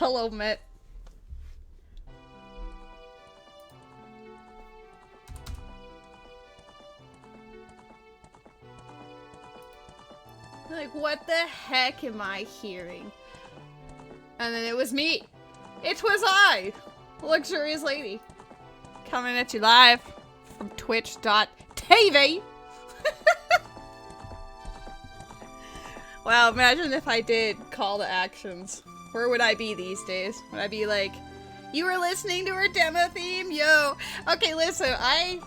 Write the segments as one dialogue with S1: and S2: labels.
S1: Hello, Matt. Like, what the heck am I hearing? And then it was me. It was I, LuxuriousLady, coming at you live from twitch.tv. Wow, imagine if I did call to actions. Where would I be these days? Would I be like, you were listening to our demo theme? Yo. Okay, listen, I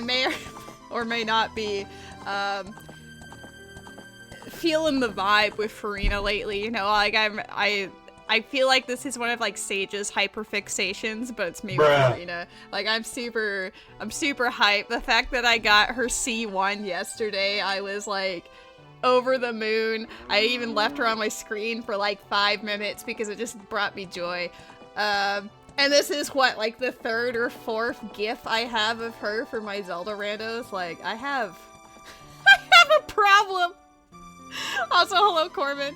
S1: may or may not be, feeling the vibe with Farina lately, you know, like I feel like this is one of like Sage's hyperfixations, but it's me with Farina. Like I'm super hyped. The fact that I got her C1 yesterday, I was like over the moon. I even left her on my screen for like 5 minutes because it just brought me joy. And this is what, like the 3rd or 4th GIF I have of her for my Zelda randos. Like I have a problem. Also, hello, Corbin.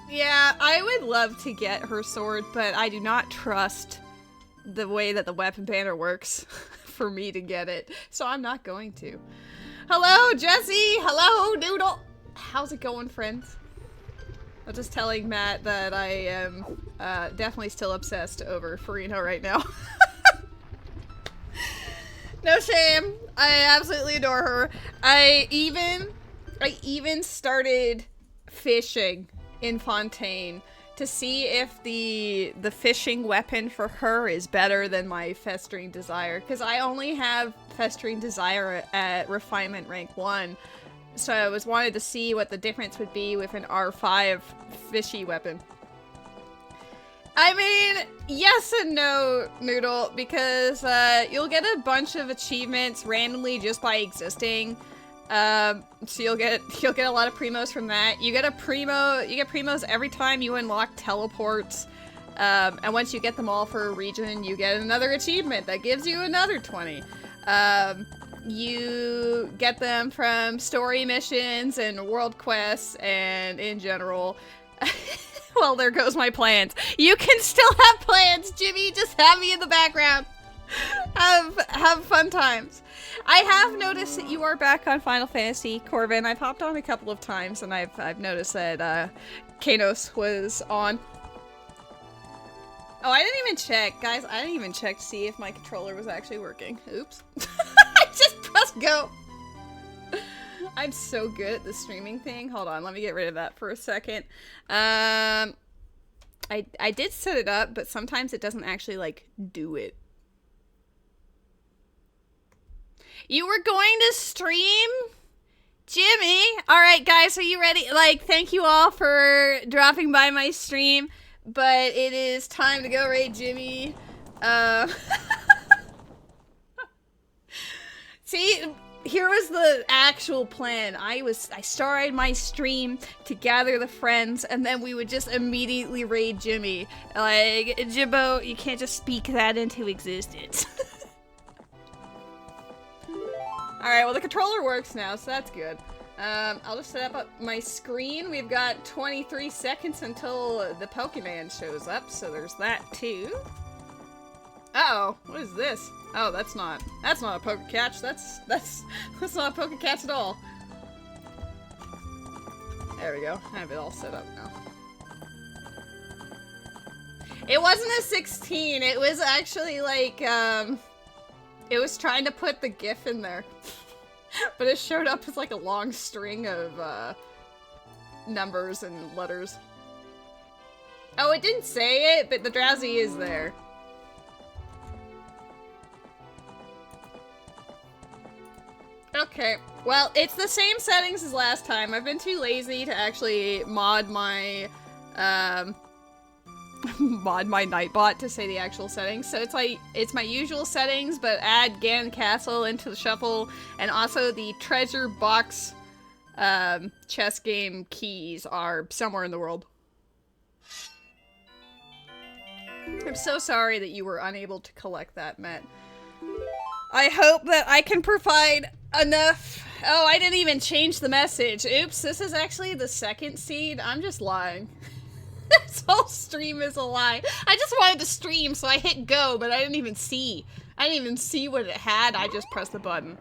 S1: Yeah, I would love to get her sword, but I do not trust the way that the weapon banner works for me to get it, so I'm not going to. Hello, Jesse! Hello, Noodle! How's it going, friends? I'm just telling Matt that I am definitely still obsessed over Farina right now. No shame. I absolutely adore her. I even started fishing in Fontaine to see if the fishing weapon for her is better than my Festering Desire, because I only have Festering Desire at Refinement Rank 1, so I wanted to see what the difference would be with an R5 fishy weapon. I mean, yes and no, Noodle, because you'll get a bunch of achievements randomly just by existing. So you'll get a lot of primos from that. You get primos every time you unlock teleports. And once you get them all for a region, you get another achievement that gives you another 20. You get them from story missions and world quests and in general. Well, there goes my plans. You can still have plans, Jimmy. Just have me in the background. Have fun times. I have noticed that you are back on Final Fantasy, Corbin. I've hopped on a couple of times, and I've noticed that Kanos was on. Oh, I didn't even check, guys. I didn't even check to see if my controller was actually working. Oops. I just pressed go. I'm so good at the streaming thing. Hold on, let me get rid of that for a second. I did set it up, but sometimes it doesn't actually, like, do it. You were going to stream? Jimmy? Alright, guys, are you ready? Like, thank you all for dropping by my stream, but it is time to go raid Jimmy. See, here was the actual plan. I started my stream to gather the friends, and then we would just immediately raid Jimmy. Like, Jimbo, you can't just speak that into existence. Alright, well the controller works now, so that's good. I'll just set up my screen. We've got 23 seconds until the Pokemon shows up, so there's that too. Uh-oh, what is this? Oh, that's not a Pokecatch. That's not a Pokecatch at all. There we go. I have it all set up now. It wasn't a 16. It was actually like, it was trying to put the GIF in there. But it showed up as like a long string of, numbers and letters. Oh, it didn't say it, but the Drowsy is there. Okay, well, it's the same settings as last time. I've been too lazy to actually mod my, mod my Nightbot to say the actual settings. So it's my usual settings, but add Ganon Castle into the shuffle, and also the treasure box, chess game keys are somewhere in the world. I'm so sorry that you were unable to collect that, Matt. I hope that I can provide enough Oh, I didn't even change the message. Oops, this is actually the second seed. I'm just lying. This whole stream is a lie. I just wanted to stream, so I hit go, but I didn't even see. I didn't even see what it had. I just pressed the button.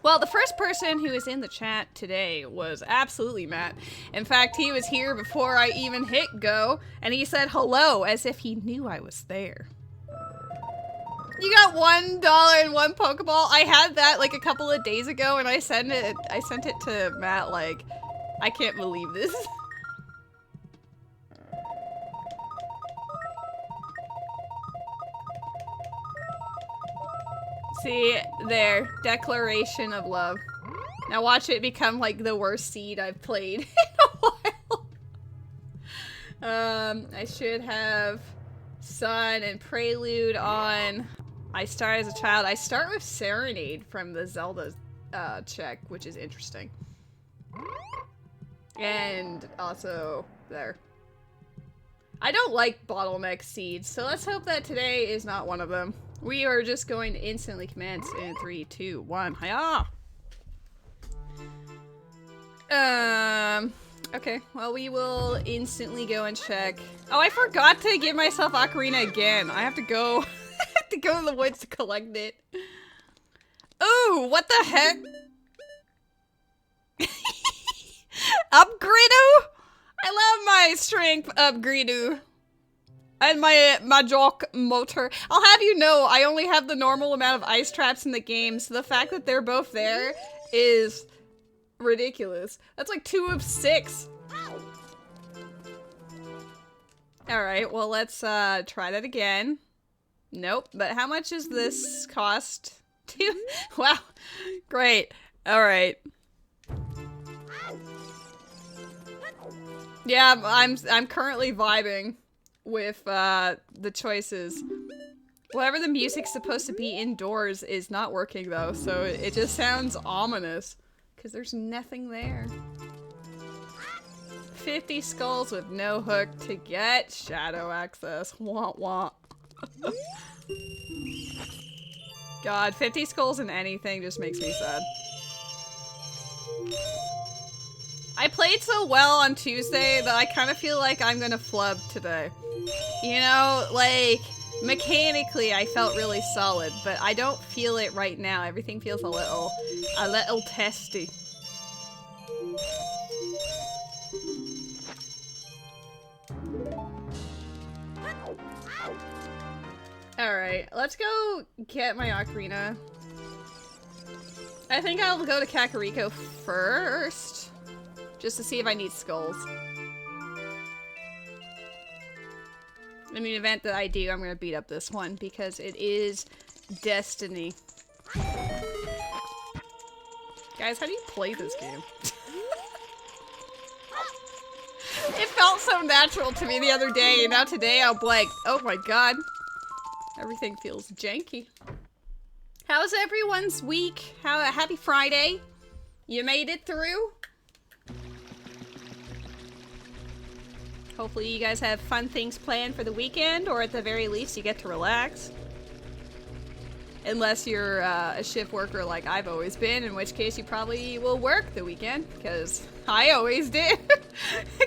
S1: Well, the first person who is in the chat today was absolutely Matt. In fact, he was here before I even hit go, and he said hello as if he knew I was there. You got $1 and 1 Pokeball? I had that like a couple of days ago, and I sent it to Matt like, I can't believe this. See, there. Declaration of love. Now watch it become, like, the worst seed I've played in a while. I should have Sun and Prelude on. I start as a child. I start with Serenade from the Zelda check, which is interesting. And also, there. I don't like bottleneck seeds, so let's hope that today is not one of them. We are just going to instantly commence in 3, 2, 1. Hiya! Okay, well, we will instantly go and check. Oh, I forgot to give myself Ocarina again. I have to go, to the woods to collect it. Ooh, what the heck? Upgrado? I love my strength upgrado. And my jock motor. I'll have you know, I only have the normal amount of ice traps in the game, so the fact that they're both there is ridiculous. That's like 2 of 6. Alright, well let's try that again. Nope, but how much does this cost? Wow, great. Alright. Yeah, I'm currently vibing with the choices. Whatever the music's supposed to be indoors is not working though, so it just sounds ominous because there's nothing there. 50 skulls with no hook to get shadow access. Wah wah. God, 50 skulls in anything just makes me sad. I played so well on Tuesday that I kind of feel like I'm gonna flub today. You know, like, mechanically I felt really solid, but I don't feel it right now. Everything feels a little testy. Alright, let's go get my Ocarina. I think I'll go to Kakariko first, just to see if I need skulls. In the event that I do, I'm gonna beat up this one because it is destiny. Guys, how do you play this game? It felt so natural to me the other day, and now today I'm like, oh my god. Everything feels janky. How's everyone's week? Happy Friday? You made it through? Hopefully you guys have fun things planned for the weekend, or at the very least you get to relax. Unless you're a shift worker like I've always been, in which case you probably will work the weekend, because I always did.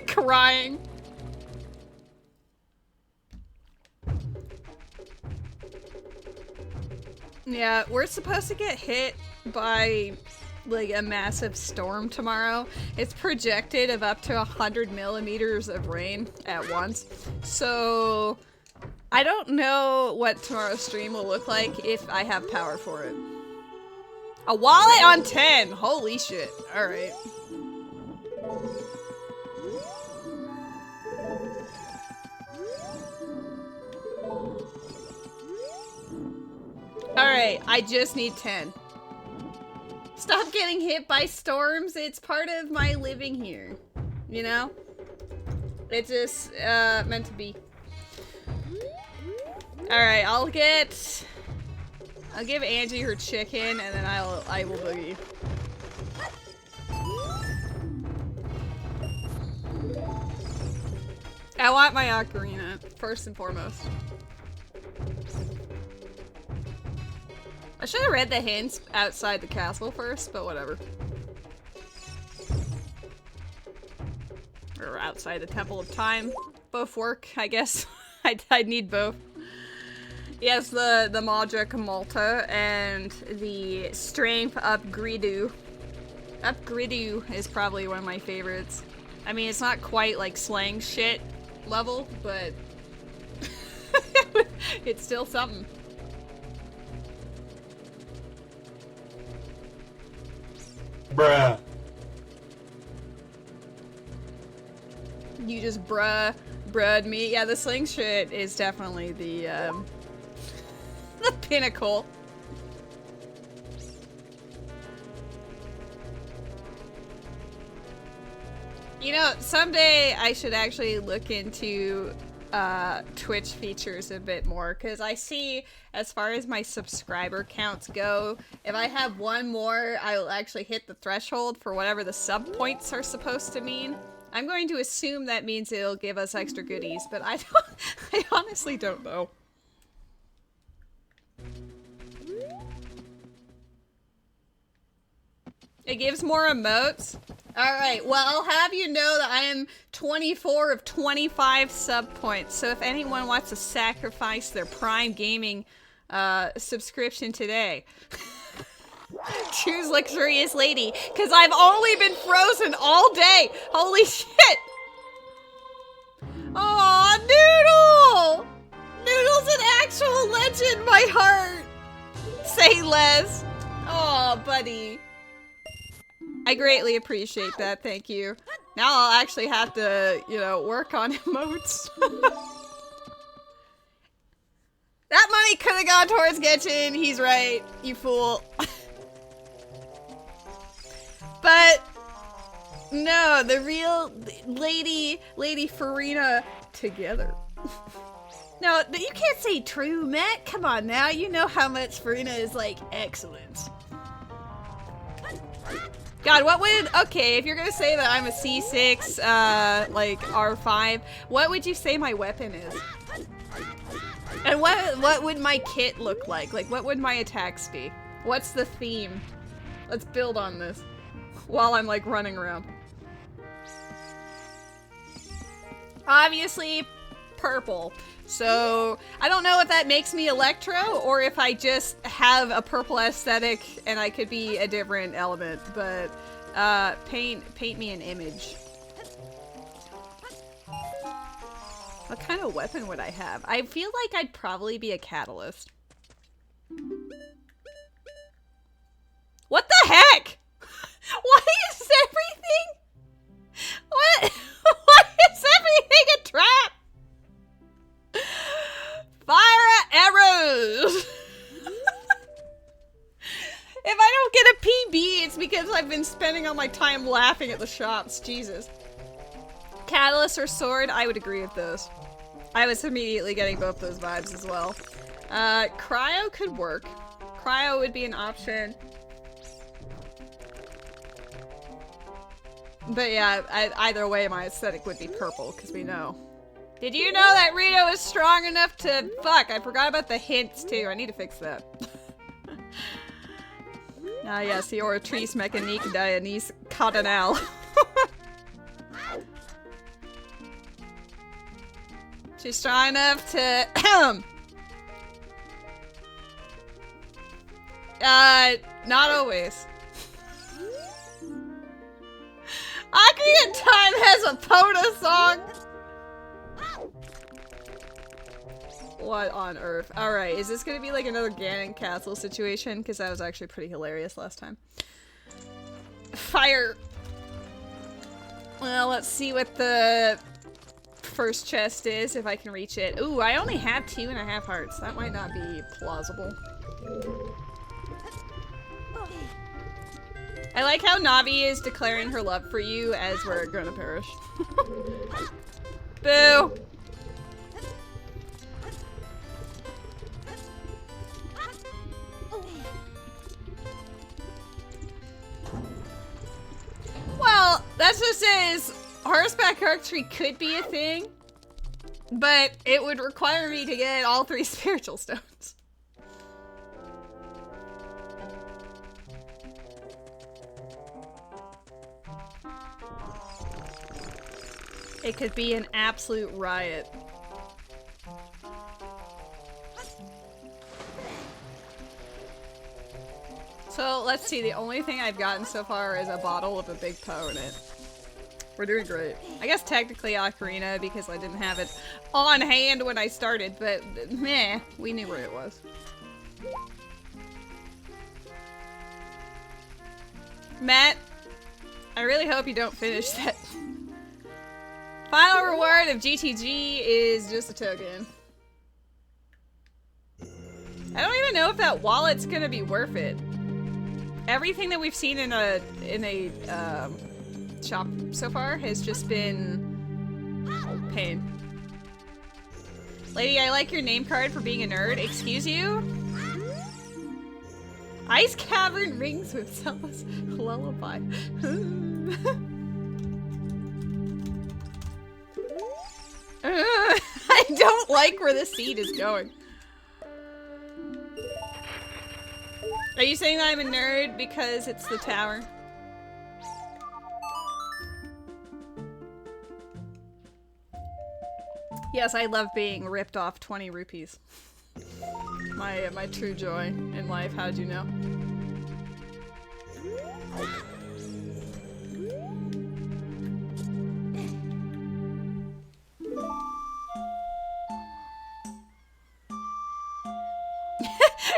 S1: Crying. Yeah, we're supposed to get hit by like a massive storm tomorrow. It's projected of up to 100 millimeters of rain at once. So I don't know what tomorrow's stream will look like if I have power for it. A wallet on 10! Holy shit. Alright. Alright, I just need 10. Stop getting hit by storms. It's part of my living here. You know? It's just meant to be. Alright, I'll give Angie her chicken and then I will boogie. I want my ocarina, first and foremost. I should have read the hints outside the castle first, but whatever. Or outside the Temple of Time. Both work, I guess. I'd need both. Yes, the Modric Malta and the Strength Upgradu. Upgradu is probably one of my favorites. I mean, it's not quite like slang shit level, but it's still something.
S2: Bruh.
S1: You just bruh'd me. Yeah, the sling shit is definitely the the pinnacle. You know, someday I should actually look into Twitch features a bit more, because I see, as far as my subscriber counts go, if I have one more, I will actually hit the threshold for whatever the sub points are supposed to mean. I'm going to assume that means it'll give us extra goodies, but I honestly don't know. It gives more emotes? Alright, well, I'll have you know that I am 24 of 25 sub points, so if anyone wants to sacrifice their Prime Gaming subscription today, choose LuxuriousLady, because I've only been frozen all day! Holy shit! Aw, Noodle! Noodle's an actual legend, my heart! Say less. Aw, buddy. I greatly appreciate that, thank you. Now I'll actually have to, you know, work on emotes. That money could have gone towards Getchin, he's right, you fool. But, no, the real Lady Farina together. No, you can't say true, Matt, come on now, you know how much Farina is, like, excellent. God, what would, okay, if you're gonna say that I'm a C6, like, R5, what would you say my weapon is? And what would my kit look like? Like, what would my attacks be? What's the theme? Let's build on this. While I'm, like, running around. Obviously, purple. So, I don't know if that makes me Electro, or if I just have a purple aesthetic and I could be a different element, but, paint me an image. What kind of weapon would I have? I feel like I'd probably be a catalyst. What the heck? Why is everything? What? Why is everything a trap? Fire arrows! If I don't get a PB, it's because I've been spending all my time laughing at the shops. Jesus. Catalyst or sword? I would agree with those. I was immediately getting both those vibes as well. Cryo could work. Cryo would be an option. But yeah, either way, my aesthetic would be purple, because we know. Did you know that Rito is strong enough to... Fuck, I forgot about the hints, too. I need to fix that. Ah, yes, the oratrice mécanique d'Anis Cardinal. She's strong enough to... not always. Ocarina of Time has a Pona song! What on earth? Alright, is this gonna be like another Ganon Castle situation? Because that was actually pretty hilarious last time. Fire! Well, let's see what the first chest is, if I can reach it. Ooh, I only have 2.5 hearts. That might not be plausible. I like how Navi is declaring her love for you as we're gonna perish. Boo! Well, that just says horseback archery could be a thing, but it would require me to get all 3 spiritual stones. It could be an absolute riot. So let's see, the only thing I've gotten so far is a bottle of a big ponent. We're doing great. I guess technically Ocarina because I didn't have it on hand when I started, but meh, we knew where it was. Matt, I really hope you don't finish that. Final reward of GTG is just a token. I don't even know if that wallet's gonna be worth it. Everything that we've seen in a shop so far has just been pain. Lady, I like your name card for being a nerd. Excuse you? Ice Cavern rings with Zella's lullaby. I don't like where the seed is going. Are you saying that I'm a nerd because it's the tower? Yes, I love being ripped off 20 rupees. My true joy in life. How'd you know?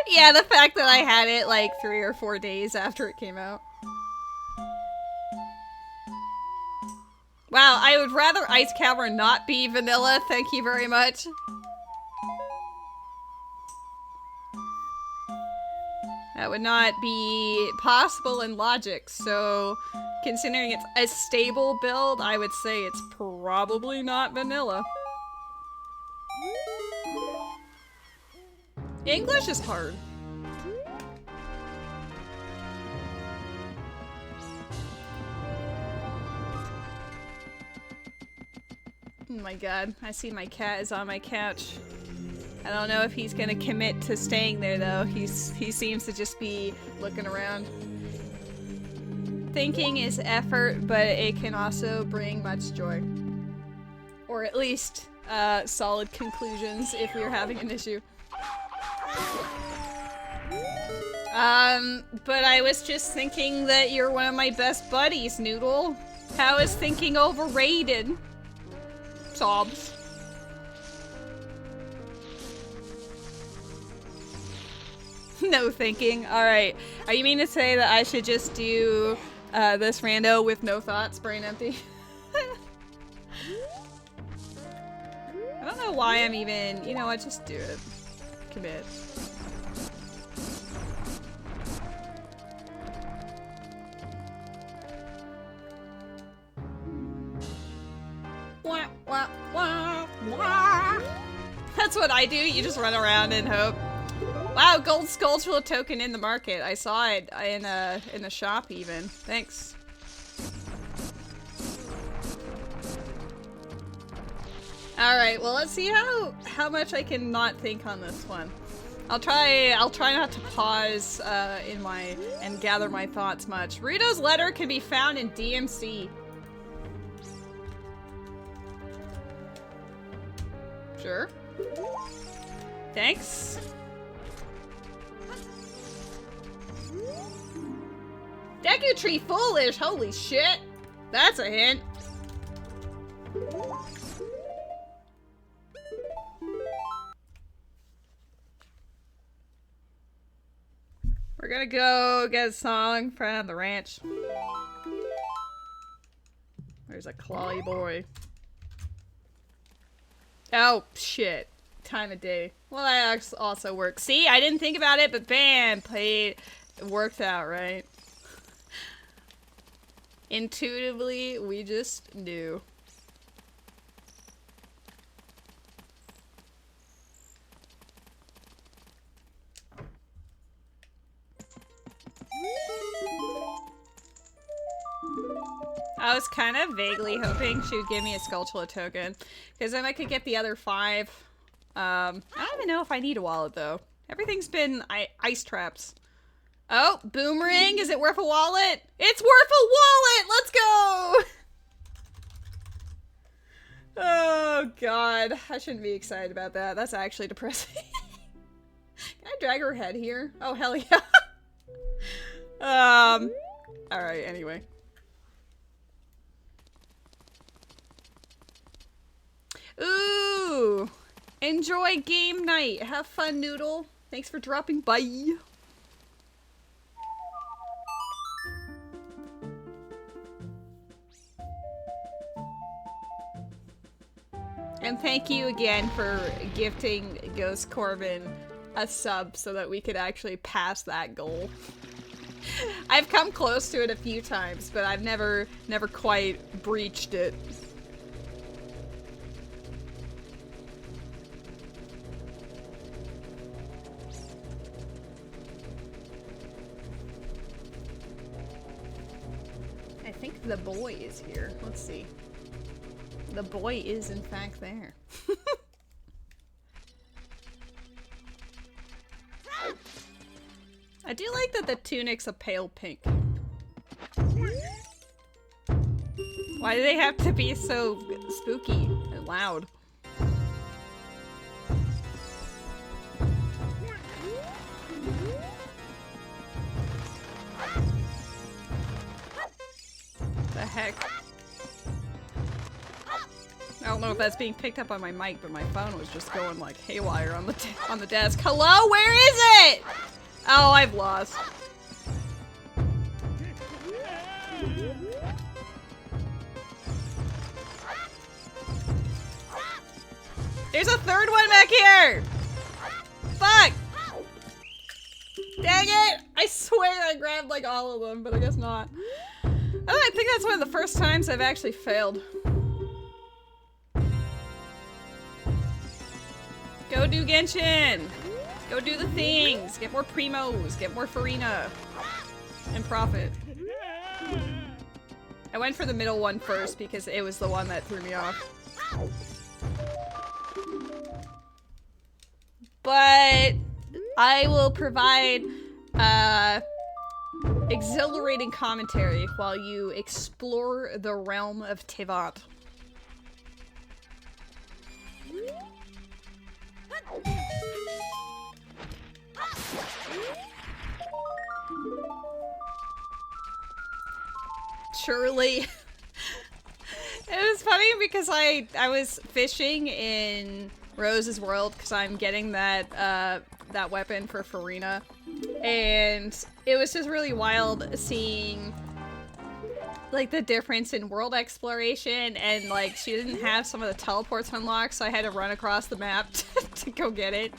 S1: Yeah, the fact that I had it like 3 or 4 days after it came out. Wow, I would rather Ice Cavern not be vanilla, thank you very much. That would not be possible in logic, so considering it's a stable build, I would say it's probably not vanilla. English is hard. Oh my god, I see my cat is on my couch. I don't know if he's gonna commit to staying there though. He seems to just be looking around. Thinking is effort, but it can also bring much joy. Or at least solid conclusions if we're having an issue. But I was just thinking that you're one of my best buddies, Noodle. How is thinking overrated? Sobs. No thinking. Alright. Are you mean to say that I should just do this rando with no thoughts, brain empty? I don't know why I'm even... You know what? Just do it. Commit. Wah, wah, wah, wah. That's what I do. You just run around and hope. Wow, gold sculptural token in the market. I saw it in the shop even. Thanks. All right. Well, let's see how much I can not think on this one. I'll try not to pause and gather my thoughts much. Rito's letter can be found in DMC. Sure. Thanks. Deku Tree foolish, holy shit. That's a hint. We're gonna go get a song from the ranch. There's a clawy boy. Oh, shit. Time of day. Well, that also works. See, I didn't think about it, but bam! It worked out, right? Intuitively, we just knew. I was kind of vaguely hoping she would give me a Skulltula token, because then I could get the other 5. I don't even know if I need a wallet, though. Everything's been ice traps. Oh, boomerang! Is it worth a wallet? It's worth a wallet! Let's go! Oh god, I shouldn't be excited about that. That's actually depressing. Can I drag her head here? Oh hell yeah. Alright, anyway. Ooh! Enjoy game night. Have fun, Noodle. Thanks for dropping by. And thank you again for gifting Ghost Corbin a sub so that we could actually pass that goal. I've come close to it a few times, but I've never quite breached it. I think the boy is here. Let's see. The boy is in fact there. I do like that the tunic's a pale pink. Why do they have to be so spooky and loud? The heck? I don't know if that's being picked up on my mic, but my phone was just going like haywire on the desk. Hello, where is it? Oh, I've lost. There's a third one back here! Fuck! Dang it! I swear I grabbed like all of them, but I guess not. Oh, I think that's one of the first times I've actually failed. Go do Genshin! Go do the things! Get more primos! Get more Farina! And profit. I went for the middle one first because it was the one that threw me off. But I will provide exhilarating commentary while you explore the realm of Tevat. Surely. It was funny because I was fishing in Rose's world because I'm getting that that weapon for Farina, and it was just really wild seeing like the difference in world exploration, and like she didn't have some of the teleports unlocked, so I had to run across the map to go get it.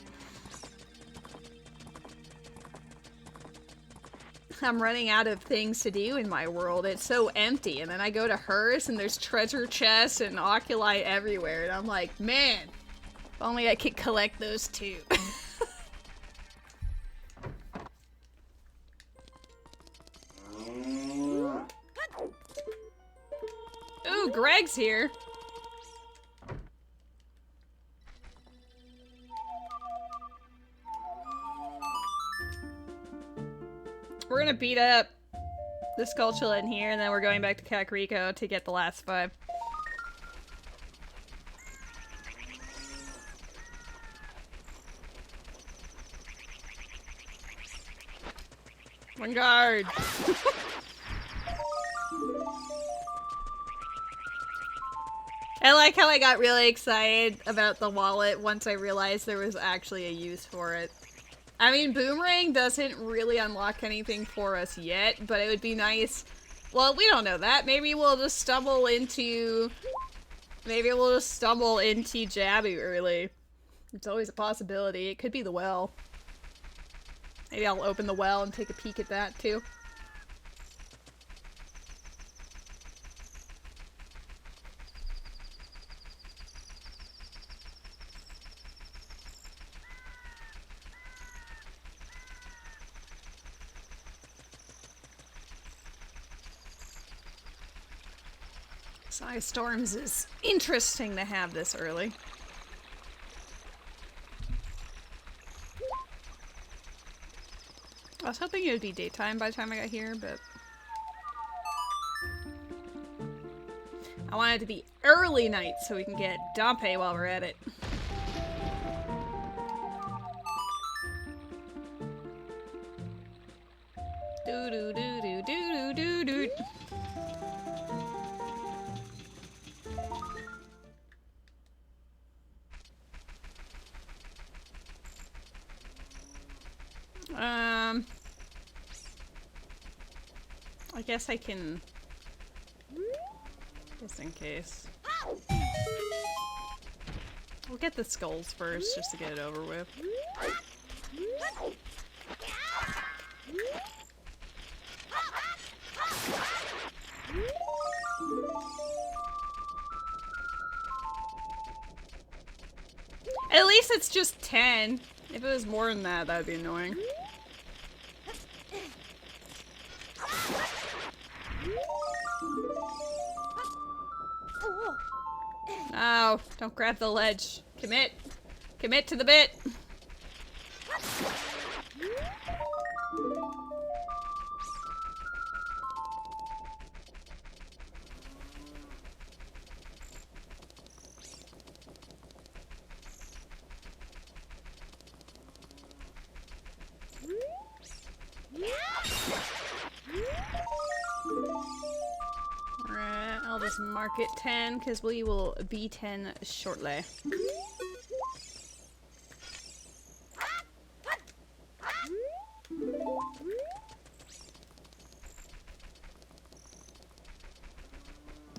S1: I'm running out of things to do in my world. It's so empty, and then I go to hers and there's treasure chests and oculi everywhere, and I'm like, man, if only I could collect those too. Ooh, Greg's here. We're gonna beat up the Skulltula in here, and then we're going back to Kakariko to get the last 5. One guard! I like how I got really excited about the wallet once I realized there was actually a use for it. I mean, Boomerang doesn't really unlock anything for us yet, but it would be nice. Well, we don't know that. Maybe we'll just stumble into Jabu early. It's always a possibility. It could be the well. Maybe I'll open the well and take a peek at that too. Psy Storms is interesting to have this early. I was hoping it would be daytime by the time I got here, but I want it to be early night so we can get Dompe while we're at it. Do do do do do do do. I guess I can, just in case. We'll get the skulls first, just to get it over with. At least it's just 10. If it was more than that, that would be annoying. No, don't grab the ledge. Commit. Commit to the bit. Alright, I'll just mark it 10 because we will be 10 shortly.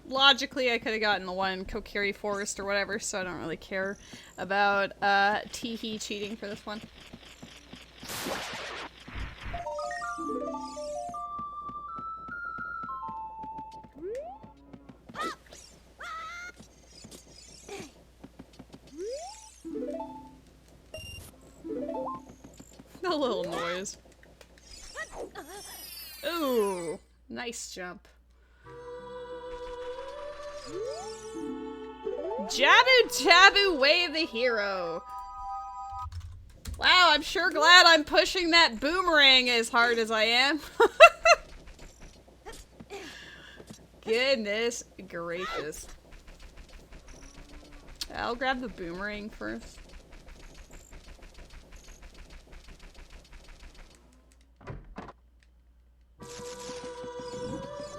S1: Logically, I could have gotten the one Kokiri Forest or whatever, so I don't really care about Teehee cheating for this one. A little noise. Ooh, nice jump. Jabu Jabu Way of the Hero. Wow, I'm sure glad I'm pushing that boomerang as hard as I am. Goodness gracious. I'll grab the boomerang first.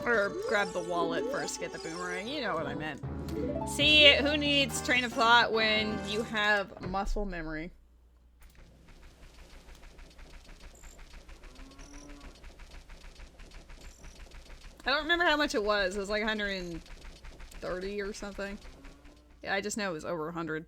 S1: Or grab the wallet first, get the boomerang. You know what I meant. See, who needs train of thought when you have muscle memory? I don't remember how much it was. It was like 130 or something. Yeah, I just know it was over 100.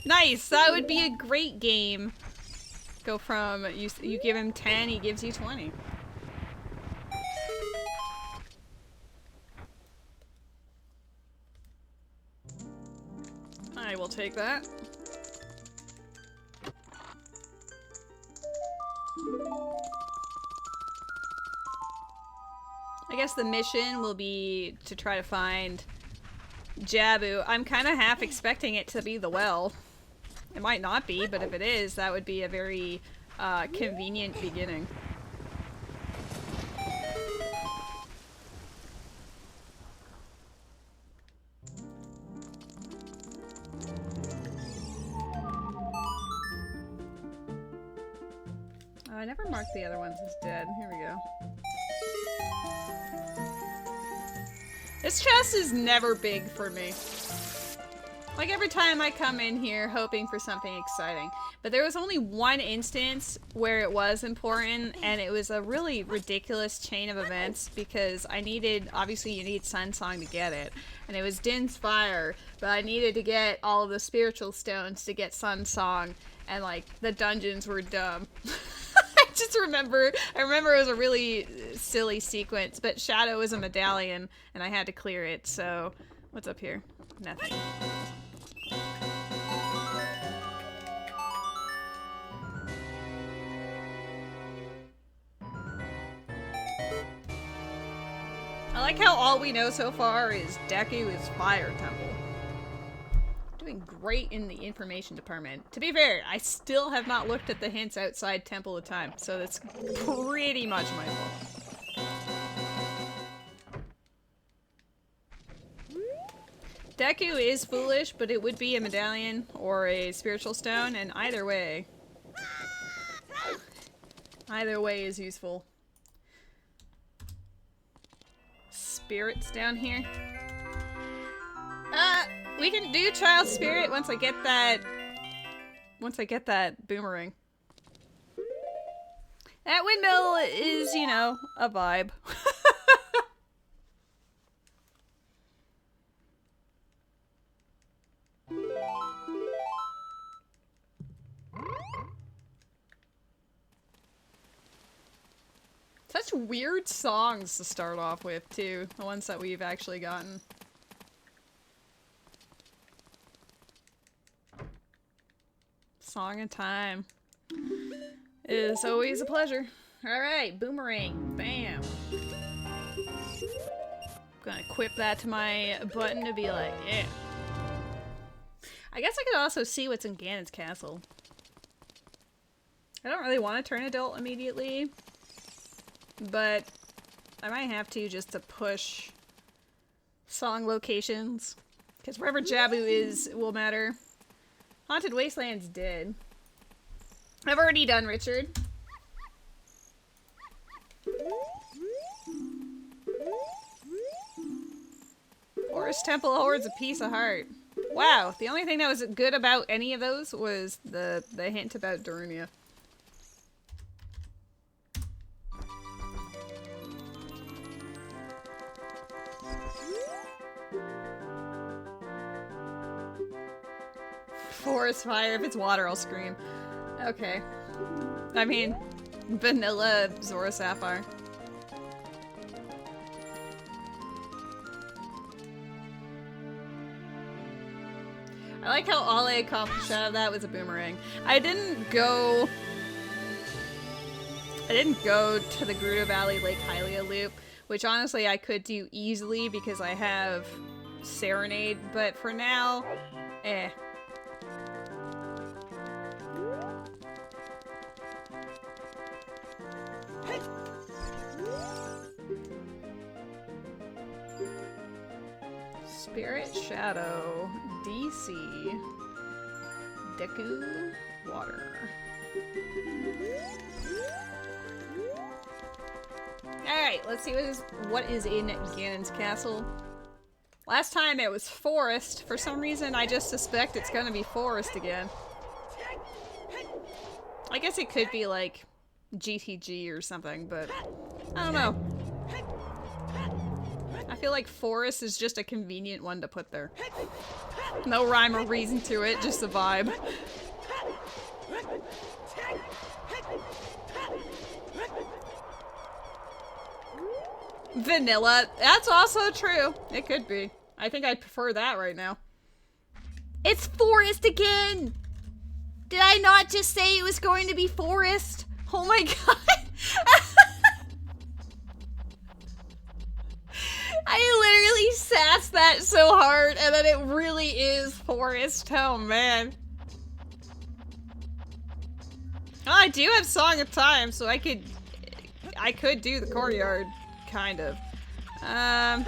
S1: Nice! That would be a great game. Go from, you give him 10, he gives you 20. I will take that. I guess the mission will be to try to find Jabu. I'm kind of half expecting it to be the well. It might not be, but if it is, that would be a very convenient beginning. Oh, I never marked the other ones as dead. Here we go. This chest is never big for me. Like every time I come in here hoping for something exciting. But there was only one instance where it was important, and it was a really ridiculous chain of events because I needed, obviously you need Sun Song to get it, and it was Din's Fire, but I needed to get all of the spiritual stones to get Sun Song, and like the dungeons were dumb. I remember it was a really silly sequence, but Shadow was a medallion and I had to clear it, so what's up here? Nothing. I like how all we know so far is Deku's Fire Temple. Do Doing great in the information department. To be fair, I still have not looked at the hints outside Temple of Time, so that's pretty much my fault. Deku is foolish, but it would be a medallion or a spiritual stone, and either way is useful. Spirits down here. We can do child spirit once I get that boomerang. That windmill is, you know, a vibe. Such weird songs to start off with, too. The ones that we've actually gotten. Song of Time. It is always a pleasure. Alright, boomerang. Bam. Gonna equip that to my button to be like, yeah. I guess I could also see what's in Ganon's castle. I don't really want to turn adult immediately, but I might have to just to push song locations. Because wherever Jabu is will matter. Haunted Wasteland's dead. I've already done Richard. Forest Temple Hoard's a piece of heart. Wow, the only thing that was good about any of those was the hint about Darunia. Forest fire. If it's water, I'll scream. Okay. I mean, vanilla Zora Sapphire. I like how all I accomplished out of that was a boomerang. I didn't go to the Gerudo Valley Lake Hylia loop, which honestly I could do easily because I have Serenade, but for now, eh. Spirit Shadow, DC, Deku, Water. Alright, let's see what is in Ganon's castle. Last time it was forest. For some reason, I just suspect it's gonna be forest again. I guess it could be like GTG or something, but I don't know. I feel like forest is just a convenient one to put there. No rhyme or reason to it, just a vibe. Vanilla. That's also true. It could be. I think I'd prefer that right now. It's forest again! Did I not just say it was going to be forest? Oh my god. I literally sassed that so hard, and then it really is forest. Oh, man. Oh, I do have Song of Time, so I could do the courtyard, kind of. I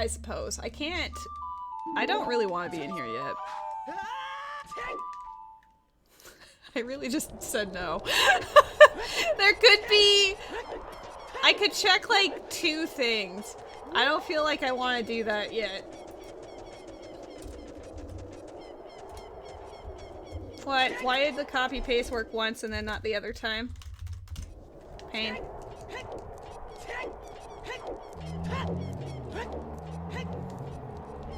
S1: suppose. I don't really want to be in here yet. I really just said no. There could be... I could check, like, 2 things. I don't feel like I want to do that yet. What? Why did the copy-paste work once and then not the other time? Pain.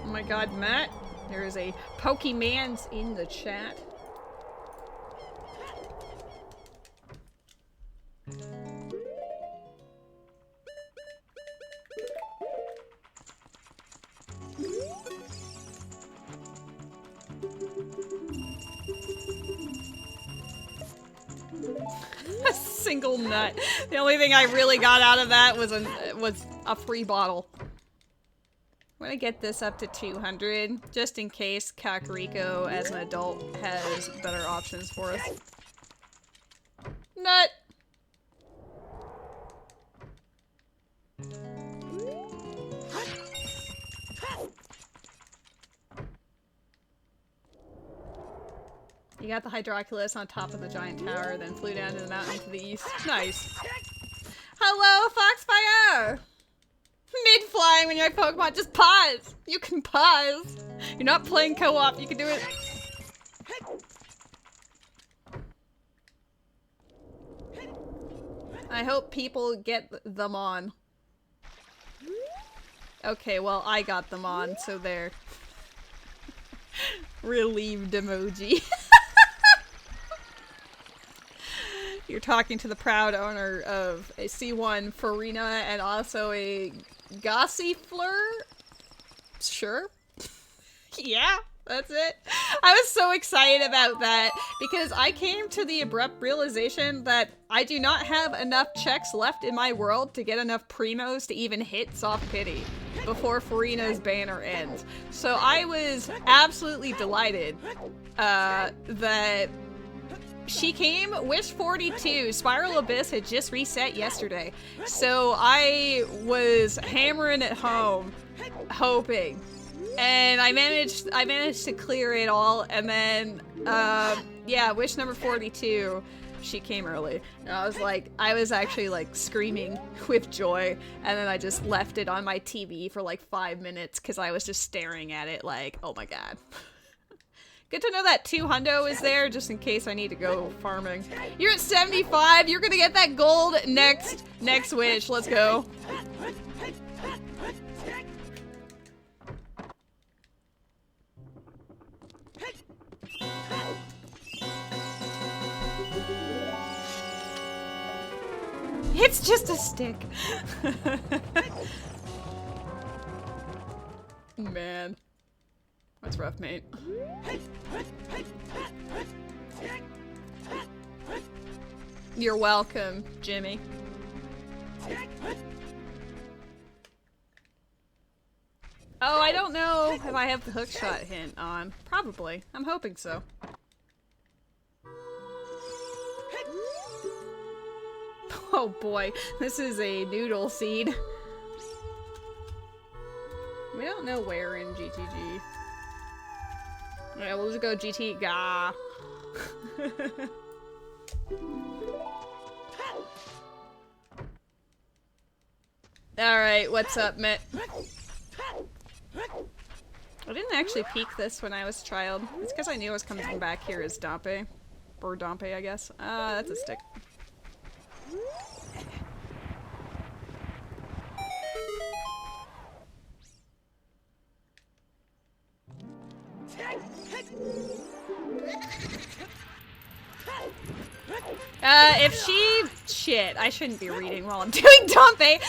S1: Oh my god, Matt. There is a Pokemans in the chat. A single nut. The only thing I really got out of that was a free bottle. I'm gonna get this up to 200, just in case Kakariko, as an adult, has better options for us. Nut! You got the Hydroculus on top of the giant tower, then flew down to the mountain to the east. Nice. Hello, Foxfire! Mid-flying when you're at Pokemon, just pause! You can pause! You're not playing co-op, you can do it. I hope people get them on. Okay, well, I got them on, so there. Relieved emoji. You're talking to the proud owner of a C1 Farina and also a Gossifleur? Sure. Yeah, that's it. I was so excited about that because I came to the abrupt realization that I do not have enough checks left in my world to get enough primos to even hit Soft Pity before Farina's banner ends. So I was absolutely delighted that she came. Wish 42. Spiral Abyss had just reset yesterday. So I was hammering it home, hoping. And I managed to clear it all, and then, yeah, wish number 42, she came early. And I was actually, like, screaming with joy, and then I just left it on my TV for, like, 5 minutes, because I was just staring at it like, oh my god. Good to know that 2 hundo is there, just in case I need to go farming. You're at 75, you're gonna get that gold next wish, let's go. It's just a stick. Man. That's rough, mate. You're welcome, Jimmy. Oh, I don't know if I have the hookshot hint on. Probably. I'm hoping so. Oh boy, this is a noodle seed. We don't know where in GTG. Alright, we'll just go GT. Gah. Alright, what's up, Mitt? I didn't actually peek this when I was a child. It's because I knew I was coming back here as Dompe. Or Dompe, I guess. That's a stick. If she... Shit, I shouldn't be reading while I'm doing Dompe.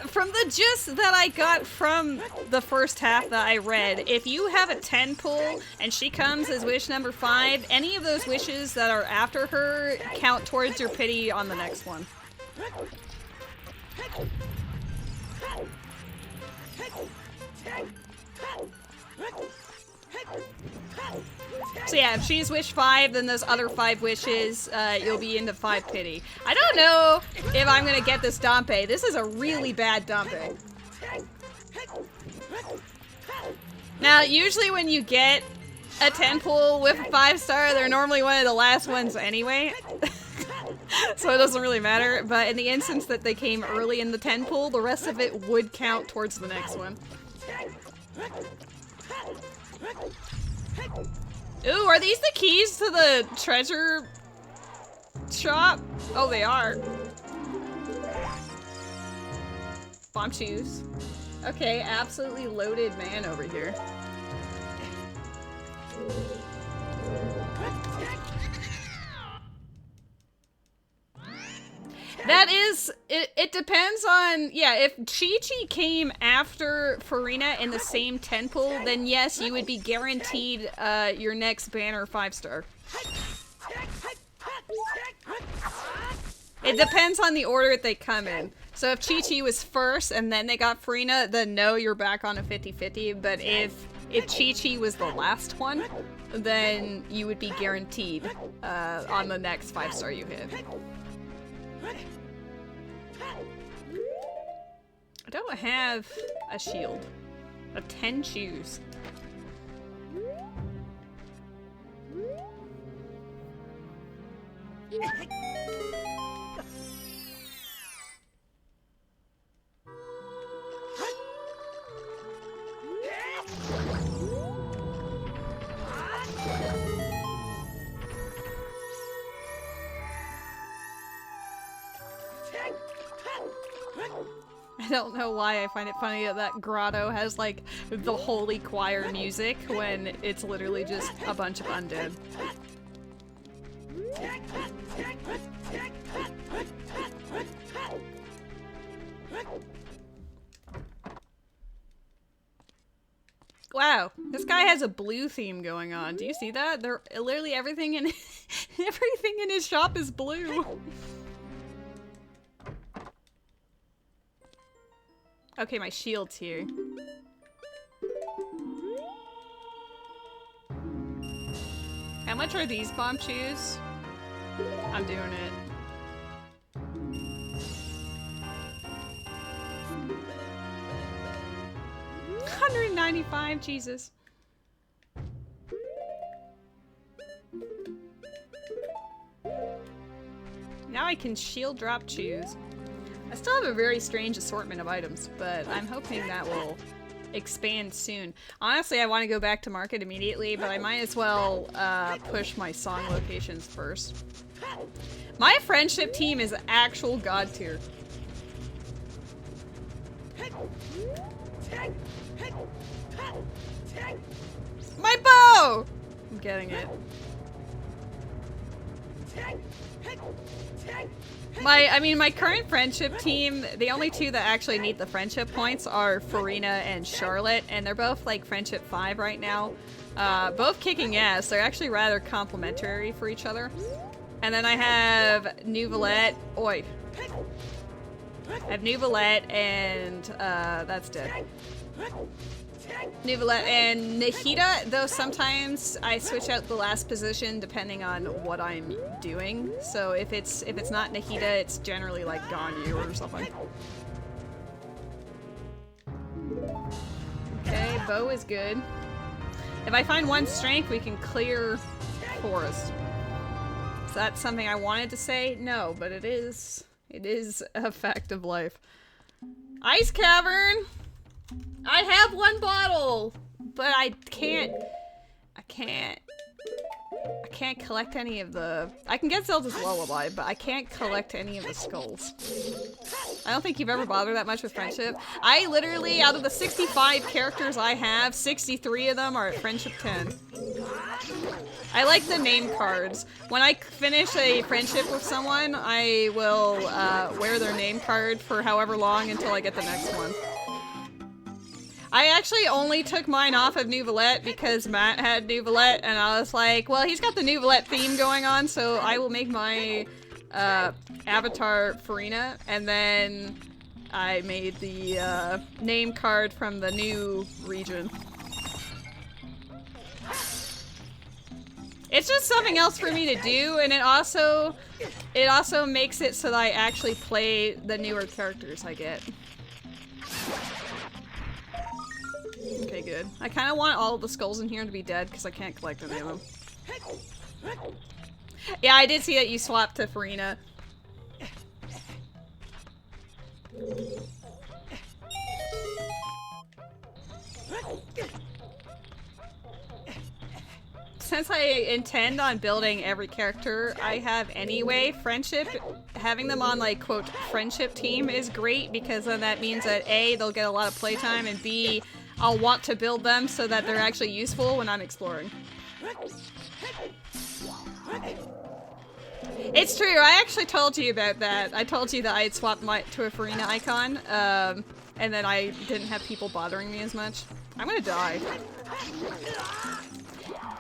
S1: From the gist that I got from the first half that I read, if you have a 10 pull and she comes as wish number 5, any of those wishes that are after her count towards your pity on the next one. So yeah, if she's wish 5, then those other 5 wishes, you'll be into 5 pity. I don't know if I'm gonna get this Dompe. This is a really bad Dompe. Now, usually when you get a 10 pull with a 5-star, they're normally one of the last ones anyway. So it doesn't really matter, but in the instance that they came early in the 10 pull, the rest of it would count towards the next one. Ooh, are these the keys to the treasure shop? Oh, they are. Bomb shoes. Okay, absolutely loaded man over here. That is, it depends on, yeah, if Chi-Chi came after Farina in the same 10 pull, then yes, you would be guaranteed your next banner 5-star. It depends on the order they come in. So if Chi-Chi was first and then they got Farina, then no, you're back on a 50-50. But if Chi-Chi was the last one, then you would be guaranteed on the next 5-star you hit. I don't have a shield. I have 10 shoes. I don't know why I find it funny that grotto has like the holy choir music when it's literally just a bunch of undead. Wow, this guy has a blue theme going on. Do you see that? They're literally everything in everything in his shop is blue. Okay, my shield's here. How much are these bomb shoes? I'm doing it. $195, Jesus. Now I can shield drop shoes. I still have a very strange assortment of items, but I'm hoping that will expand soon. Honestly, I want to go back to market immediately, but I might as well push my song locations first. My friendship team is actual god tier. My bow! I'm getting it. My current friendship team, the only two that actually need the friendship points are Farina and Charlotte, and they're both like friendship 5 right now. Both kicking ass. They're actually rather complimentary for each other. And then I have Nuvolette. Oi. I have Nuvolette and that's dead. Nuvolette and Nahida, though sometimes I switch out the last position depending on what I'm doing. So if it's not Nahida, it's generally like Ganyu or something. Okay, bow is good. If I find one strength, we can clear forest. Is that something I wanted to say? No, but it is a fact of life. Ice cavern! I have one bottle, but I can't collect any of the... I can get Zelda's Lullaby, but I can't collect any of the skulls. I don't think you've ever bothered that much with friendship. I literally, out of the 65 characters I have, 63 of them are at friendship 10. I like the name cards. When I finish a friendship with someone, I will wear their name card for however long until I get the next one. I actually only took mine off of Nuvolette because Matt had Nuvolette, and I was like, well, he's got the Nuvolette theme going on, so I will make my avatar Farina, and then I made the name card from the new region. It's just something else for me to do, and it also makes it so that I actually play the newer characters I get. Okay, good. I kind of want all of the skulls in here to be dead because I can't collect any of them. Yeah, I did see that you swapped to Farina. Since I intend on building every character I have anyway, friendship, having them on like, quote, friendship team is great because then that means that A, they'll get a lot of playtime, and B, I'll want to build them so that they're actually useful when I'm exploring. It's true, I actually told you about that. I told you that I had swapped to a Farina icon, and then I didn't have people bothering me as much. I'm gonna die.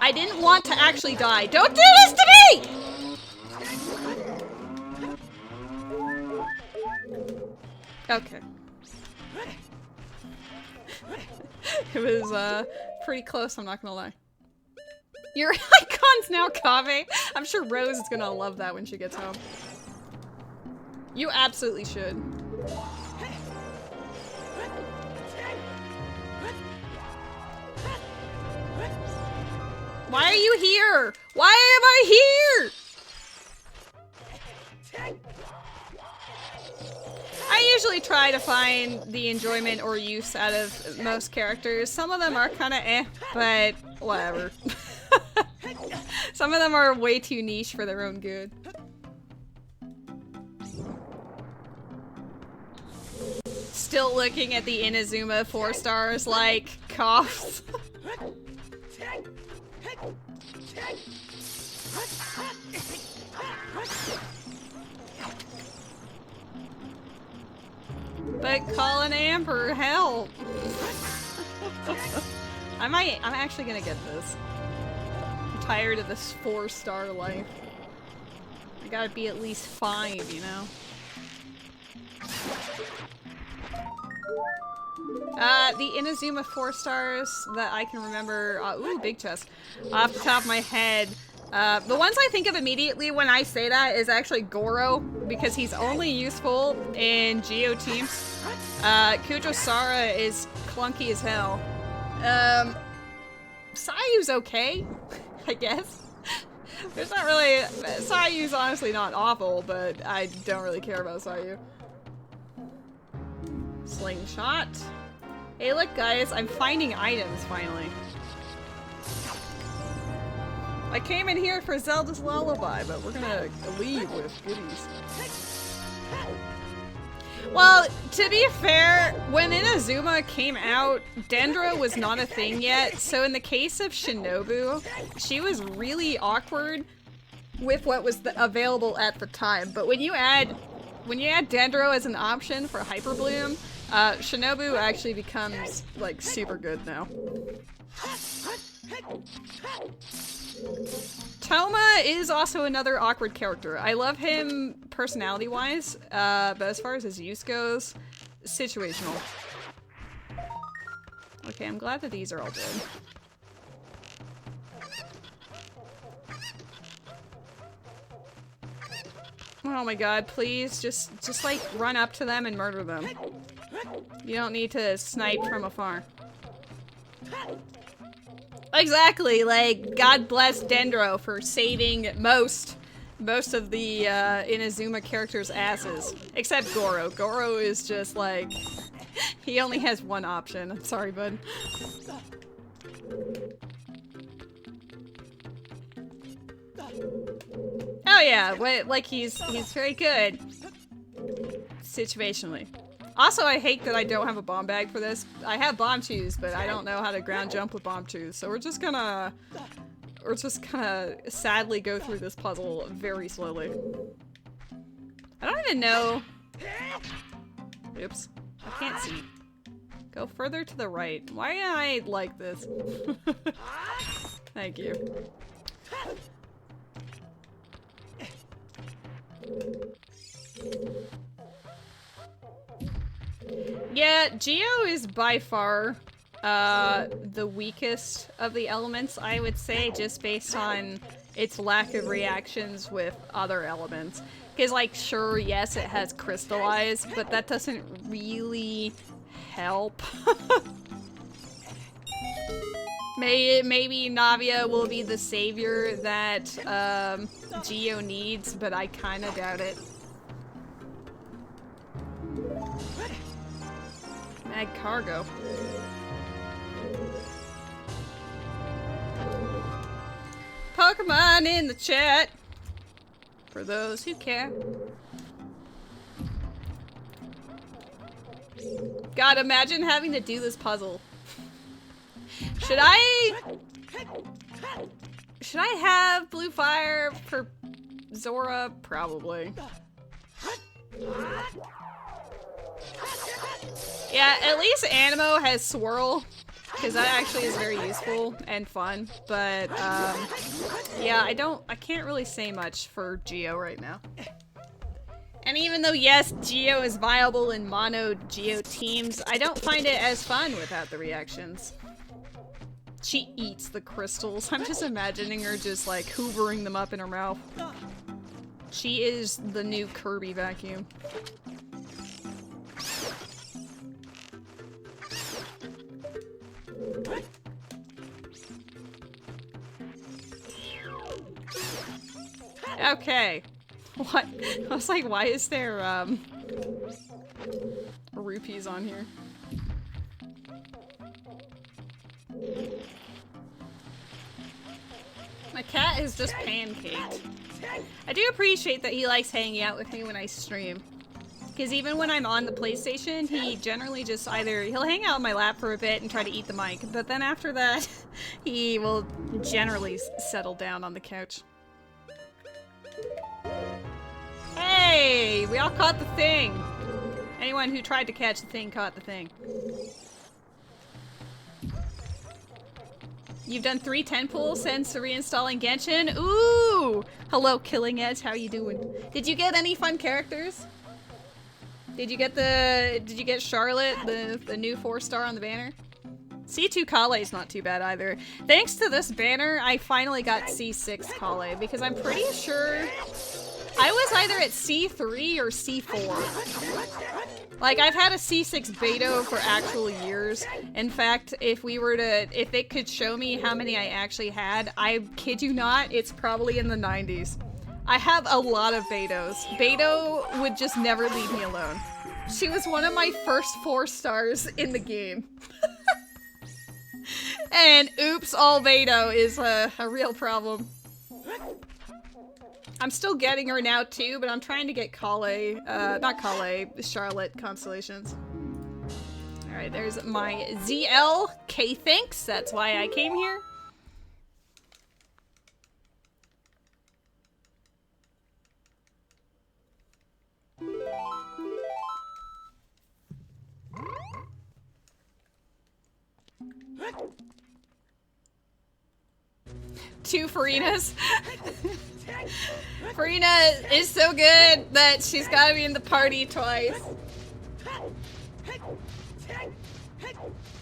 S1: I didn't want to actually die. Don't do this to me! Okay. It was, pretty close, I'm not gonna lie. Your icon's now Kaveh. I'm sure Rose is gonna love that when she gets home. You absolutely should. Why are you here? Why am I here? I usually try to find the enjoyment or use out of most characters. Some of them are kind of eh, but whatever. Some of them are way too niche for their own good. Still looking at the Inazuma 4 stars like coughs. But call an Amber, help! I'm actually gonna get this. I'm tired of this 4-star life. I gotta be at least 5, you know? The Inazuma 4 stars that I can remember, ooh, big chest, off the top of my head. The ones I think of immediately when I say that is actually Goro, because he's only useful in Geo teams. Kujosara is clunky as hell. Sayu's okay, I guess. There's not really, Sayu's honestly not awful, but I don't really care about Sayu. Slingshot. Hey look guys, I'm finding items finally. I came in here for Zelda's Lullaby, but we're gonna leave with goodies. Well, to be fair, when Inazuma came out, Dendro was not a thing yet, so in the case of Shinobu, she was really awkward with what was available at the time. But when you add Dendro as an option for Hyper Bloom, Shinobu actually becomes, like, super good now. Toma is also another awkward character. I love him personality-wise, but as far as his use goes, situational. Okay, I'm glad that these are all dead. Oh my god, please, just like, run up to them and murder them. You don't need to snipe from afar. Exactly, like, God bless Dendro for saving most of the Inazuma characters' asses. Except Goro. Goro is just like, he only has one option. I'm sorry, bud. Oh yeah, like he's very good. Situationally. Also, I hate that I don't have a bomb bag for this. I have bomb chews, but I don't know how to ground jump with bomb chews. So we're just gonna sadly go through this puzzle very slowly. I don't even know. Oops. I can't see. Go further to the right. Why am I like this? Thank you. Yeah, Geo is by far the weakest of the elements, I would say, just based on its lack of reactions with other elements. Because, like, sure, yes, it has crystallize, but that doesn't really help. Maybe Navia will be the savior that Geo needs, but I kind of doubt it. Mag cargo. Pokemon in the chat. For those who care. God, imagine having to do this puzzle. Should I have blue fire for Zora? Probably. Yeah, at least Animo has Swirl, because that actually is very useful and fun, but, yeah, I can't really say much for Geo right now. And even though, yes, Geo is viable in mono Geo teams, I don't find it as fun without the reactions. She eats the crystals. I'm just imagining her just like hoovering them up in her mouth. She is the new Kirby vacuum. Okay. What? I was like, why is there, rupees on here? My cat is just pancaked. I do appreciate that he likes hanging out with me when I stream. Because even when I'm on the PlayStation, he generally just he'll hang out on my lap for a bit and try to eat the mic, but then after that, he will generally settle down on the couch. Hey! We all caught the thing! Anyone who tried to catch the thing caught the thing. You've done 3 10 pulls since reinstalling Genshin? Ooh! Hello, Killing Edge, how you doing? Did you get any fun characters? Did you get Charlotte, the new 4-star on the banner? C2 Kale's not too bad either. Thanks to this banner, I finally got C6 Kale, because I'm pretty sure I was either at C3 or C4. Like, I've had a C6 Beto for actual years. In fact, if they could show me how many I actually had, I kid you not, it's probably in the 90s. I have a lot of Betos. Beto would just never leave me alone. She was one of my first 4 stars in the game. And oops, all Beto is a real problem. I'm still getting her now too, but I'm trying to get not Kale, Charlotte constellations. Alright, there's my ZL. K thanks, that's why I came here. Two Farinas. Farina is so good that she's gotta be in the party twice.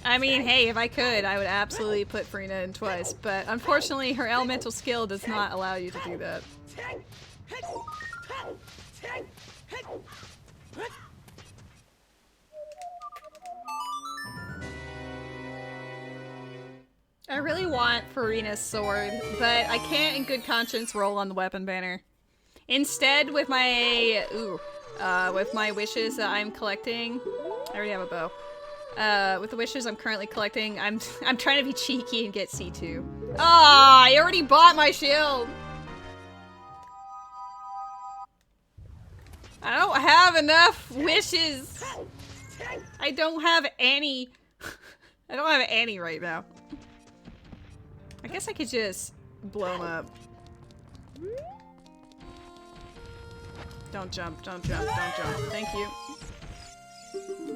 S1: I mean, hey, if I could, I would absolutely put Farina in twice, but unfortunately her elemental skill does not allow you to do that. I really want Farina's sword, but I can't in good conscience roll on the weapon banner. Instead, with my wishes that I'm collecting, I already have a bow. With the wishes I'm currently collecting, I'm trying to be cheeky and get C2. Ah, I already bought my shield. I don't have enough wishes. I don't have any. I don't have any right now. I guess I could just blow him up. Don't jump, don't jump, don't jump. Thank you.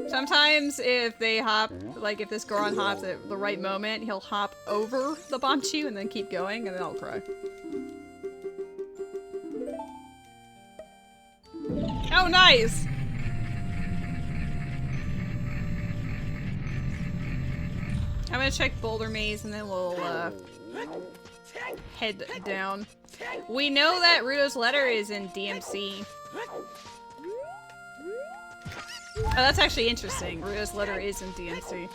S1: Sometimes if they hop, like if this Goron hops at the right moment, he'll hop over the Banchu and then keep going, and then I'll cry. Oh, nice! I'm gonna check Boulder Maze and then we'll head down. We know that Ruto's letter is in DMC. Oh, that's actually interesting. Ruto's letter is in DMC.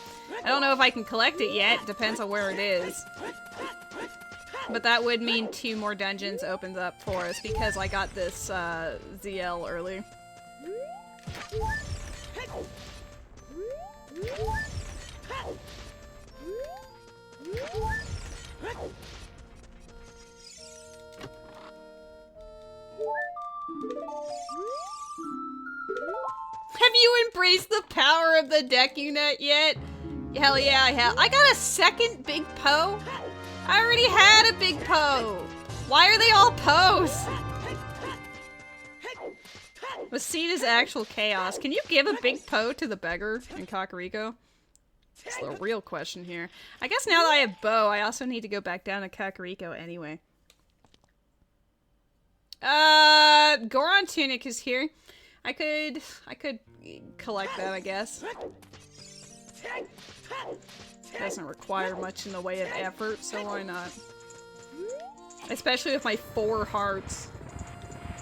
S1: I don't know if I can collect it yet. Depends on where it is. But that would mean 2 more dungeons opens up for us because I got this ZL early. Have you embraced the power of the deck unit yet? Hell yeah, I have. I got a second Big Poe? I already had a Big Poe. Why are they all Poes? Masita's actual chaos. Can you give a Big Poe to the beggar in Kakariko? That's the real question here. I guess now that I have Bow, I also need to go back down to Kakariko anyway. Goron Tunic is here. I could collect that, I guess. Doesn't require much in the way of effort, so why not? Especially with my 4 hearts.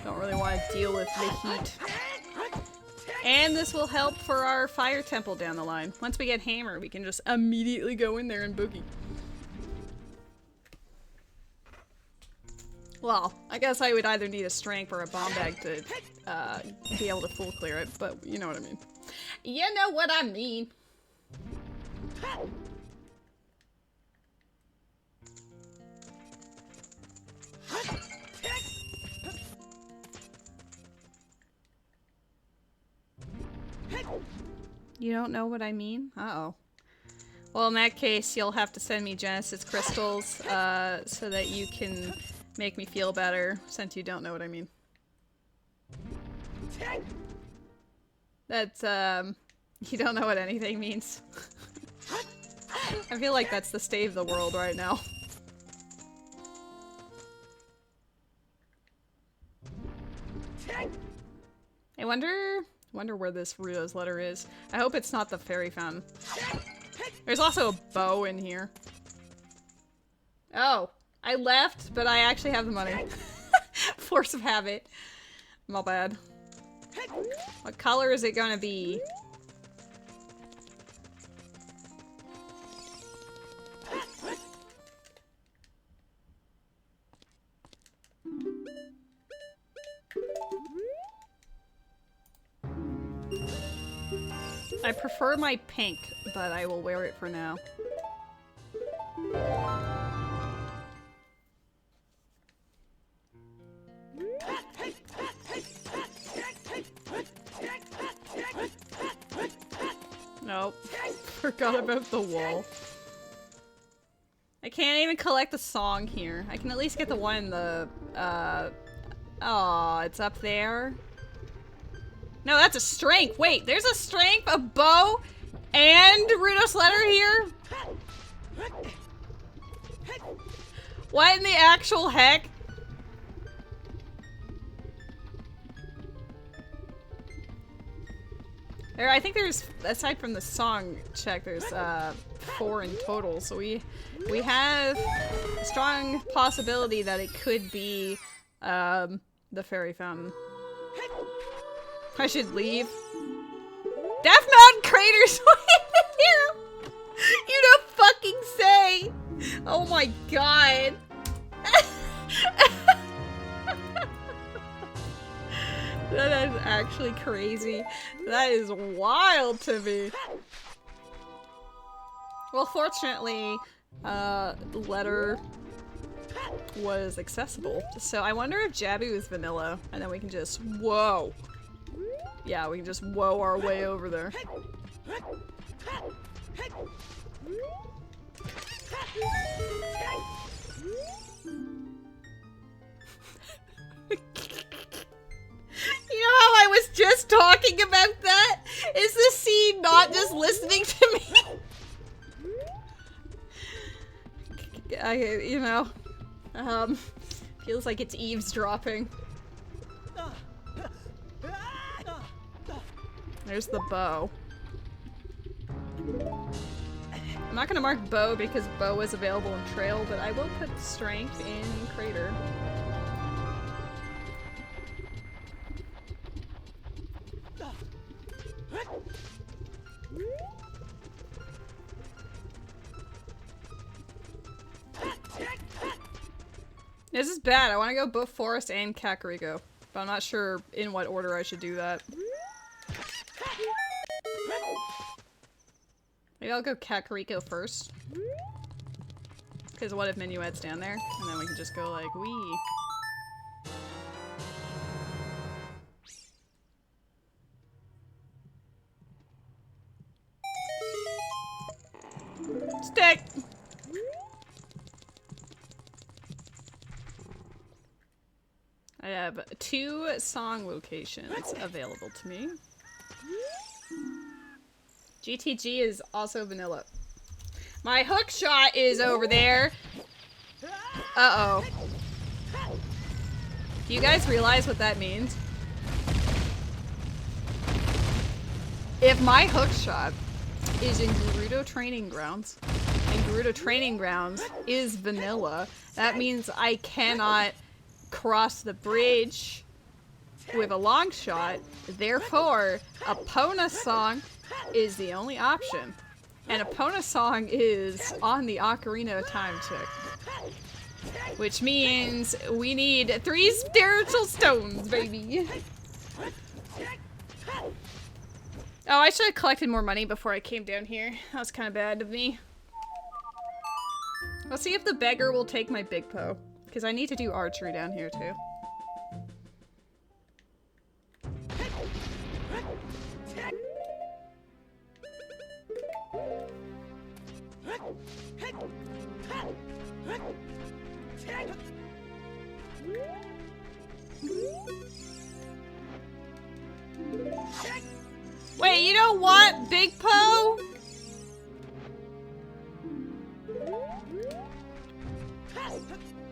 S1: Don't really want to deal with the heat. And this will help for our fire temple down the line. Once we get hammer, we can just immediately go in there and boogie. Well, I guess I would either need a strength or a bomb bag to be able to full clear it, but you know what I mean. You know what I mean. You don't know what I mean? Uh-oh. Well, in that case, you'll have to send me Genesis crystals, so that you can make me feel better, since you don't know what I mean. That's, you don't know what anything means. I feel like that's the state of the world right now. I wonder where this Rudo's letter is. I hope it's not the fairy fountain. There's also a bow in here. Oh, I left, but I actually have the money. Force of habit. My bad. What color is it gonna be? I prefer my pink, but I will wear it for now. Nope. Forgot about the wall. I can't even collect the song here. I can at least get the one in the, oh, it's up there. No, that's a strength. Wait, there's a strength, a bow, and Rudo's letter here? What in the actual heck? There, I think there's, aside from the song check, there's 4 in total, so we have a strong possibility that it could be the fairy fountain. I should leave. Death Mountain Crater's here! You don't fucking say! Oh my god. That is actually crazy. That is wild to me. Well, fortunately, the letter was accessible. So I wonder if Jabby was vanilla, and then we can just, whoa. Yeah, we can just whoa our way over there. You know how I was just talking about that? Is the scene not just listening to me? You know, feels like it's eavesdropping. There's the bow. I'm not gonna mark bow because bow is available in trail, but I will put strength in crater. This is bad. I want to go both Forest and Kakariko, but I'm not sure in what order I should do that. Maybe I'll go Kakariko first. Because what if Minuet's down there? And then we can just go like, wee. Stick! I have 2 song locations available to me. GTG is also vanilla. My hook shot is over there. Uh-oh. Do you guys realize what that means? if my hook shot is in Gerudo Training Grounds, and Gerudo Training Grounds is vanilla, that means I cannot cross the bridge with a long shot. Therefore, Epona song is the only option. And Epona song is on the Ocarina of Time tick. Which means we need 3 spiritual stones, baby. Oh, I should have collected more money before I came down here. That was kind of bad of me. Let's see if the beggar will take my big Poe. Because I need to do archery down here, too. Wait, you don't want Big Poe?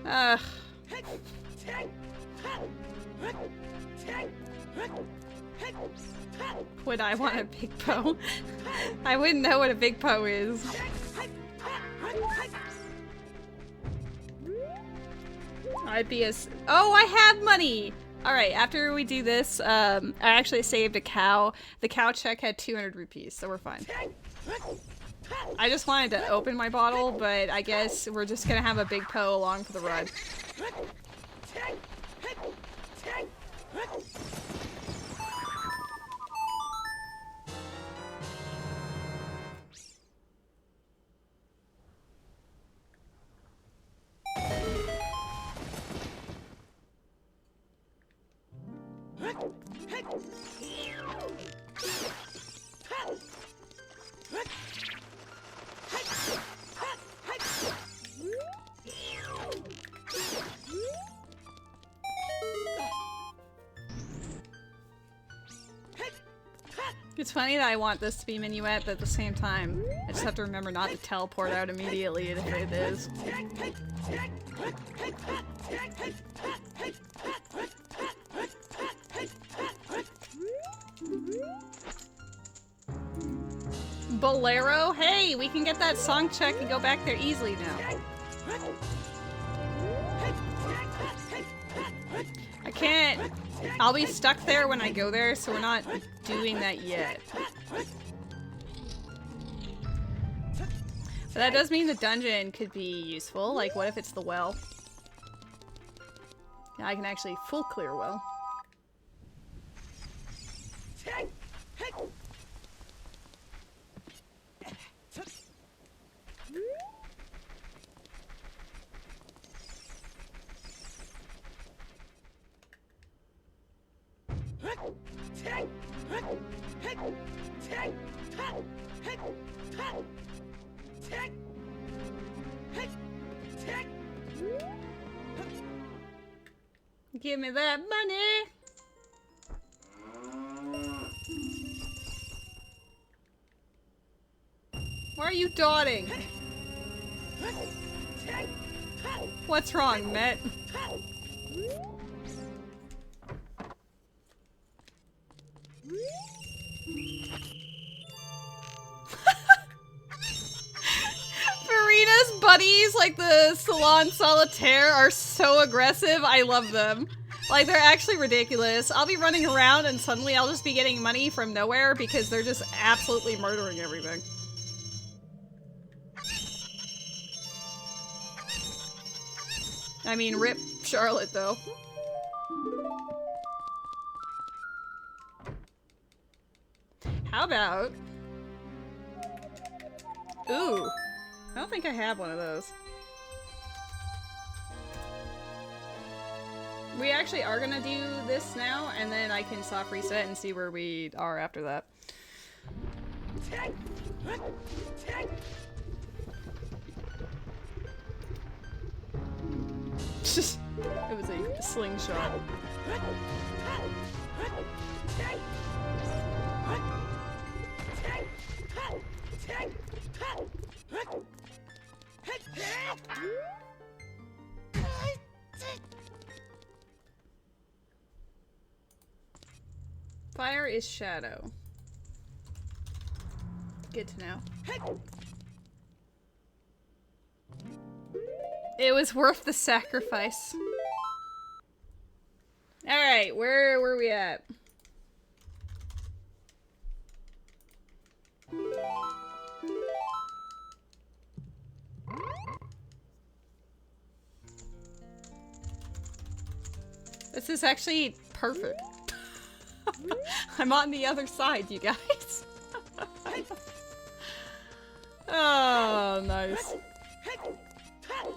S1: Ugh. Would I want a Big Poe? I wouldn't know what a Big Poe is. I'd be as— oh, I have money! Alright, after we do this, I actually saved a cow. The cow check had 200 rupees, so we're fine. I just wanted to open my bottle, but I guess we're just gonna have a Big Poe along for the ride. It's funny that I want this to be Minuet, but at the same time, I just have to remember not to teleport out immediately if it is. Bolero? Hey, we can get that song check and go back there easily now. I can't— I'll be stuck there when I go there, so we're not doing that yet. But that does mean the dungeon could be useful. Like, what if it's the well? Now I can actually full clear well. Give me that money! Why are you dawdling? What's wrong, Met? Farina's buddies, like the Salon Solitaire, are so aggressive. I love them. Like, they're actually ridiculous. I'll be running around and suddenly I'll just be getting money from nowhere because they're just absolutely murdering everything. I mean, rip Charlotte, though. How about— ooh, I don't think I have one of those. We actually are gonna do this now, and then I can soft reset and see where we are after that. It was a slingshot. Fire is shadow. Good to know. It was worth the sacrifice. Alright, where were we at? This is actually perfect. I'm on the other side, you guys. Oh, nice. I'll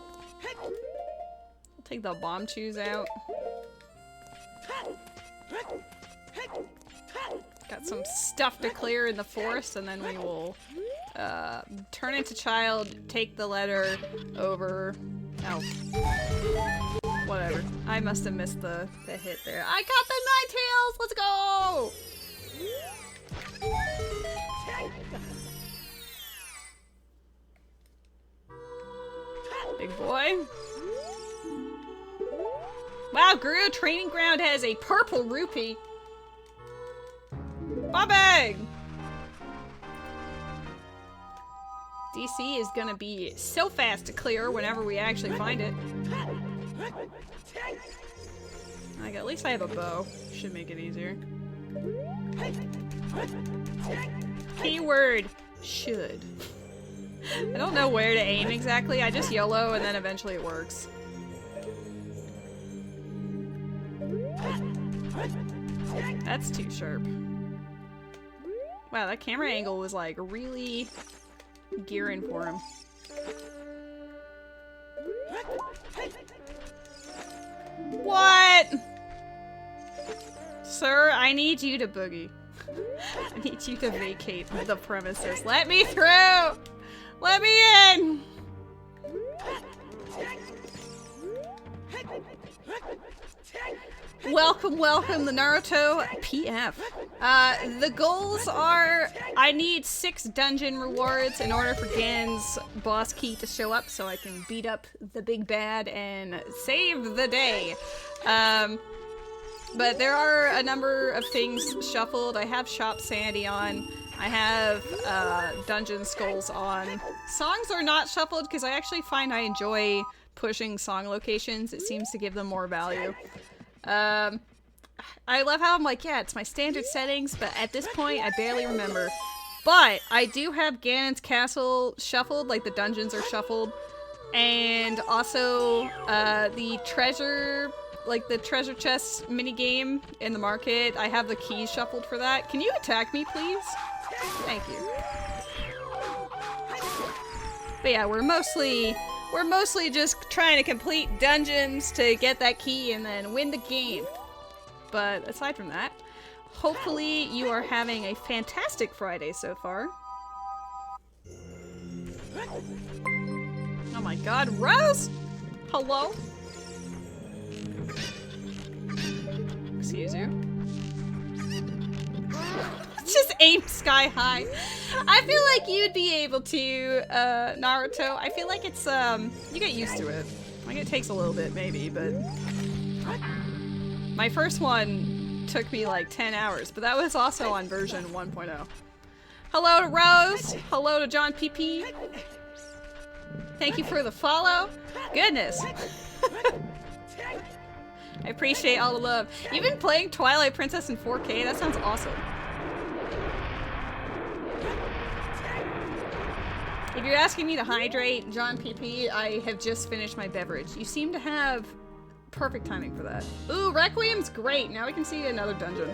S1: take the bomb chews out. Got some stuff to clear in the forest, and then we will turn into child, take the letter over. Oh. Whatever. I must have missed the hit there. I got the Ninetales! Let's go! Big boy. Wow, Guru Training Ground has a purple rupee. Bobby! DC is gonna be so fast to clear whenever we actually find it. Like, at least I have a bow. Should make it easier. Keyword should. I don't know where to aim exactly. I just YOLO and then eventually it works. That's too sharp. Wow, that camera angle was like really gearing for him. What? Sir, I need you to boogie. I need you to vacate the premises. Let me through! Let me in! Welcome, welcome, the Naruto PF. The goals are, I need 6 dungeon rewards in order for Gan's boss key to show up so I can beat up the big bad and save the day. But there are a number of things shuffled. I have Shop Sanity on. I have Dungeon Skulls on. Songs are not shuffled because I actually find I enjoy pushing song locations. It seems to give them more value. I love how I'm like, yeah, it's my standard settings, but at this point, I barely remember. But I do have Ganon's Castle shuffled, like the dungeons are shuffled. And also, the treasure, like the treasure chest minigame in the market, I have the keys shuffled for that. Can you attack me, please? Thank you. But yeah, we're mostly just trying to complete dungeons to get that key and then win the game. But aside from that, hopefully you are having a fantastic Friday so far. Oh my god, Rose! Hello? Excuse you. Just aim sky high. I feel like you'd be able to, Naruto. I feel like it's, you get used to it. Like, it takes a little bit, maybe, but... My first one took me like 10 hours, but that was also on version 1.0. Hello to Rose. Hello to John PP. Thank you for the follow. Goodness. I appreciate all the love. You've been playing Twilight Princess in 4K? That sounds awesome. If you're asking me to hydrate, John PP, I have just finished my beverage. You seem to have perfect timing for that. Ooh, Requiem's great. Now we can see another dungeon.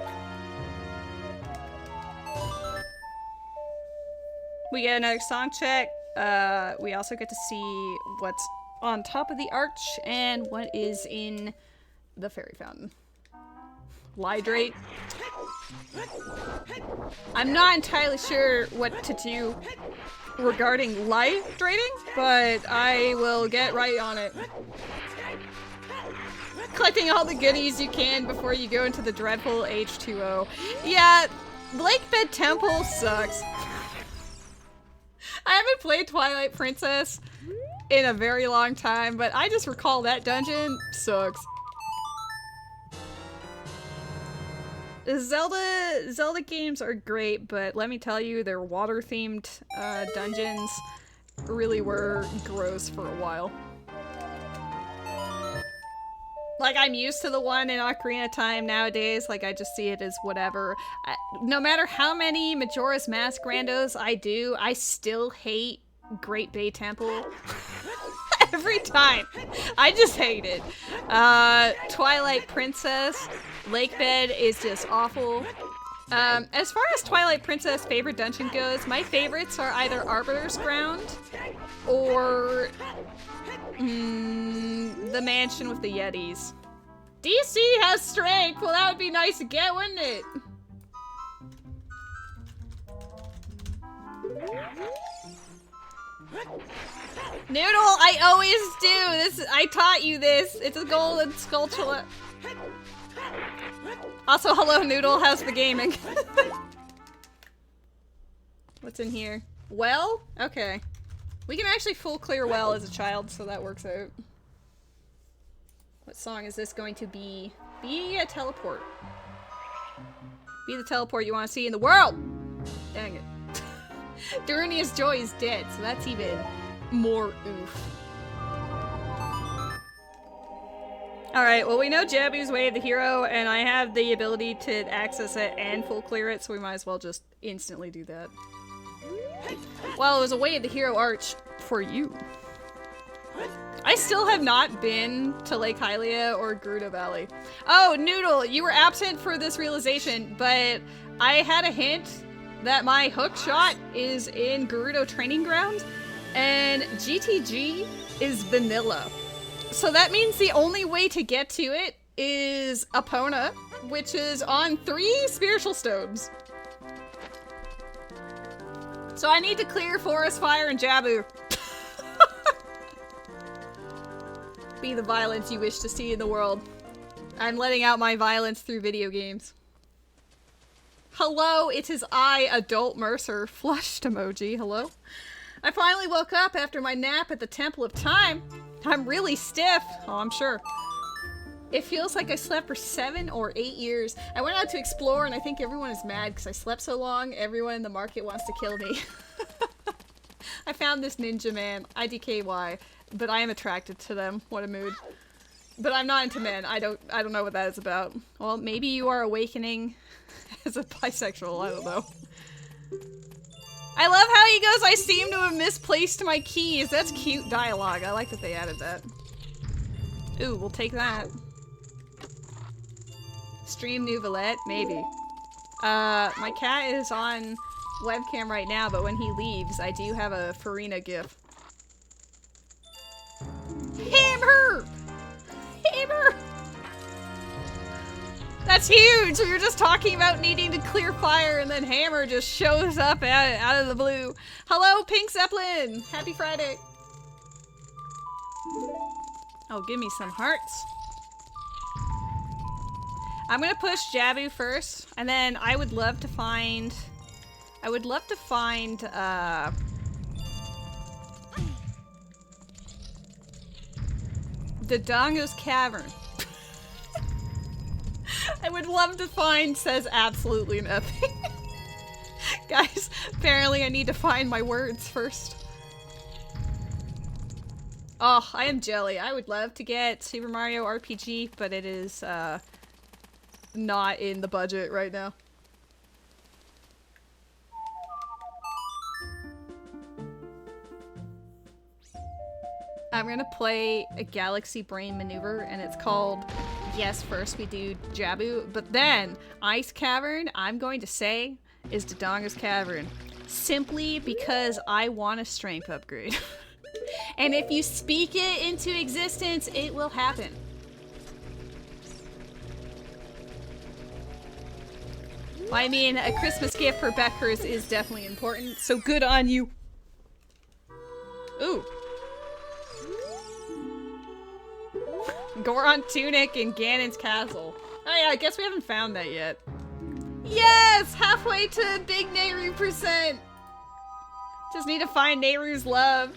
S1: We get another song check. We also get to see what's on top of the arch and what is in the fairy fountain. Lydrate. I'm not entirely sure what to do regarding lydrating, but I will get right on it. Collecting all the goodies you can before you go into the dreadful H2O. Yeah, Lakebed Temple sucks. I haven't played Twilight Princess in a very long time, but I just recall that dungeon sucks. Zelda games are great, but let me tell you, their water-themed dungeons really were gross for a while. Like, I'm used to the one in Ocarina of Time nowadays. Like, I just see it as whatever. No matter how many Majora's Mask randos I do, I still hate Great Bay Temple. Every time. I just hate it. Twilight Princess, Lake Bed is just awful. As far as Twilight Princess favorite dungeon goes, my favorites are either Arbiter's Ground or the mansion with the Yetis. DC has strength! Well, that would be nice to get, wouldn't it? Noodle, I always do! This, I taught you this! It's a golden sculpture. Also, hello Noodle, how's the gaming? What's in here? Well? Okay. We can actually full clear well as a child, so that works out. What song is this going to be? Be a teleport. Be the teleport you want to see in the world! Dang it. Durania's Joy is dead, so that's even more oof. Alright, well we know Jabu's Way of the Hero, and I have the ability to access it and full clear it, so we might as well just instantly do that. Well, it was a Way of the Hero arch for you. I still have not been to Lake Hylia or Gerudo Valley. Oh, Noodle, you were absent for this realization, but I had a hint that my hook shot is in Gerudo Training Ground, and GTG is vanilla. So that means the only way to get to it is Epona, which is on 3 spiritual stones. So I need to clear Forest Fire and Jabu. Be the violence you wish to see in the world. I'm letting out my violence through video games. Hello, it is I, Adult Mercer. Flushed emoji, hello? I finally woke up after my nap at the Temple of Time. I'm really stiff. Oh, I'm sure. It feels like I slept for 7 or 8 years. I went out to explore and I think everyone is mad because I slept so long. Everyone in the market wants to kill me. I found this ninja man, IDKY, but I am attracted to them. What a mood. But I'm not into men. I don't know what that is about. Well, maybe you are awakening as a bisexual, I don't know. I love how he goes, I seem to have misplaced my keys. That's cute dialogue. I like that they added that. Ooh, we'll take that. Stream new Valette? Maybe. My cat is on webcam right now, but when he leaves, I do have a Farina gif. Hammer! Hammer! That's huge! We were just talking about needing to clear fire and then Hammer just shows up out of the blue. Hello, Pink Zeppelin! Happy Friday! Oh, give me some hearts. I'm gonna push Jabu first, and then I would love to find... Dodongo's Cavern. I would love to find says absolutely nothing. Guys, apparently I need to find my words first. Oh, I am jelly. I would love to get Super Mario RPG, but it is not in the budget right now. I'm gonna play a Galaxy Brain Maneuver, and it's called, yes, first we do Jabu, but then Ice Cavern, I'm going to say, is Dodongo's Cavern. Simply because I want a strength upgrade. And if you speak it into existence, it will happen. Well, I mean, a Christmas gift for Beckers is definitely important, so good on you. Ooh. Goron Tunic in Ganon's Castle. Oh yeah, I guess we haven't found that yet. Yes! Halfway to Big Nehru %! Just need to find Nehru's love.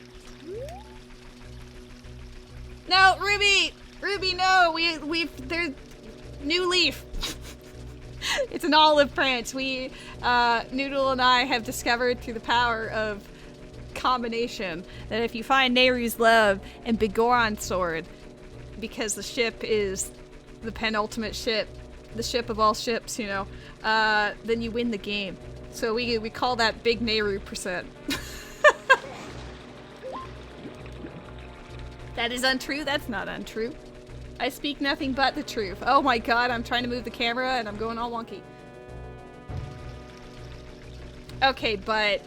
S1: No, Ruby! Ruby, no! We've, there's... New leaf. It's an olive branch. We, Noodle and I have discovered through the power of combination that if you find Nehru's Love and Bigoron's Sword, because the ship is the penultimate ship, the ship of all ships, you know, then you win the game. So we call that Big Nehru percent. That is untrue? That's not untrue. I speak nothing but the truth. Oh my god, I'm trying to move the camera and I'm going all wonky. Okay, but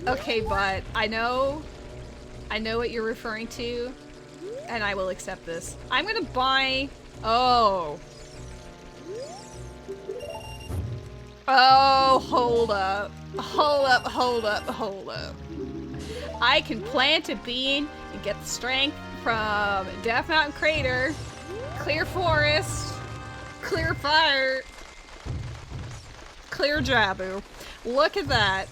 S1: I know what you're referring to, and I will accept this. I'm gonna buy... Oh, hold up. I can plant a bean and get the strength from Death Mountain Crater, Clear Forest, Clear Fire, Clear Jabu. Look at that.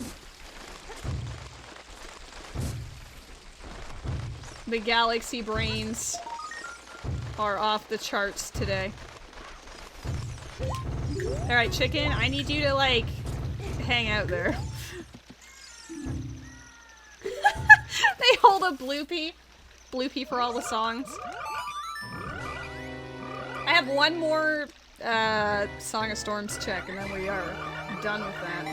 S1: The galaxy brains are off the charts today. Alright, chicken, I need you to, like, hang out there. They hold a bloopy. Bloopy for all the songs. I have one more Song of Storms check, and then we are done with that.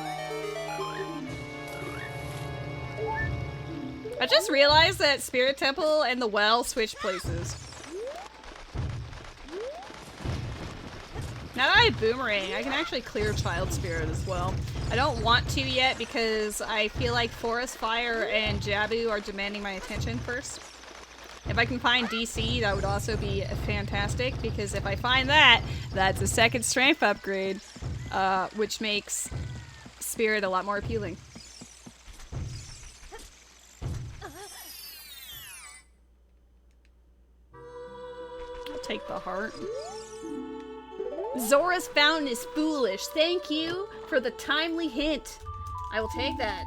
S1: I just realized that Spirit Temple and the well switch places. Now that I have Boomerang, I can actually clear Child Spirit as well. I don't want to yet because I feel like Forest Fire and Jabu are demanding my attention first. If I can find DC, that would also be fantastic, because if I find that, that's a second strength upgrade, which makes Spirit a lot more appealing. I'll take the heart. Zora's Fountain is foolish. Thank you for the timely hint. I will take that.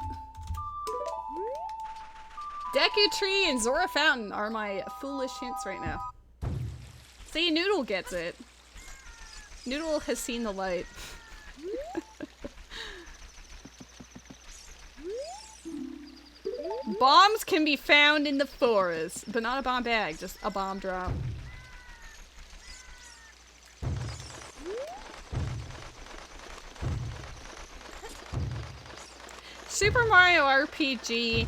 S1: Deku Tree and Zora Fountain are my foolish hints right now. See, Noodle gets it. Noodle has seen the light. Bombs can be found in the forest, but not a bomb bag, just a bomb drop. Super Mario RPG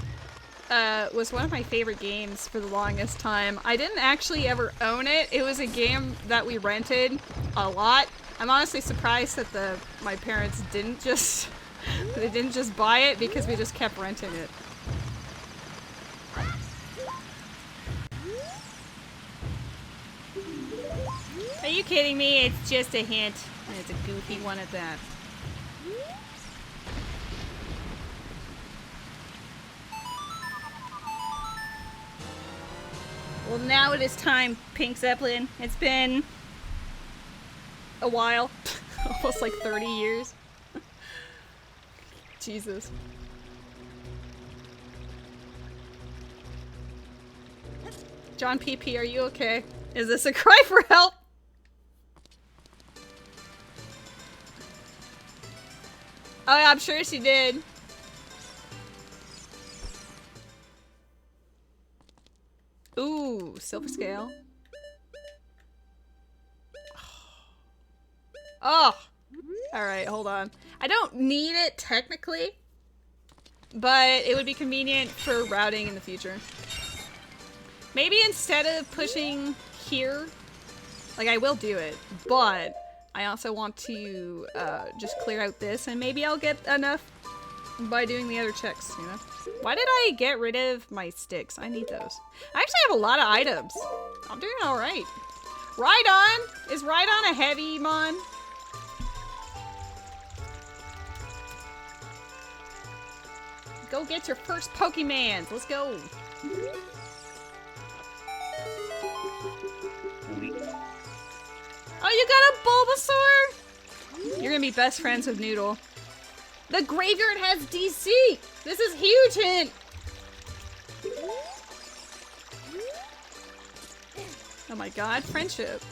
S1: was one of my favorite games for the longest time. I didn't actually ever own it. It was a game that we rented a lot. I'm honestly surprised that my parents didn't just buy it, because we just kept renting it. Are you kidding me? It's just a hint. And it's a goofy one at that. Well, now it is time, Pink Zeppelin. It's been a while. Almost like 30 years. Jesus. John PP, are you okay? Is this a cry for help? Oh yeah, I'm sure she did. Ooh, silver scale. Oh! Alright, hold on. I don't need it technically, but it would be convenient for routing in the future. Maybe instead of pushing here, like I will do it, but I also want to just clear out this, and maybe I'll get enough by doing the other checks, you know? Why did I get rid of my sticks? I need those. I actually have a lot of items. I'm doing alright. Rhydon! Is Rhydon a heavy mon? Go get your first Pokemans. Let's go. Oh, you got a Bulbasaur? You're gonna be best friends with Noodle. The graveyard has DC! This is huge hint! Oh my god, friendship.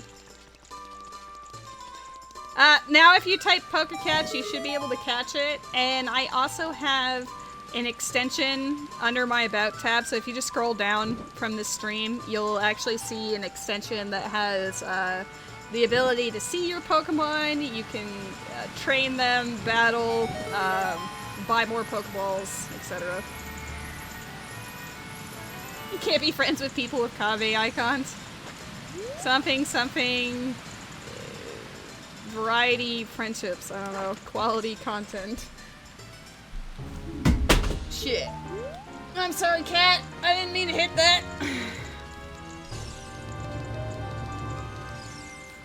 S1: Now if you type poker catch, you should be able to catch it. And I also have an extension under my About tab, so if you just scroll down from the stream, you'll actually see an extension that has the ability to see your Pokemon. You can train them, battle, buy more Pokeballs, etc. You can't be friends with people with Kave icons. Something, variety friendships, I don't know, quality content. Shit. I'm sorry, cat. I didn't mean to hit that.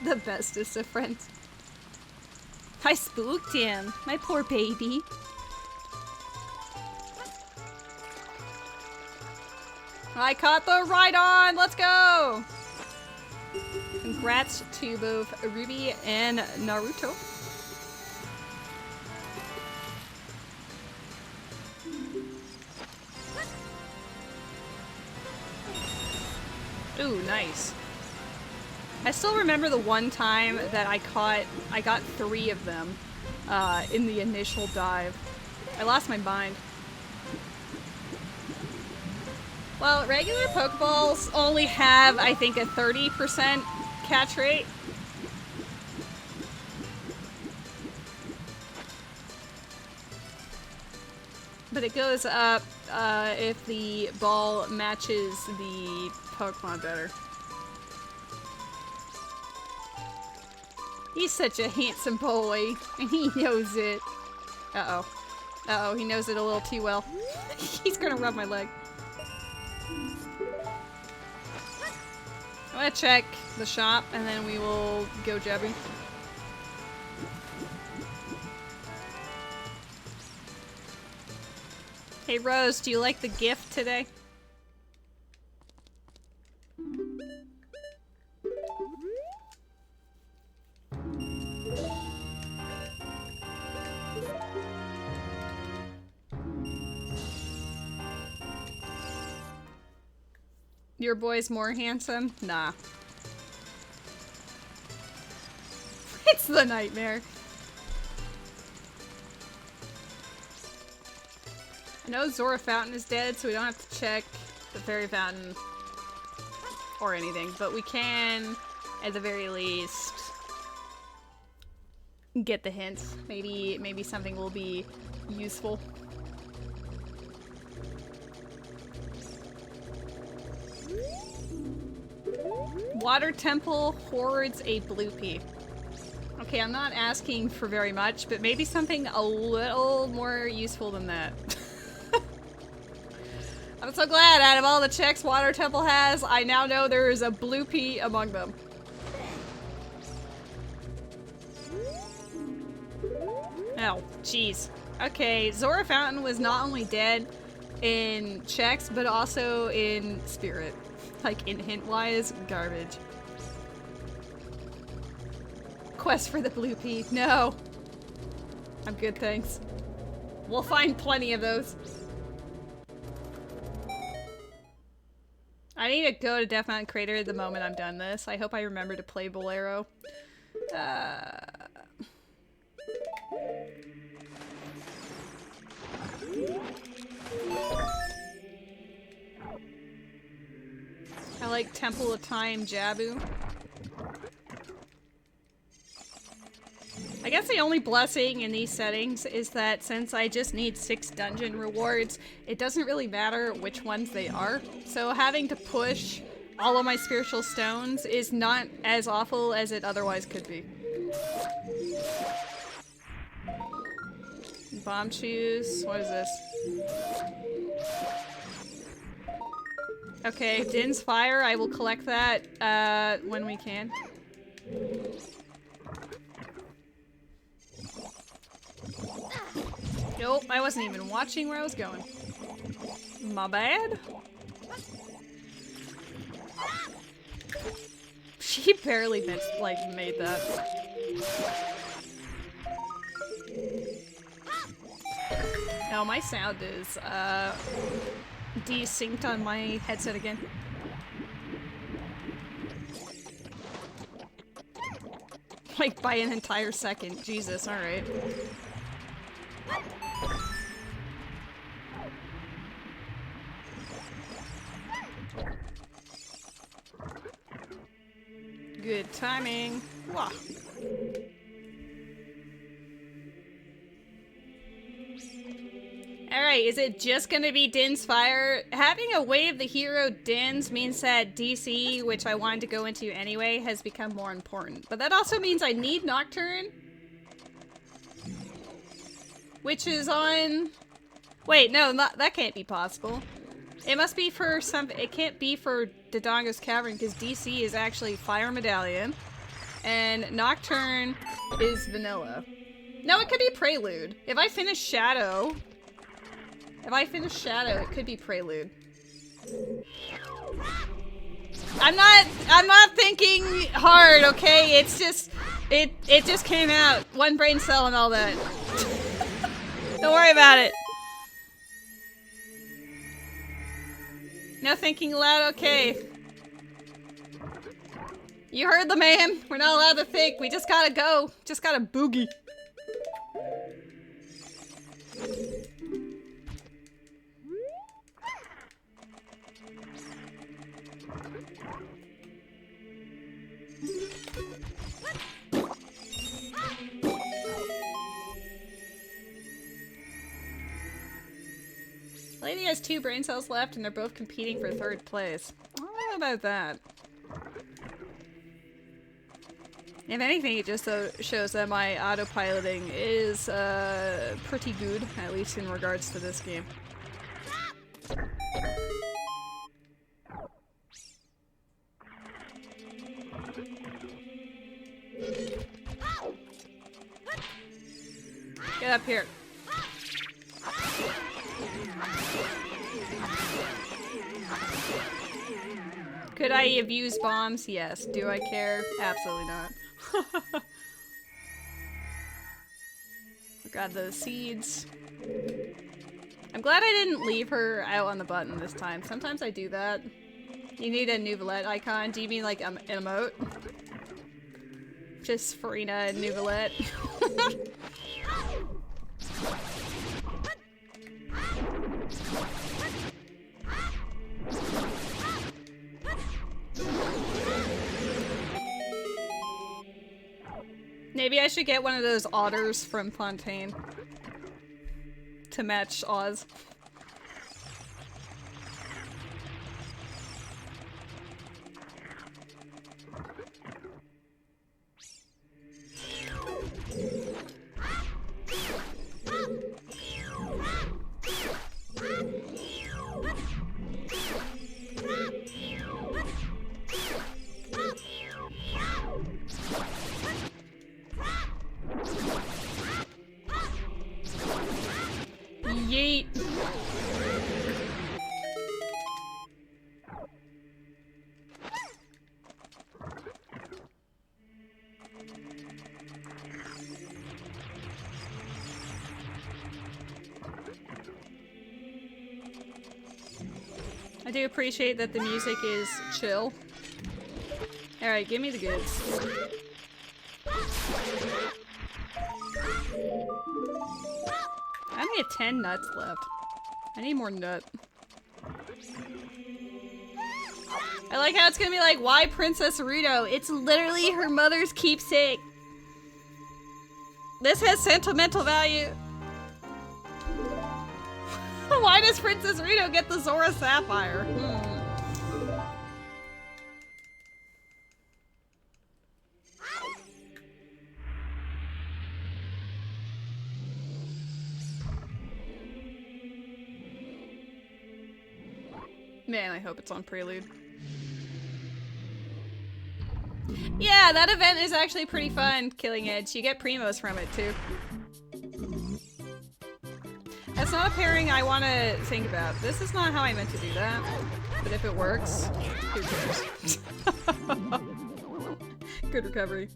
S1: The bestest of friends. I spooked him. My poor baby. I caught the Rhydon! Let's go! Congrats to both Ruby and Naruto. Ooh, nice. I still remember the one time that I got 3 of them in the initial dive. I lost my mind. Well, regular Pokeballs only have, I think, a 30% catch rate. But it goes up if the ball matches the Pokemon better. He's such a handsome boy, and he knows it. Uh-oh. Uh-oh, he knows it a little too well. He's gonna rub my leg. I'm gonna check the shop, and then we will go jabbing. Hey Rose, do you like the gift today? Your boy's more handsome? Nah. It's the nightmare. I know Zora Fountain is dead, so we don't have to check the Fairy Fountain or anything, but we can, at the very least, get the hints. Maybe something will be useful. Water Temple hoards a Bloopy. Okay, I'm not asking for very much, but maybe something a little more useful than that. I'm so glad out of all the checks Water Temple has, I now know there is a Bloopy among them. Oh, jeez. Okay, Zora Fountain was not only dead in checks, but also in spirit. Like, in hint-wise, garbage. Quest for the Bloopy. No. I'm good, thanks. We'll find plenty of those. I need to go to Death Mountain Crater the moment I'm done this. I hope I remember to play Bolero. I like Temple of Time Jabu. I guess the only blessing in these settings is that since I just need 6 dungeon rewards, it doesn't really matter which ones they are. So having to push all of my spiritual stones is not as awful as it otherwise could be. Bomb shoes. What is this? Okay, Din's Fire. I will collect that when we can. Nope, I wasn't even watching where I was going. My bad. She barely missed, like, made that. Oh, my sound is, desynced on my headset again. Like, by an entire second. Jesus, alright. Good timing. Wah. Alright, is it just gonna be Din's Fire? Having a wave the hero Din's means that DC, which I wanted to go into anyway, has become more important. But that also means I need Nocturne. Which is on... Wait, no, that can't be possible. It must be for some... It can't be for Dodongo's Cavern, because DC is actually Fire Medallion. And Nocturne is Vanilla. No, it could be Prelude. If I finish Shadow... it could be Prelude. I'm not thinking hard, okay? It's just... It just came out. One brain cell and all that. Don't worry about it. No thinking aloud, okay. You heard the man. We're not allowed to think. We just gotta go. Just gotta boogie. Lady has 2 brain cells left and they're both competing for 3rd place. I don't know about that. If anything, it just shows that my autopiloting is pretty good, at least in regards to this game. Get up here. Could I have used bombs? Yes. Do I care? Absolutely not. Got those seeds. I'm glad I didn't leave her out on the button this time. Sometimes I do that. You need a Nouvelette icon. Do you mean like an emote? Just Farina and Nouvelette. Maybe I should get one of those otters from Fontaine to match Oz. Yeet. I do appreciate that the music is chill. Alright, give me the goods. I only have 10 nuts left. I need more nut. I like how it's gonna be like, why Princess Rito? It's literally her mother's keepsake. This has sentimental value. Why does Princess Rito get the Zora Sapphire? Man, I hope it's on Prelude. Yeah, that event is actually pretty fun, Killing Edge. You get primos from it, too. That's not a pairing I want to think about. This is not how I meant to do that. But if it works, who cares? Good recovery.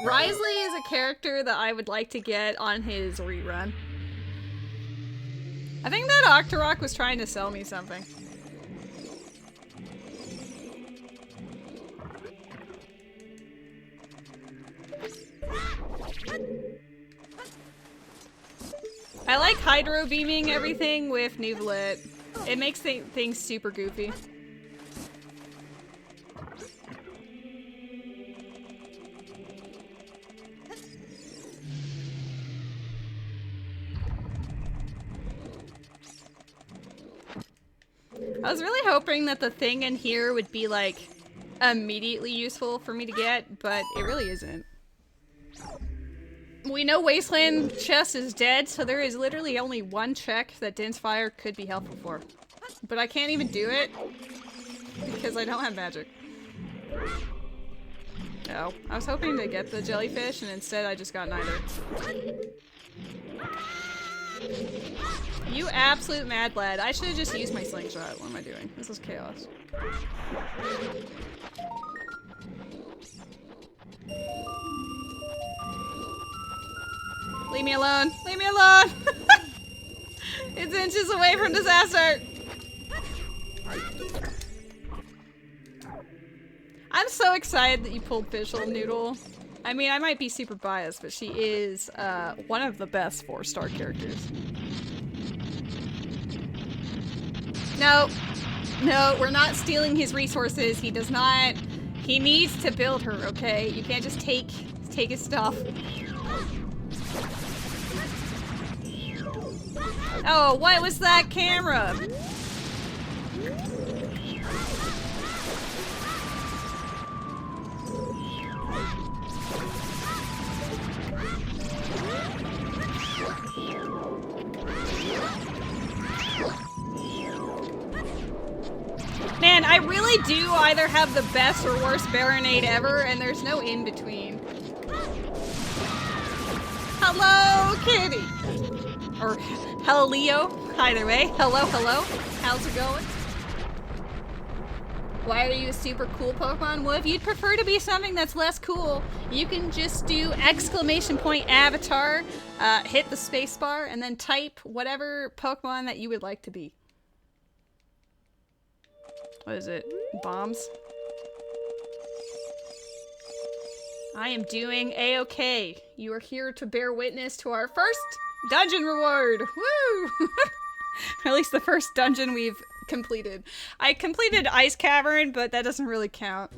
S1: Risley is a character that I would like to get on his rerun. I think that Octorok was trying to sell me something. I like hydro beaming everything with Nuvolet. It makes things super goofy. I was really hoping that the thing in here would be like immediately useful for me to get, but it really isn't. We know Wasteland chest is dead, so there is literally only one check that Din's Fire could be helpful for. But I can't even do it because I don't have magic. No, I was hoping to get the jellyfish and instead I just got neither. You absolute mad lad. I should have just used my slingshot. What am I doing? This is chaos. Leave me alone. Leave me alone. It's inches away from disaster. I'm so excited that you pulled Visual Noodle. I mean, I might be super biased, but she is one of the best 4-star characters. No. No, we're not stealing his resources. He does not... He needs to build her, okay? You can't just take his stuff. Oh, what was that camera? Man, I really do either have the best or worst Baronade ever, and there's no in-between. Hello, kitty! Or, hello, Leo. Either way. Hello, hello. How's it going? Why are you a super cool Pokemon? Well, if you'd prefer to be something that's less cool, you can just do ! Avatar, hit the spacebar, and then type whatever Pokemon that you would like to be. What is it? Bombs? I am doing A-okay. You are here to bear witness to our first dungeon reward! Woo! Or at least the first dungeon we've completed. I completed Ice Cavern, but that doesn't really count.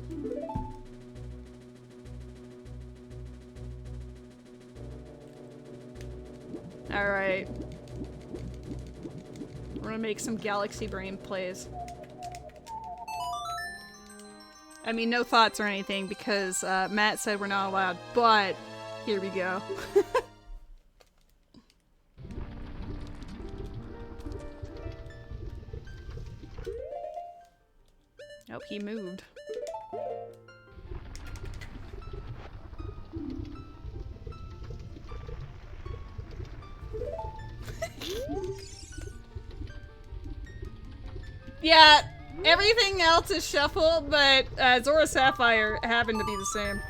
S1: Alright. We're gonna make some Galaxy Brain plays. I mean, no thoughts or anything, because Matt said we're not allowed, but here we go. Oh, he moved. Yeah, everything else is shuffled, but Zora Sapphire happened to be the same.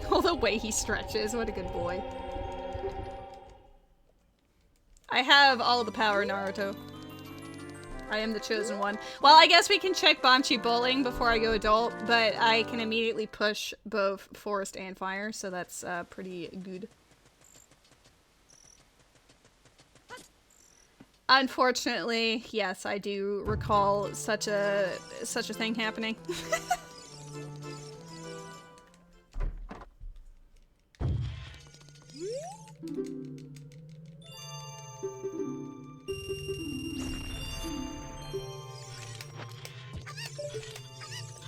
S1: Oh, the way he stretches, what a good boy. I have all of the power, Naruto. I am the chosen one. Well, I guess we can check Bomchi Bowling before I go adult, but I can immediately push both forest and fire, so that's pretty good. Unfortunately, yes, I do recall such a thing happening.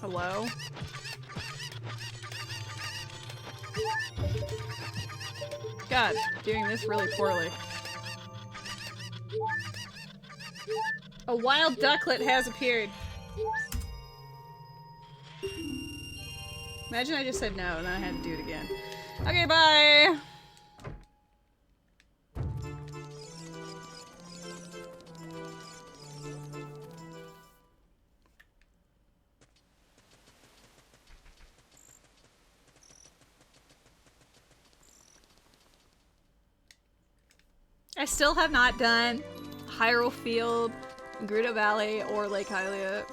S1: Hello? God, doing this really poorly. A wild ducklet has appeared. Imagine I just said no and then I had to do it again. Okay, bye! I still have not done Hyrule Field, Gerudo Valley, or Lake Hylia.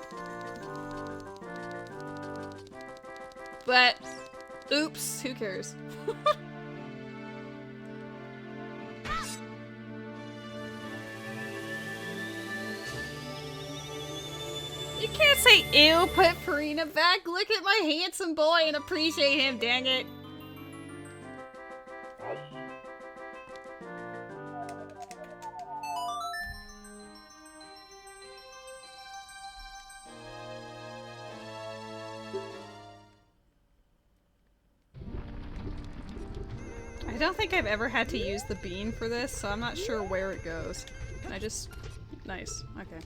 S1: But, oops, who cares? You can't say ew, put Farina back. Look at my handsome boy and appreciate him, dang it. I don't think I've ever had to use the bean for this, so I'm not sure where it goes. Can I just... Nice. Okay.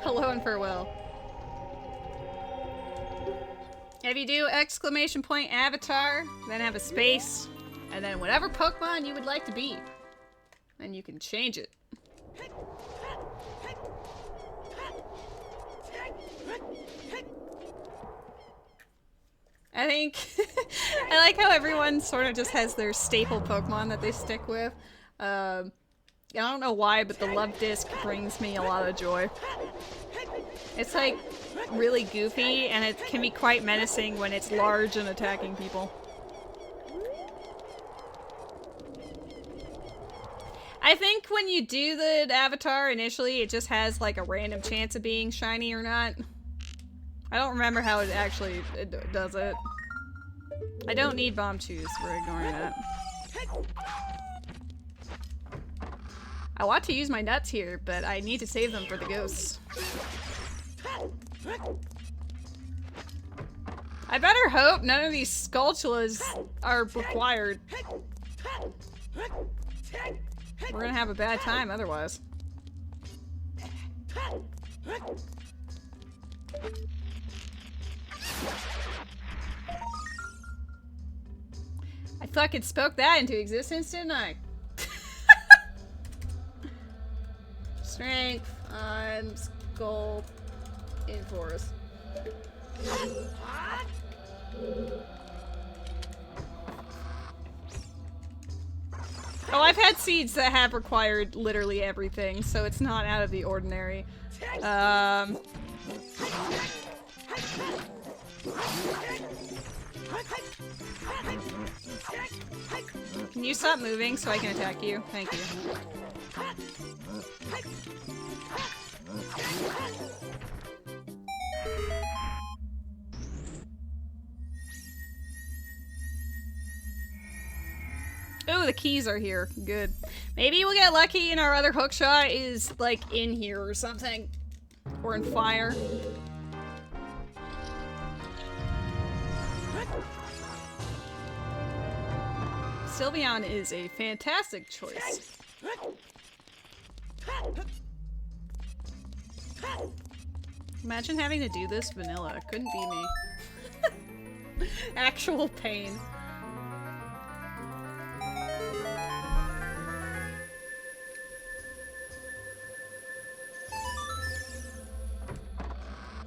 S1: Hello and farewell. If you do exclamation point avatar, then have a space, and then whatever Pokemon you would like to be, then you can change it. I think I like how everyone sort of just has their staple Pokemon that they stick with. I don't know why, but the Love Disc brings me a lot of joy. It's like really goofy, and it can be quite menacing when it's large and attacking people. I think when you do the avatar initially, it just has like a random chance of being shiny or not. I don't remember how it actually does it. I don't need bomb chews, we're ignoring that. I want to use my nuts here, but I need to save them for the ghosts. I better hope none of these Skulltulas are required. We're gonna have a bad time otherwise. I fucking spoke that into existence, didn't I? Strength on Skull in Forest. Oh, I've had seeds that have required literally everything, so it's not out of the ordinary. Can you stop moving so I can attack you? Thank you. Oh, the keys are here. Good. Maybe we'll get lucky and our other hookshot is, like, in here or something. Or in fire. Sylveon is a fantastic choice. Imagine having to do this vanilla. It couldn't be me. Actual pain.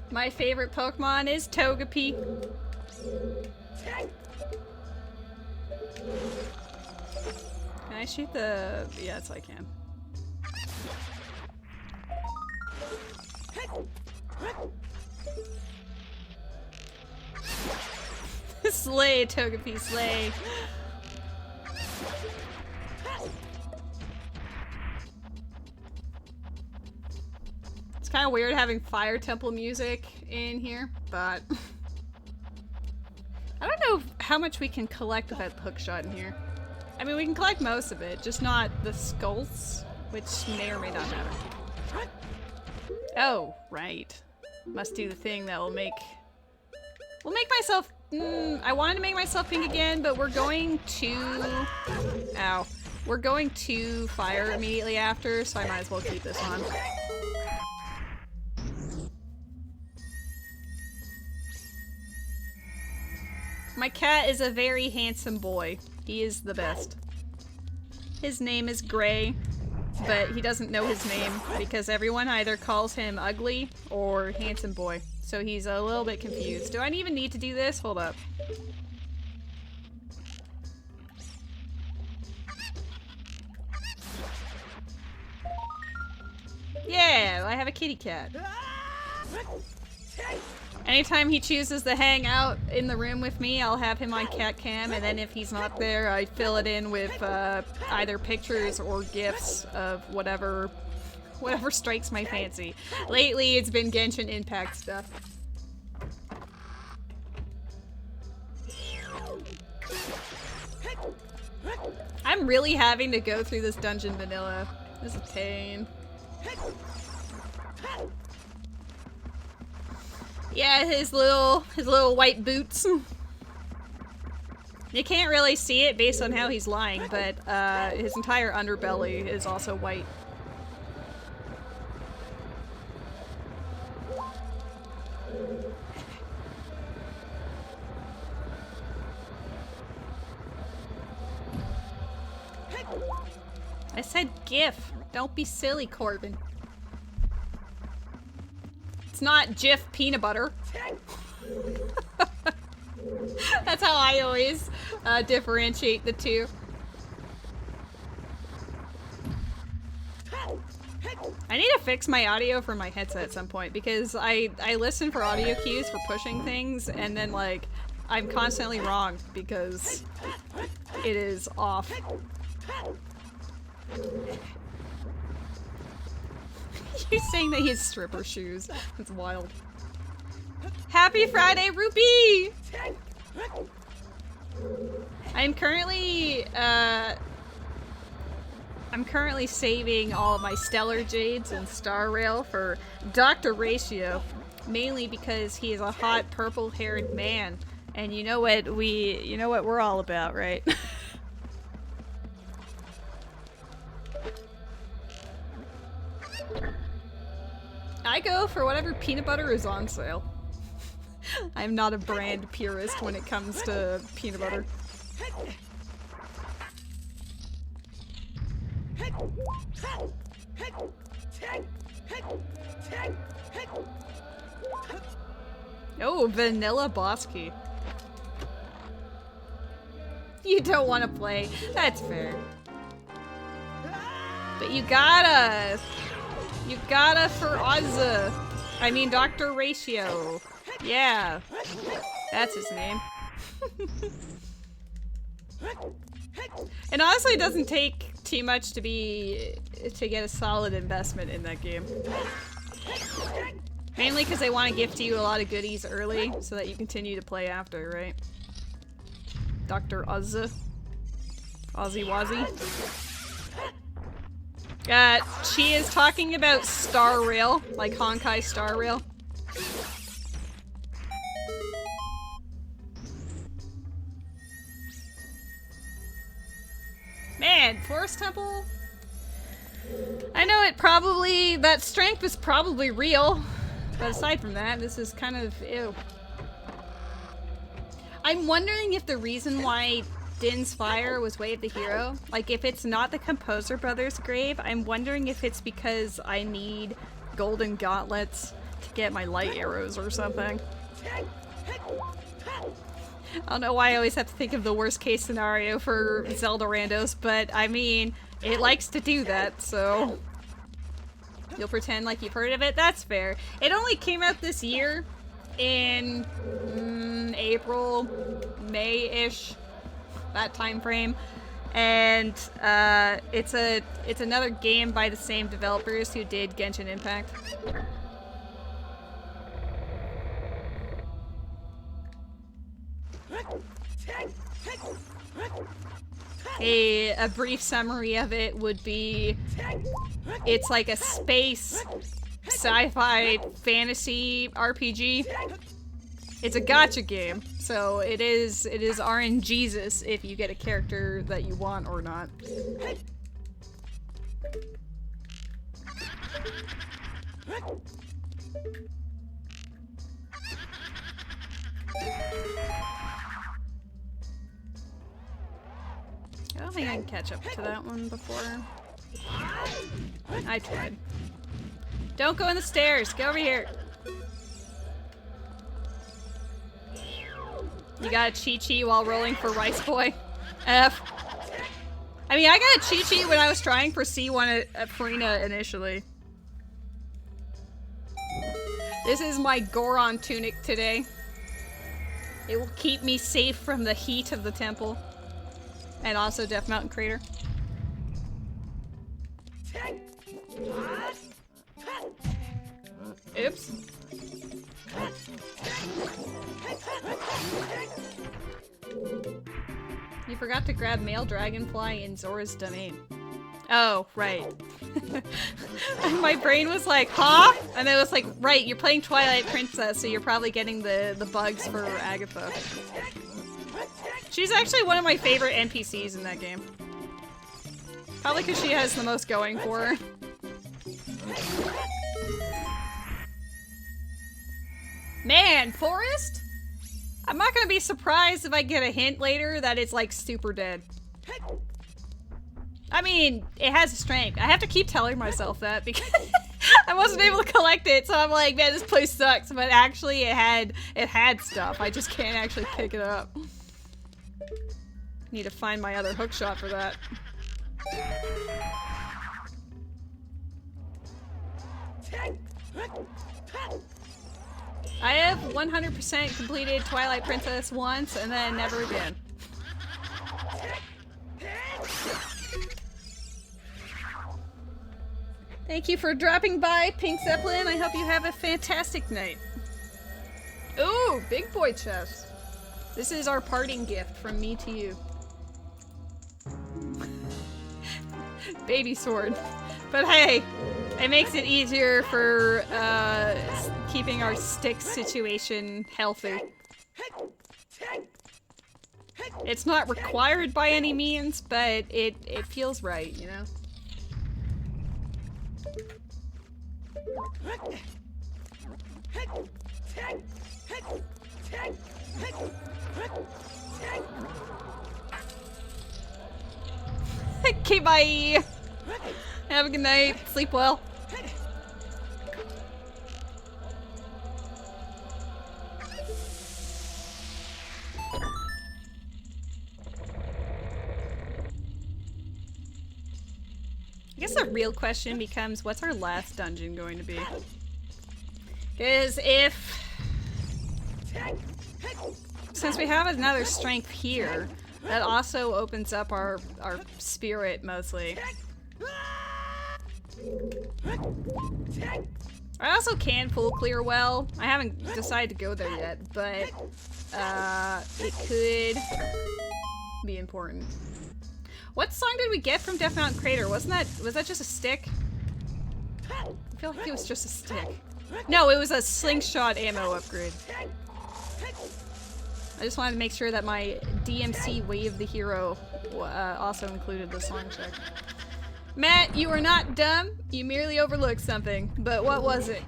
S1: My favorite Pokemon is Togepi. Can I shoot the... Yes, I can. Slay, Togepi, slay. It's kind of weird having Fire Temple music in here, but... I don't know how much we can collect with that hookshot in here. I mean, we can collect most of it, just not the skulls, which may or may not matter. Oh, right. Must do the thing that will make... We'll make myself... I wanted to make myself pink again, but we're going to... Ow. We're going to fire immediately after, so I might as well keep this on. My cat is a very handsome boy. He is the best. His name is Gray, but he doesn't know his name because everyone either calls him Ugly or Handsome Boy. So he's a little bit confused. Do I even need to do this? Hold up. Yeah, I have a kitty cat. Anytime he chooses to hang out in the room with me, I'll have him on cat cam, and then if he's not there, I fill it in with either pictures or GIFs of whatever strikes my fancy. Lately, it's been Genshin Impact stuff. I'm really having to go through this dungeon vanilla. This is pain. Yeah, his little white boots. You can't really see it based on how he's lying, but his entire underbelly is also white. I said GIF. Don't be silly, Corbin. It's not Jif peanut butter. That's how I always differentiate the two. I need to fix my audio for my headset at some point because I listen for audio cues for pushing things and then like I'm constantly wrong because it is off. You're saying that he has stripper shoes. That's wild. Happy Friday, Ruby! I'm currently saving all of my Stellar Jades and Star Rail for Dr. Ratio, mainly because he is a hot purple-haired man, and you know what we're all about, right? I go for whatever peanut butter is on sale. I'm not a brand purist when it comes to peanut butter. Oh, Vanilla Bosky. You don't want to play. That's fair. But you gotta for Ozza. I mean, Dr. Ratio. Yeah. That's his name. And honestly, it doesn't take too much to get a solid investment in that game. Mainly because they want to gift you a lot of goodies early so that you continue to play after, right? Dr. Ozza. Ozzy Wazzy. She is talking about Star Rail, like Honkai Star Rail. Man, Forest Temple. I know that strength is probably real, but aside from that, this is kind of ew. I'm wondering if the reason why Din's Fire was Way of the Hero, like if it's not the Composer Brothers' grave, I'm wondering if it's because I need golden gauntlets to get my light arrows or something. I don't know why I always have to think of the worst case scenario for Zelda randos, but I mean, it likes to do that, so you'll pretend like you've heard of it. That's fair. It only came out this year in April, May-ish. That time frame, and it's another game by the same developers who did Genshin Impact. A brief summary of it would be, it's like a space sci-fi fantasy RPG. It's a gacha game, so it is RNGesus if you get a character that you want or not. I don't think I can catch up to that one before. I tried. Don't go in the stairs, go over here. You got a cheat while rolling for Rice Boy. F. I mean, I got a cheat when I was trying for C1 at Farina initially. This is my Goron tunic today. It will keep me safe from the heat of the temple. And also Death Mountain Crater. Oops. You forgot to grab male dragonfly in Zora's domain. Oh, right. And my brain was like, huh? And it was like, right, you're playing Twilight Princess, so you're probably getting the bugs for Agatha. She's actually one of my favorite NPCs in that game. Probably because she has the most going for her. Man, Forest? I'm not gonna be surprised if I get a hint later that it's like super dead. I mean, it has a strength. I have to keep telling myself that because I wasn't able to collect it, so I'm like, man, this place sucks. But actually, it had stuff. I just can't actually pick it up. Need to find my other hookshot for that. I have 100% completed Twilight Princess once and then never again. Thank you for dropping by, Pink Zeppelin. I hope you have a fantastic night. Ooh, big boy chest. This is our parting gift from me to you. Baby sword. But hey, it makes it easier for keeping our stick situation healthy. It's not required by any means, but it feels right, you know? Okay, bye! Have a good night. Sleep well. I guess the real question becomes, what's our last dungeon going to be? Because since we have another strength here, that also opens up our spirit mostly. I also can full clear well. I haven't decided to go there yet, but it could be important. What song did we get from Death Mountain Crater? Was that just a stick? I feel like it was just a stick. No, it was a slingshot ammo upgrade. I just wanted to make sure that my DMC Wave the Hero also included the song check. Matt, you are not dumb. You merely overlooked something. But what was it?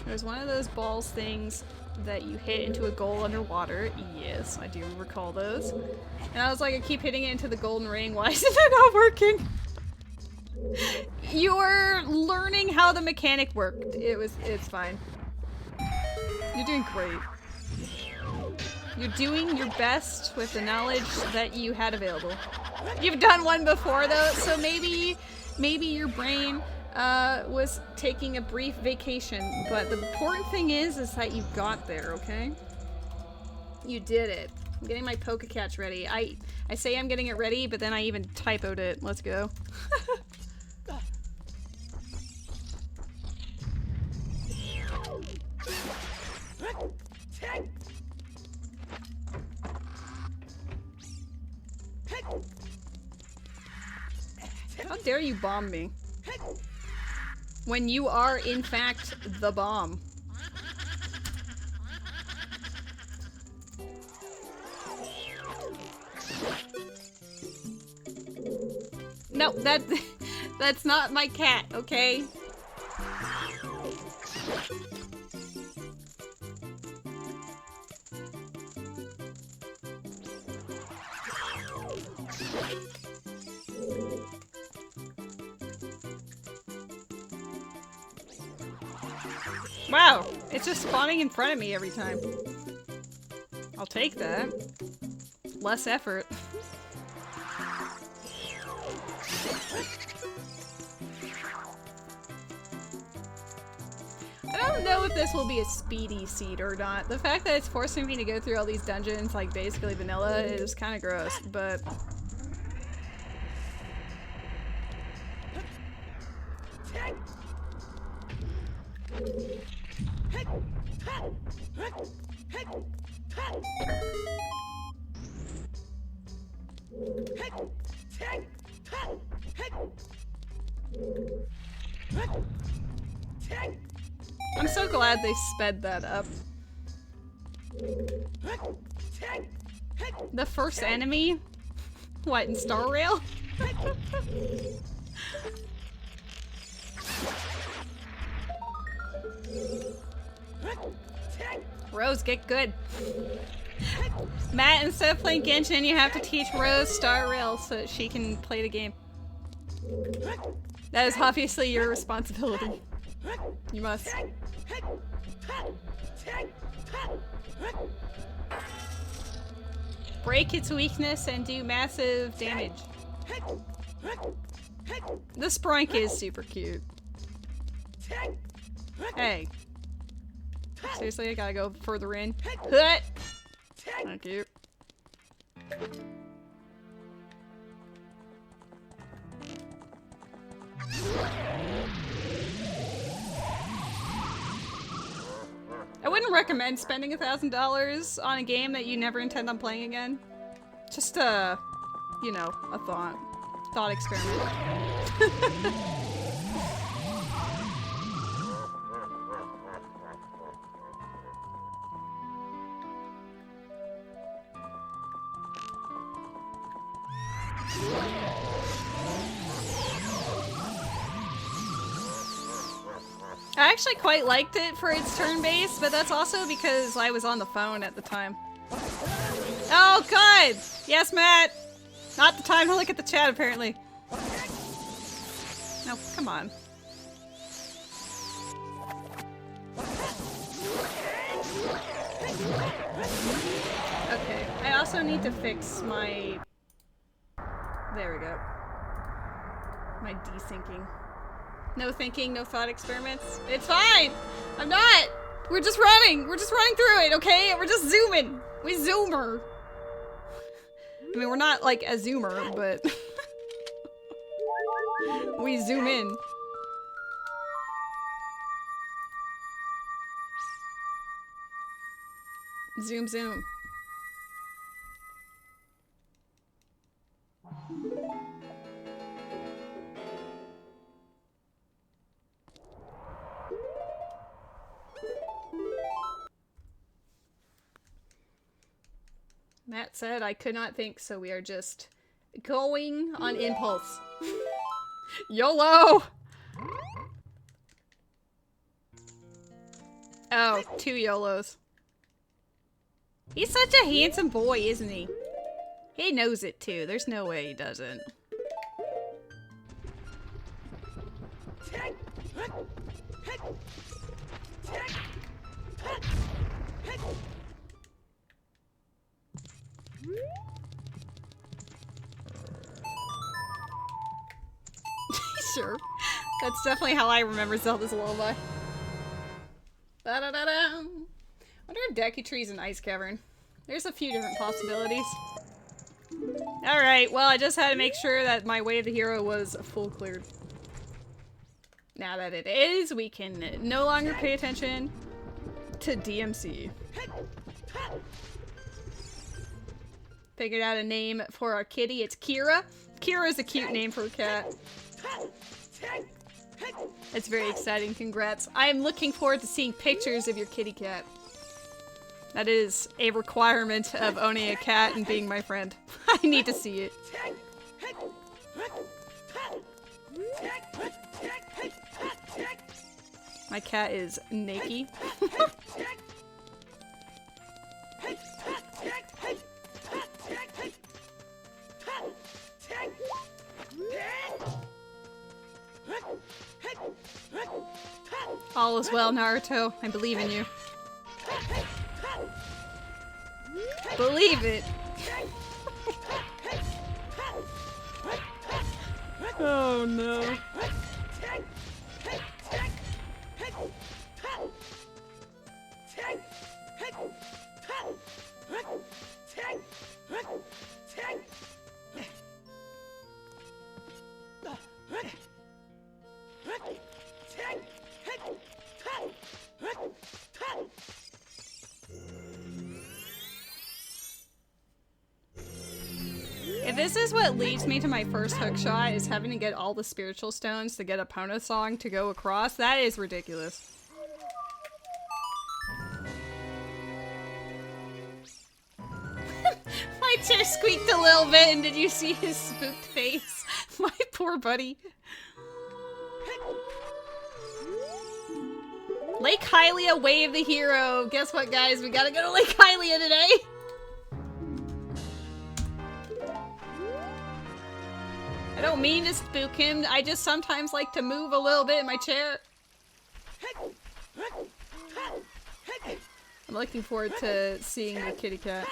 S1: There's one of those balls things that you hit into a goal underwater. Yes, I do recall those. And I was like, I keep hitting it into the golden ring. Why isn't it not working? You're learning how the mechanic worked. It's fine. You're doing great. You're doing your best with the knowledge that you had available. You've done one before though, so maybe your brain was taking a brief vacation, but the important thing is that you got there, okay? You did it. I'm getting my Poke-Catch ready. I say I'm getting it ready, but then I even typoed it. Let's go. How dare you bomb me? When you are, in fact, the bomb. No, that's not my cat, okay? Wow, it's just spawning in front of me every time. I'll take that. Less effort. don't know if this will be a speedy seed or not. The fact that it's forcing me to go through all these dungeons like basically vanilla is kind of gross, but... I'm so glad they sped that up. The first enemy? What, in Star Rail? Rose, get good. Matt, instead of playing Genshin, you have to teach Rose Star Rail so that she can play the game. That is obviously your responsibility. You must. Break its weakness and do massive damage. The Sprunk is super cute. Hey. Seriously, I gotta go further in. Hut! Thank you. I wouldn't recommend spending $1,000 on a game that you never intend on playing again. Just a, you know, a thought experiment. I actually quite liked it for its turn-based, but that's also because I was on the phone at the time. Oh god! Yes, Matt! Not the time to look at the chat, apparently. No, come on. Okay, I also need to fix my... There we go. My desyncing. No thinking, no thought experiments. It's fine! I'm not! We're just running! We're just running through it, okay? We're just zooming! We zoomer! I mean, we're not like a zoomer, but... we zoom in. Zoom, zoom. Matt said I could not think, so we are just going on impulse. YOLO! Oh, 2 YOLOs. He's such a handsome boy, isn't he? He knows it too. There's no way he doesn't. Sure. That's definitely how I remember Zelda's Lullaby. Da-da-da-da. Wonder if Deku Tree's an ice cavern. There's a few different possibilities. Alright, well I just had to make sure that my Way of the Hero was full cleared. Now that it is, we can no longer pay attention to DMC. Figured out a name for our kitty. It's Kira. Kira's a cute name for a cat. It's very exciting. Congrats. I am looking forward to seeing pictures of your kitty cat. That is a requirement of owning a cat and being my friend. I need to see it. My cat is Nikki. All is well, Naruto. I believe in you. Believe it. Oh no. If this is what leads me to my first hookshot, is having to get all the spiritual stones to get a Pona song to go across, that is ridiculous. My chair squeaked a little bit, and did you see his spooked face? My poor buddy. Lake Hylia, Wave the Hero. Guess what, guys? We gotta go to Lake Hylia today. I don't mean to spook him. I just sometimes like to move a little bit in my chair. I'm looking forward to seeing the kitty cat.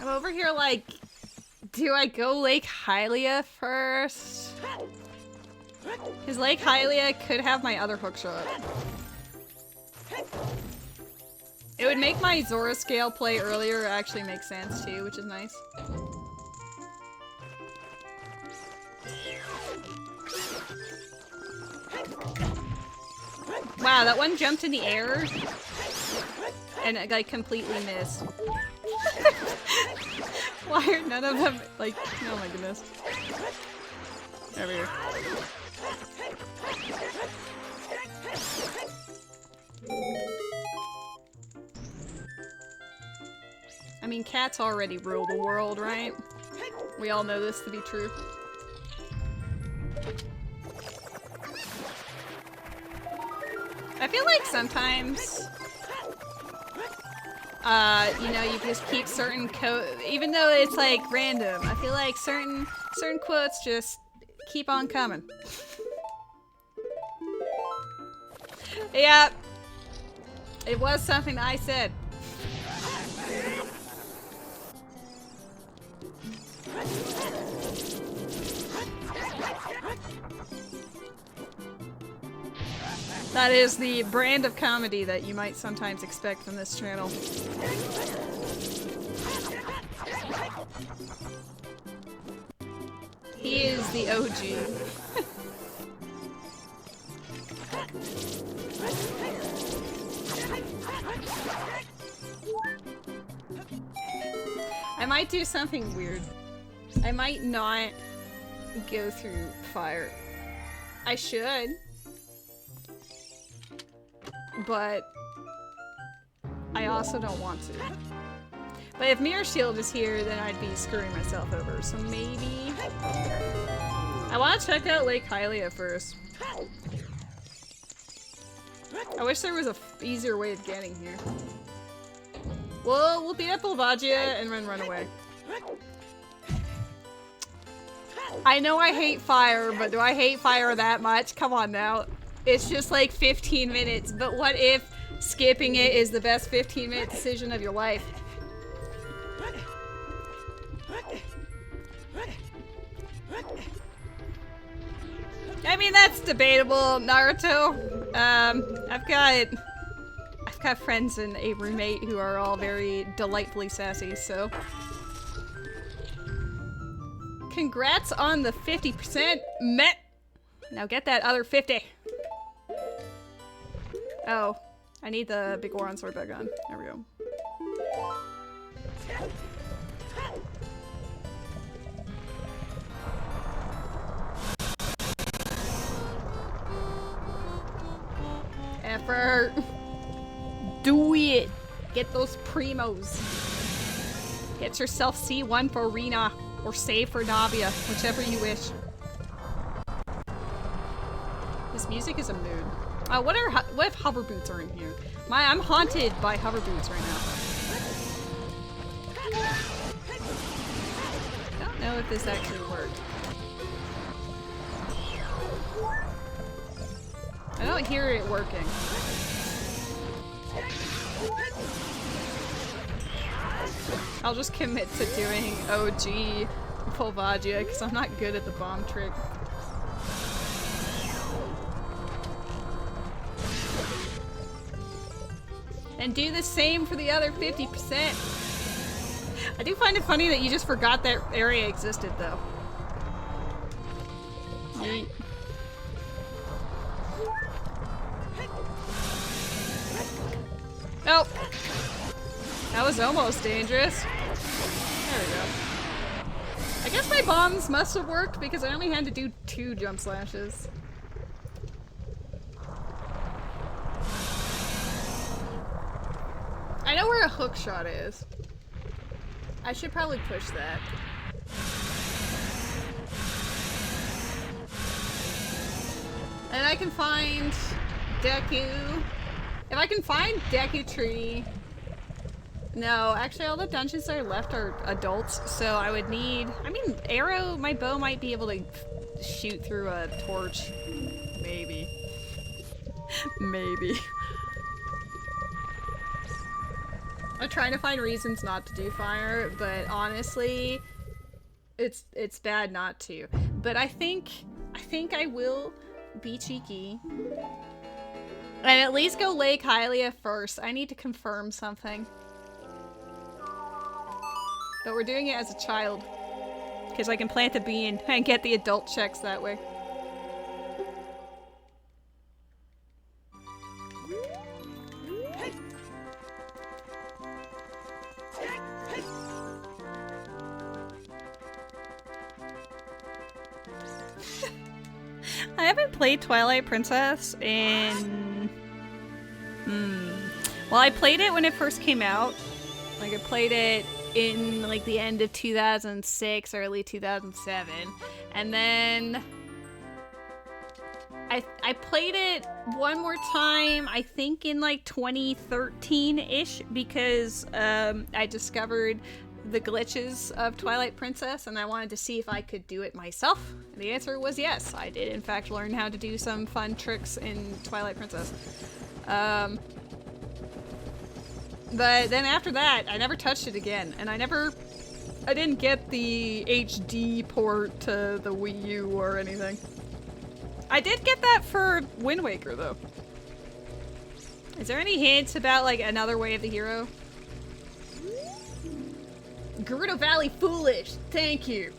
S1: I'm over here like, do I go Lake Hylia first? Because Lake Hylia could have my other hookshot. It would make my Zora scale play earlier actually make sense too, which is nice. Wow, that one jumped in the air and it like completely missed. Why are none of them like, oh my goodness. Over here. I mean, cats already rule the world, right? We all know this to be true. I feel like sometimes, you know, you just keep certain even though it's like random, I feel like certain quotes just keep on coming. Yeah, it was something I said. That is the brand of comedy that you might sometimes expect from this channel. He is the OG. I might do something weird. I might not go through fire. I should. But I also don't want to. But if Mirror Shield is here, then I'd be screwing myself over. So maybe I want to check out Lake Hylia first. I wish there was a easier way of getting here. Well, we'll beat up Volvagia and then run away. I know I hate fire, but do I hate fire that much? Come on now. It's just like 15 minutes, but what if skipping it is the best 15-minute decision of your life? I mean, that's debatable, Naruto. I've got friends and a roommate who are all very delightfully sassy, so. Congrats on the 50% met. Now get that other 50. Oh, I need the big Goron sword back on. There we go. Effort. Do it. Get those primos. Get yourself C1 for Rena or save for Navia, whichever you wish. This music is a mood. What if hover boots are in here? I'm haunted by hover boots right now. I don't know if this actually worked. hear it working. I'll just commit to doing OG Polvagia because I'm not good at the bomb trick. And do the same for the other 50%. I do find it funny that you just forgot that area existed, though. Yeet. Nope. That was almost dangerous. There we go. I guess my bombs must have worked because I only had to do 2 jump slashes. I know where a hook shot is. I should probably push that. And I can find Deku. If I can find Deku Tree. No, actually all the dungeons that are left are adults, so I would need, I mean, arrow, my bow might be able to shoot through a torch. Maybe. Maybe. I'm trying to find reasons not to do fire, but honestly, it's bad not to. But I think I will be cheeky. And at least go Lake Hylia first. I need to confirm something. But we're doing it as a child. Because I can plant a bean and get the adult checks that way. I haven't played Twilight Princess in... Well, I played it when it first came out. Like, I played it in, like, the end of 2006, early 2007. And then... I played it one more time, I think in, like, 2013-ish, because I discovered the glitches of Twilight Princess, and I wanted to see if I could do it myself. And the answer was yes. I did, in fact, learn how to do some fun tricks in Twilight Princess. But then after that, I never touched it again, and I didn't get the HD port to the Wii U or anything. I did get that for Wind Waker, though. Is there any hints about, like, another way of the hero? Gerudo Valley Foolish, thank you.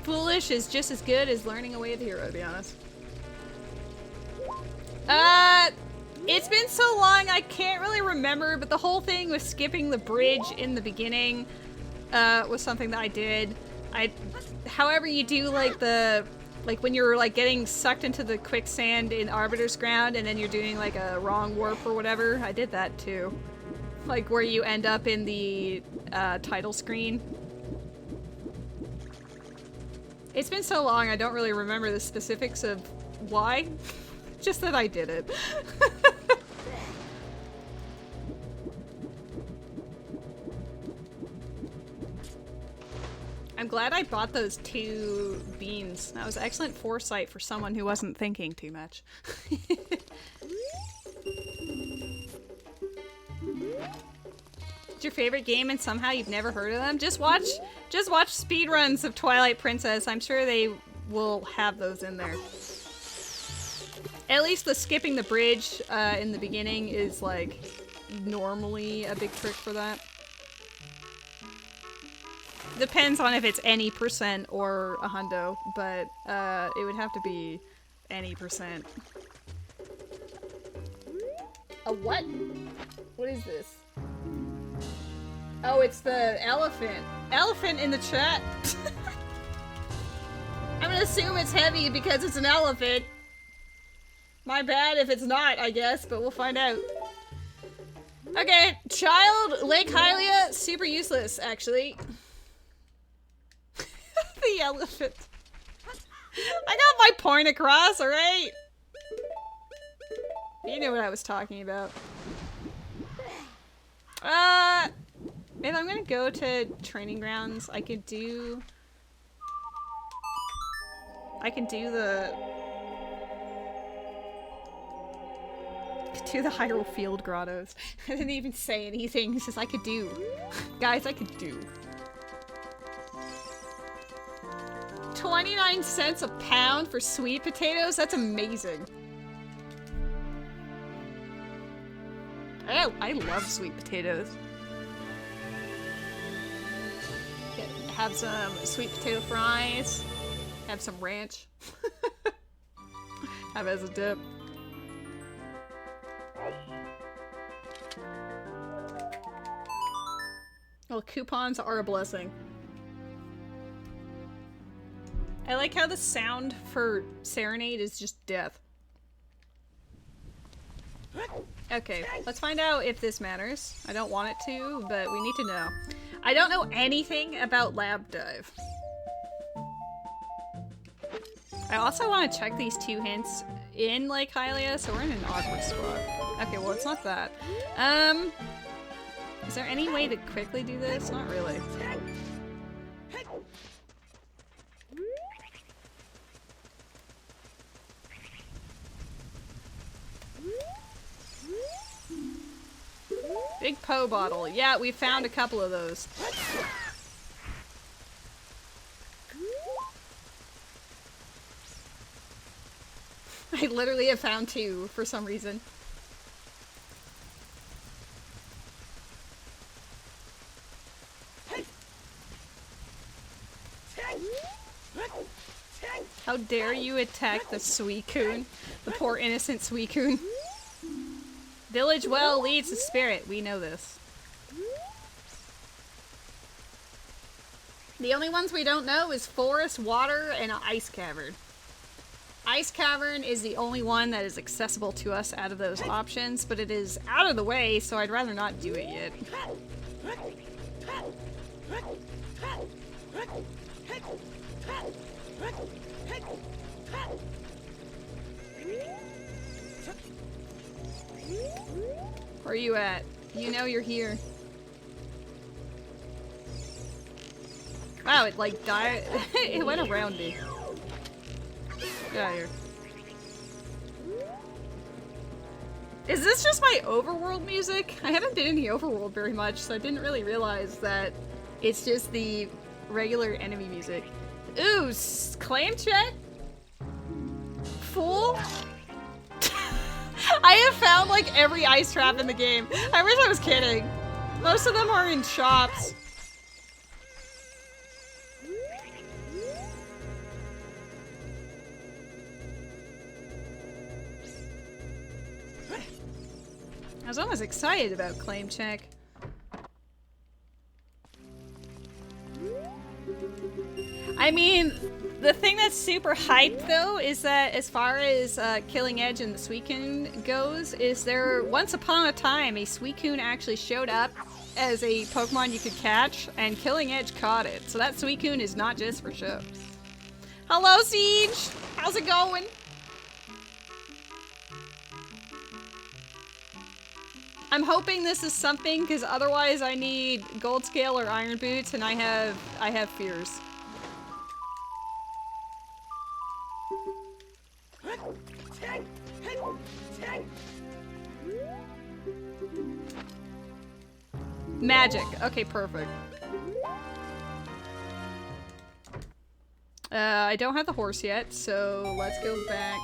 S1: Foolish is just as good as learning a way of the hero, to be honest. It's been so long I can't really remember, but the whole thing with skipping the bridge in the beginning was something that I did. However you do, like, when you're, like, getting sucked into the quicksand in Arbiter's Ground and then you're doing, like, a wrong warp or whatever, I did that too. Like, where you end up in the title screen. It's been so long I don't really remember the specifics of why. Just that I did it. I'm glad I bought those 2 beans. That was excellent foresight for someone who wasn't thinking too much. It's your favorite game and somehow you've never heard of them? Just watch speedruns of Twilight Princess. I'm sure they will have those in there. At least the skipping the bridge in the beginning is, like, normally a big trick for that. Depends on if it's any % or a hundo, but it would have to be any %. A what? What is this? Oh, it's the elephant. Elephant in the chat. I'm gonna assume it's heavy because it's an elephant. My bad if it's not, I guess, but we'll find out. Okay, child, Lake Hylia, super useless, actually. The elephant. I got my point across, alright? You know what I was talking about. If I'm gonna go to training grounds, I could do... I can do the Hyrule Field grottos. I didn't even say anything. It's just I could do. Guys, I could do. 29 cents a pound for sweet potatoes? That's amazing. I love sweet potatoes. Have some sweet potato fries. Have some ranch. Have it as a dip. Well, coupons are a blessing. I like how the sound for Serenade is just death. Okay, let's find out if this matters. I don't want it to, but we need to know. I don't know anything about Lab Dive. I also want to check these 2 hints in Lake Hylia, so we're in an awkward spot. Okay, well, it's not that. Is there any way to quickly do this? Not really. Big Poe bottle. Yeah, we found a couple of those. I literally have found 2 for some reason. How dare you attack the Suicune? The poor innocent Suicune. Village well leads to spirit. We know this. The only ones we don't know is forest, water, and ice cavern. Ice cavern is the only one that is accessible to us out of those options, but it is out of the way, so I'd rather not do it yet. Where are you at? You know you're here. Wow, it like died. It went around me. Get out of here. Is this just my overworld music? I haven't been in the overworld very much, so I didn't really realize that it's just the regular enemy music. Ooh, claim check? Fool? I have found like every ice trap in the game. I wish I was kidding. Most of them are in shops. I was almost excited about claim check. I mean, the thing that's super hyped though is that as far as Killing Edge and the Suicune goes, is there once upon a time a Suicune actually showed up as a Pokemon you could catch, and Killing Edge caught it. So that Suicune is not just for show. Hello, Siege! How's it going? I'm hoping this is something, because otherwise I need Gold Scale or Iron Boots, and I have fears. Magic. Okay, perfect. I don't have the horse yet, so let's go back.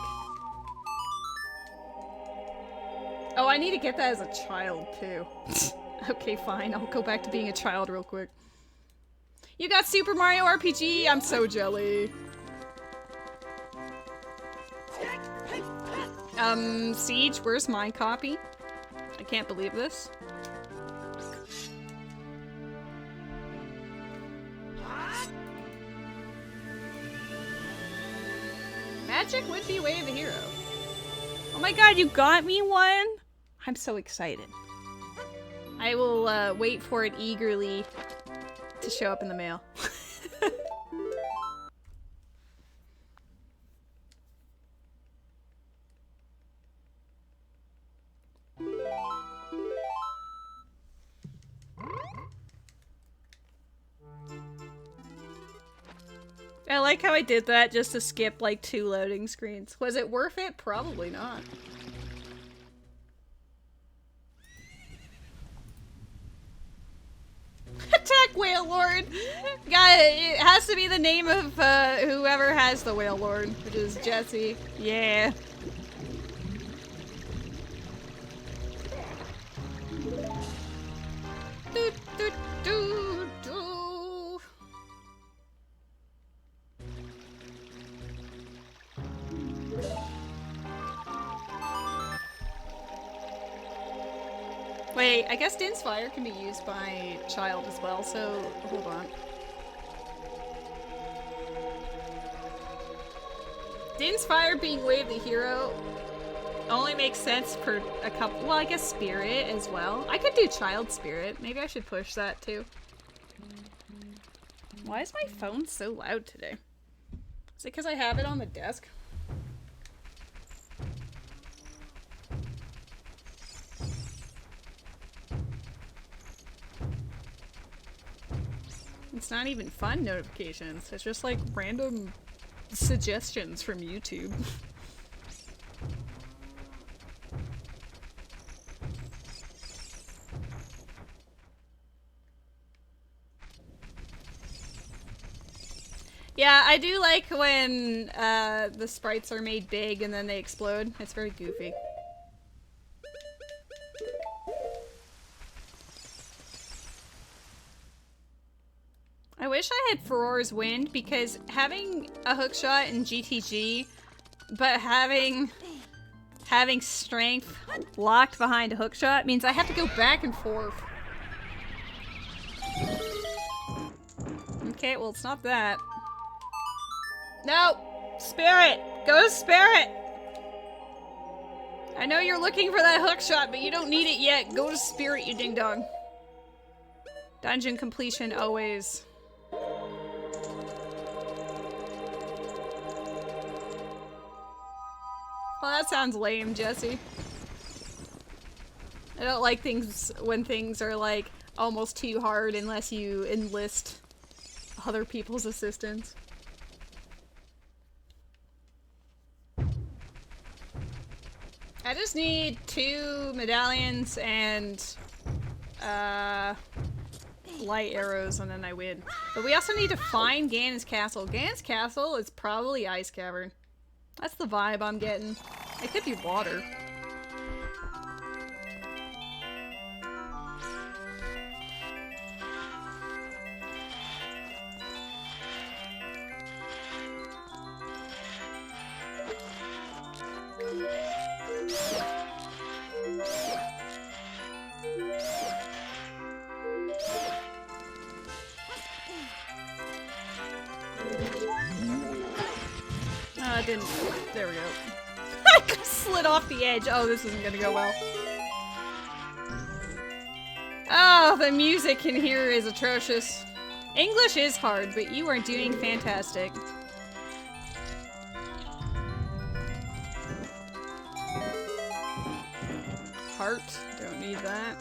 S1: Oh, I need to get that as a child, too. Okay, fine. I'll go back to being a child real quick. You got Super Mario RPG? I'm so jelly. Siege, where's my copy? I can't believe this. Magic would be Way of the Hero. Oh my god, you got me one? I'm so excited. I will wait for it eagerly to show up in the mail. I like how I did that just to skip like 2 loading screens. Was it worth it? Probably not. Attack Whale Lord! God, it has to be the name of whoever has the Whale Lord, which is Jesse. Yeah. Do, do, do, do. Wait, I guess Din's Fire can be used by child as well, so hold on. Din's Fire being Way of the Hero only makes sense for a couple. Well, I guess Spirit as well. I could do Child Spirit. Maybe I should push that too. Why is my phone so loud today? Is it because I have it on the desk? It's not even fun notifications. It's just like random suggestions from YouTube. Yeah, I do like when the sprites are made big and then they explode. It's very goofy. I wish I had Furor's Wind, because having a hookshot in GTG, but having strength locked behind a hookshot means I have to go back and forth. Okay, well it's not that. No! Spirit! Go to Spirit! I know you're looking for that hookshot, but you don't need it yet. Go to Spirit, you ding-dong. Dungeon completion always. Well, that sounds lame, Jesse. I don't like things when things are like almost too hard unless you enlist other people's assistance. I just need 2 medallions and light arrows and then I win. But we also need to find Ganon's castle. Ganon's castle is probably Ice Cavern. That's the vibe I'm getting. It could be water. Didn't. There we go. I slid off the edge. Oh, this isn't gonna go well. Oh, the music in here is atrocious. English is hard, but you are doing fantastic. Heart. Don't need that.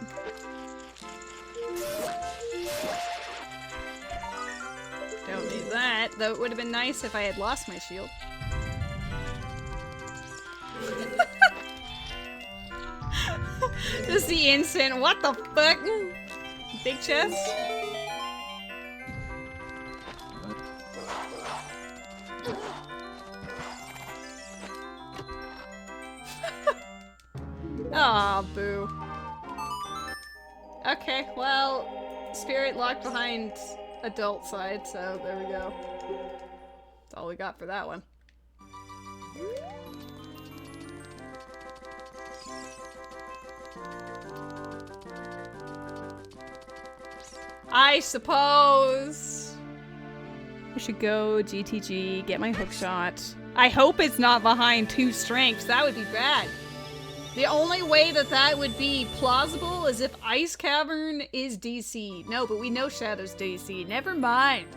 S1: Don't need that. Though it would have been nice if I had lost my shield. Just the instant, what the fuck? Big chest? Aw, boo. Okay, well, Spirit locked behind adult side, so there we go. That's all we got for that one. I suppose we should go GTG, get my hookshot. I hope it's not behind 2 strengths. That would be bad. The only way that that would be plausible is if Ice Cavern is DC. No, but we know Shadow's DC. Never mind.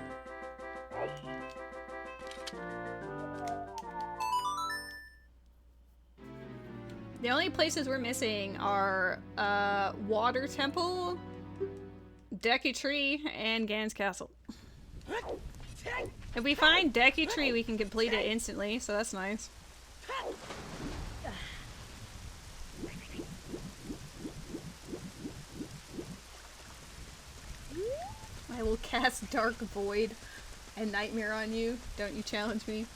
S1: The only places we're missing are Water Temple, Deku Tree, and Ganon's Castle. If we find Deku Tree, we can complete it instantly, so that's nice. I will cast Dark Void and Nightmare on you. Don't you challenge me.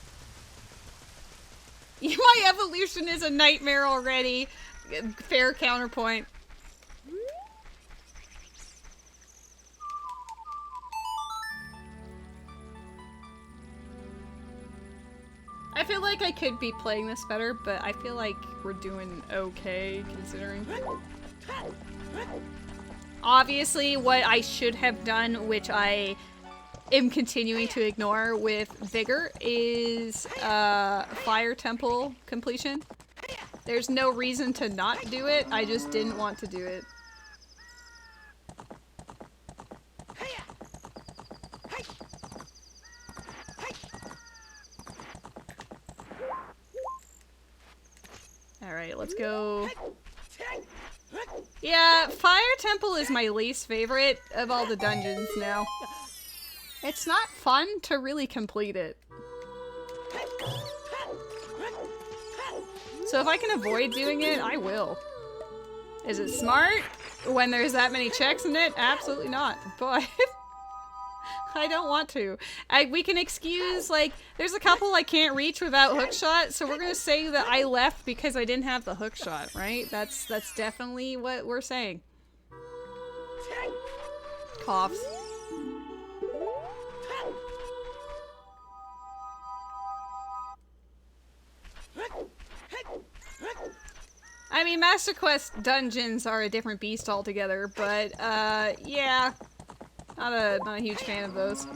S1: My evolution is a nightmare already. Fair counterpoint. I feel like I could be playing this better, but I feel like we're doing okay considering. Obviously, what I should have done, which I am continuing to ignore with Vigor, is Fire Temple completion. There's no reason to not do it, I just didn't want to do it. Alright, let's go. Yeah, Fire Temple is my least favorite of all the dungeons now. It's not fun to really complete it. So if I can avoid doing it, I will. Is it smart when there's that many checks in it? Absolutely not, but I don't want to. We can excuse, like, there's a couple I can't reach without hookshot, so we're gonna say that I left because I didn't have the hookshot, right? That's definitely what we're saying. Coughs. I mean, Master Quest dungeons are a different beast altogether, but, yeah. Not a huge fan of those.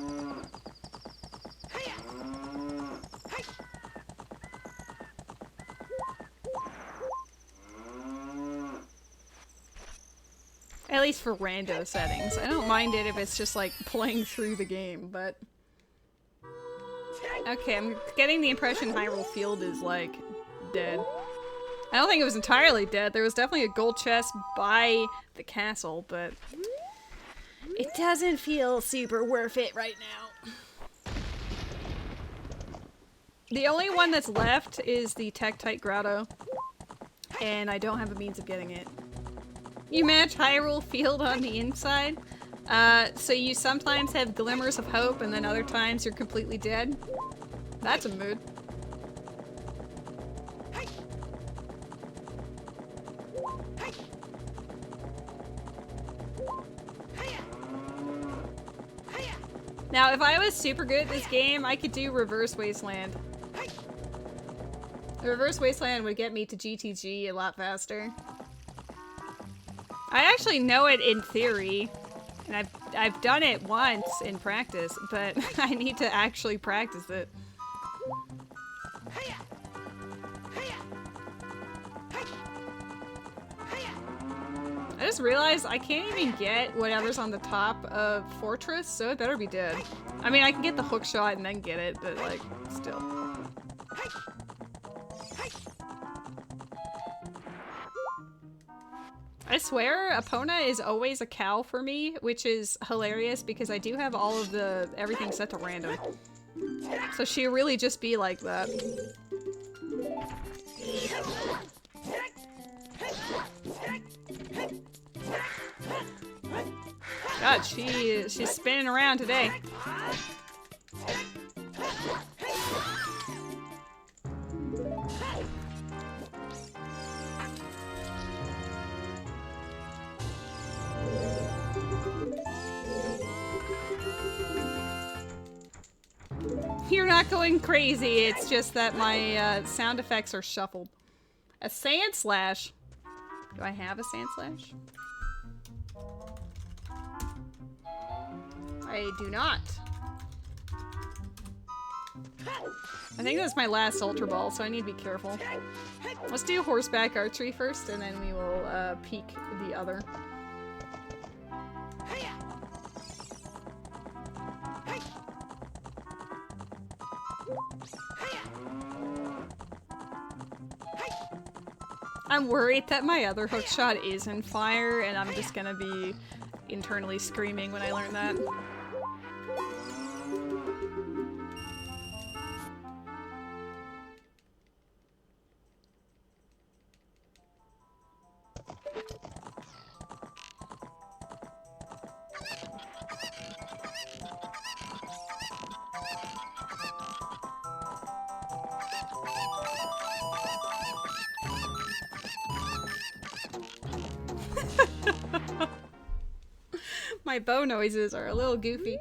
S1: At least for rando settings. I don't mind it if it's just like playing through the game, but... Okay, I'm getting the impression Hyrule Field is like dead. I don't think it was entirely dead. There was definitely a gold chest by the castle, but it doesn't feel super worth it right now. The only one that's left is the Tektite Grotto, and I don't have a means of getting it. You match Hyrule Field on the inside, so you sometimes have glimmers of hope, and then other times you're completely dead. That's a mood. Now, if I was super good at this game, I could do Reverse Wasteland. The Reverse Wasteland would get me to GTG a lot faster. I actually know it in theory, and I've done it once in practice, but I need to actually practice it. I just realized I can't even get whatever's on the top of Fortress, so it better be dead. I mean, I can get the hook shot and then get it, but like, still. I swear, Epona is always a cow for me, which is hilarious because I do have all of everything set to random. So she'll really just be like that. God, she's spinning around today. You're not going crazy, it's just that my sound effects are shuffled. A Sand Slash. Do I have a Sand Slash? I do not. I think that's my last Ultra Ball, so I need to be careful. Let's do horseback archery first, and then we will peek the other. I'm worried that my other hook shot is in fire, and I'm just gonna be internally screaming when I learn that. My bow noises are a little goofy.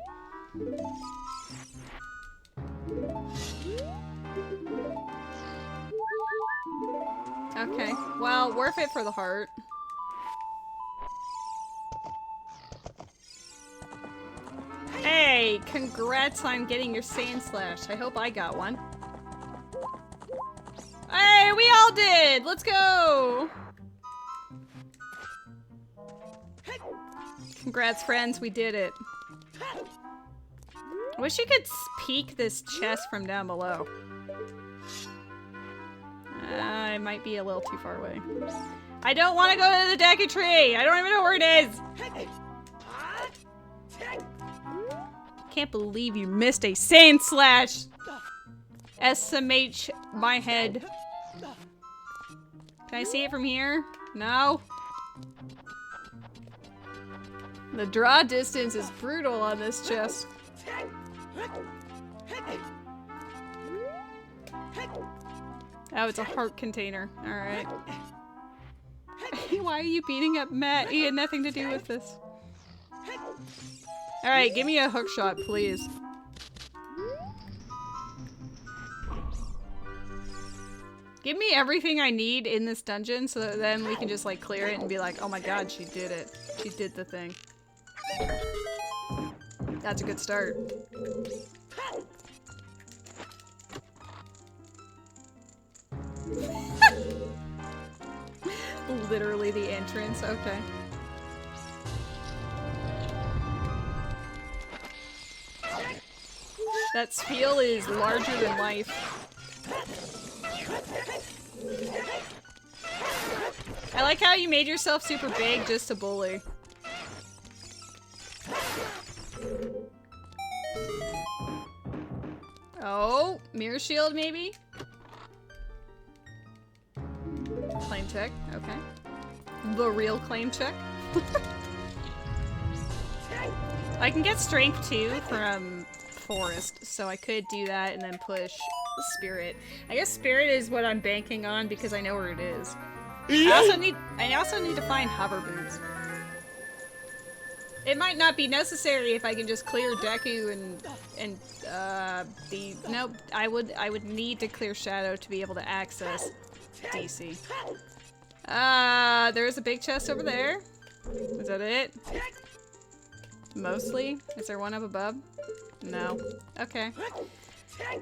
S1: Okay, well, worth it for the heart. Hey, congrats on getting your sand slash. I hope I got one. Hey, we all did! Let's go! Congrats, friends, we did it. I wish you could peek this chest from down below. It might be a little too far away. I don't want to go to the Deku Tree! I don't even know where it is! Can't believe you missed a sand slash! SMH my head. Can I see it from here? No? The draw distance is brutal on this chest. Oh, it's a heart container. Alright. Why are you beating up Matt? He had nothing to do with this. Alright, give me a hook shot, please. Give me everything I need in this dungeon so that then we can just like clear it and be like, oh my god, she did it. She did the thing. That's a good start. Literally the entrance, okay. That spiel is larger than life. I like how you made yourself super big just to bully. Oh, mirror shield maybe? Claim check, okay. The real claim check. I can get strength too from forest, so I could do that and then push spirit. I guess spirit is what I'm banking on because I know where it is. I also need to find hover boots. It might not be necessary if I can just clear Deku and nope, I would need to clear Shadow to be able to access DC. There's a big chest over there. Is that it? Mostly? Is there one up above? No. Okay.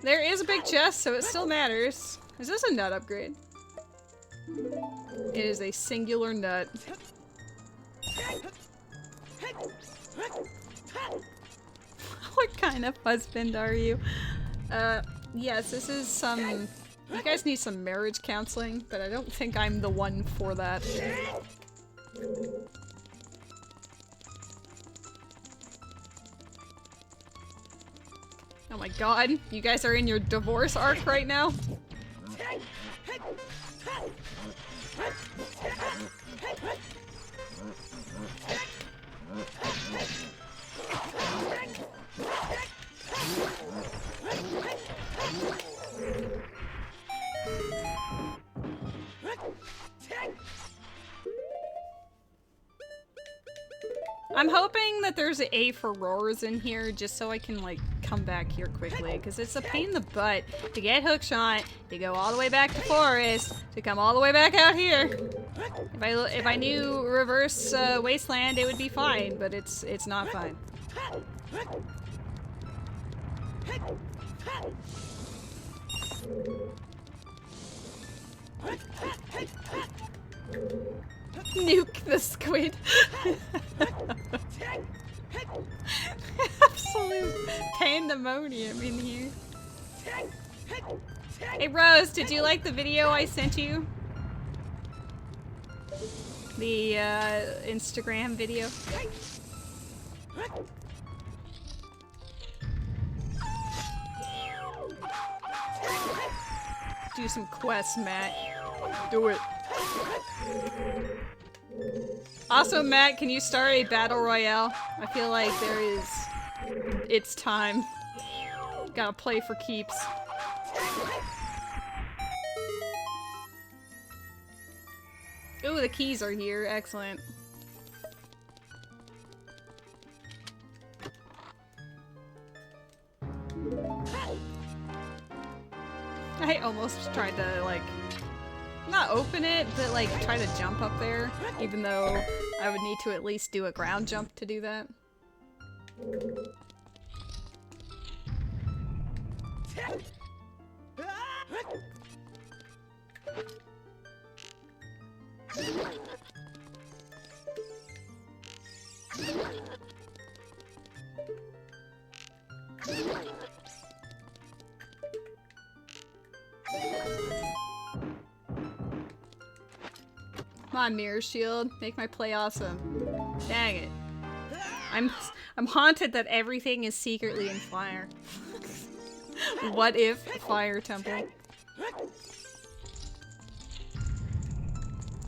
S1: There is a big chest, so it still matters. Is this a nut upgrade? It is a singular nut. What kind of husband are you? Yes, this is some... You guys need some marriage counseling, but I don't think I'm the one for that. Oh my god, you guys are in your divorce arc right now? I'm hoping that there's an A for roars in here just so I can like come back here quickly because it's a pain in the butt to get hookshot, to go all the way back to forest, to come all the way back out here. If I knew reverse wasteland, it would be fine, but it's not fine. Nuke the squid. Absolute pandemonium in here. Hey Rose, did you like the video I sent you? The Instagram video? Do some quests, Matt. Do it. Also, Matt, can you start a battle royale? I feel like it's time. Gotta play for keeps. Ooh, the keys are here. Excellent. I almost tried to, like, not open it, but, like, try to jump up there, even though I would need to at least do a ground jump to do that. Come on, Mirror Shield. Make my play awesome. Dang it. I'm haunted that everything is secretly in fire. What if fire temple?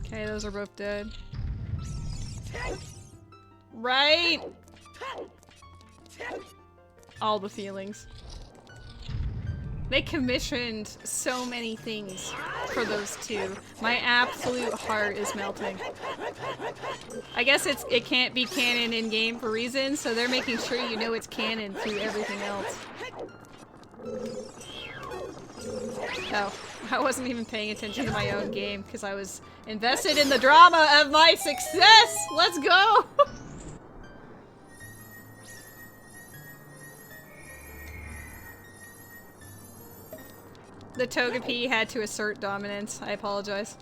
S1: Okay, those are both dead. Right? All the feelings. They commissioned so many things for those two. My absolute heart is melting. I guess it can't be canon in-game for reasons, so they're making sure you know it's canon through everything else. Oh, I wasn't even paying attention to my own game because I was invested in the drama of my success! Let's go! The Togepi had to assert dominance. I apologize.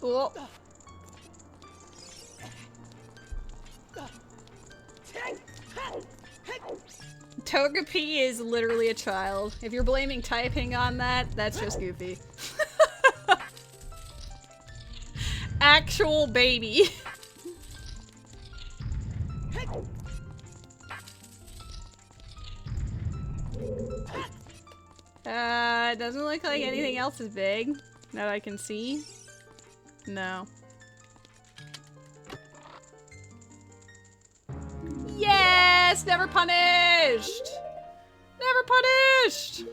S1: Oh. Togepi is literally a child. If you're blaming typing on that, that's just goofy. Actual baby. It doesn't look like anything else is big that I can see. No. Yes! Never punished! Never punished!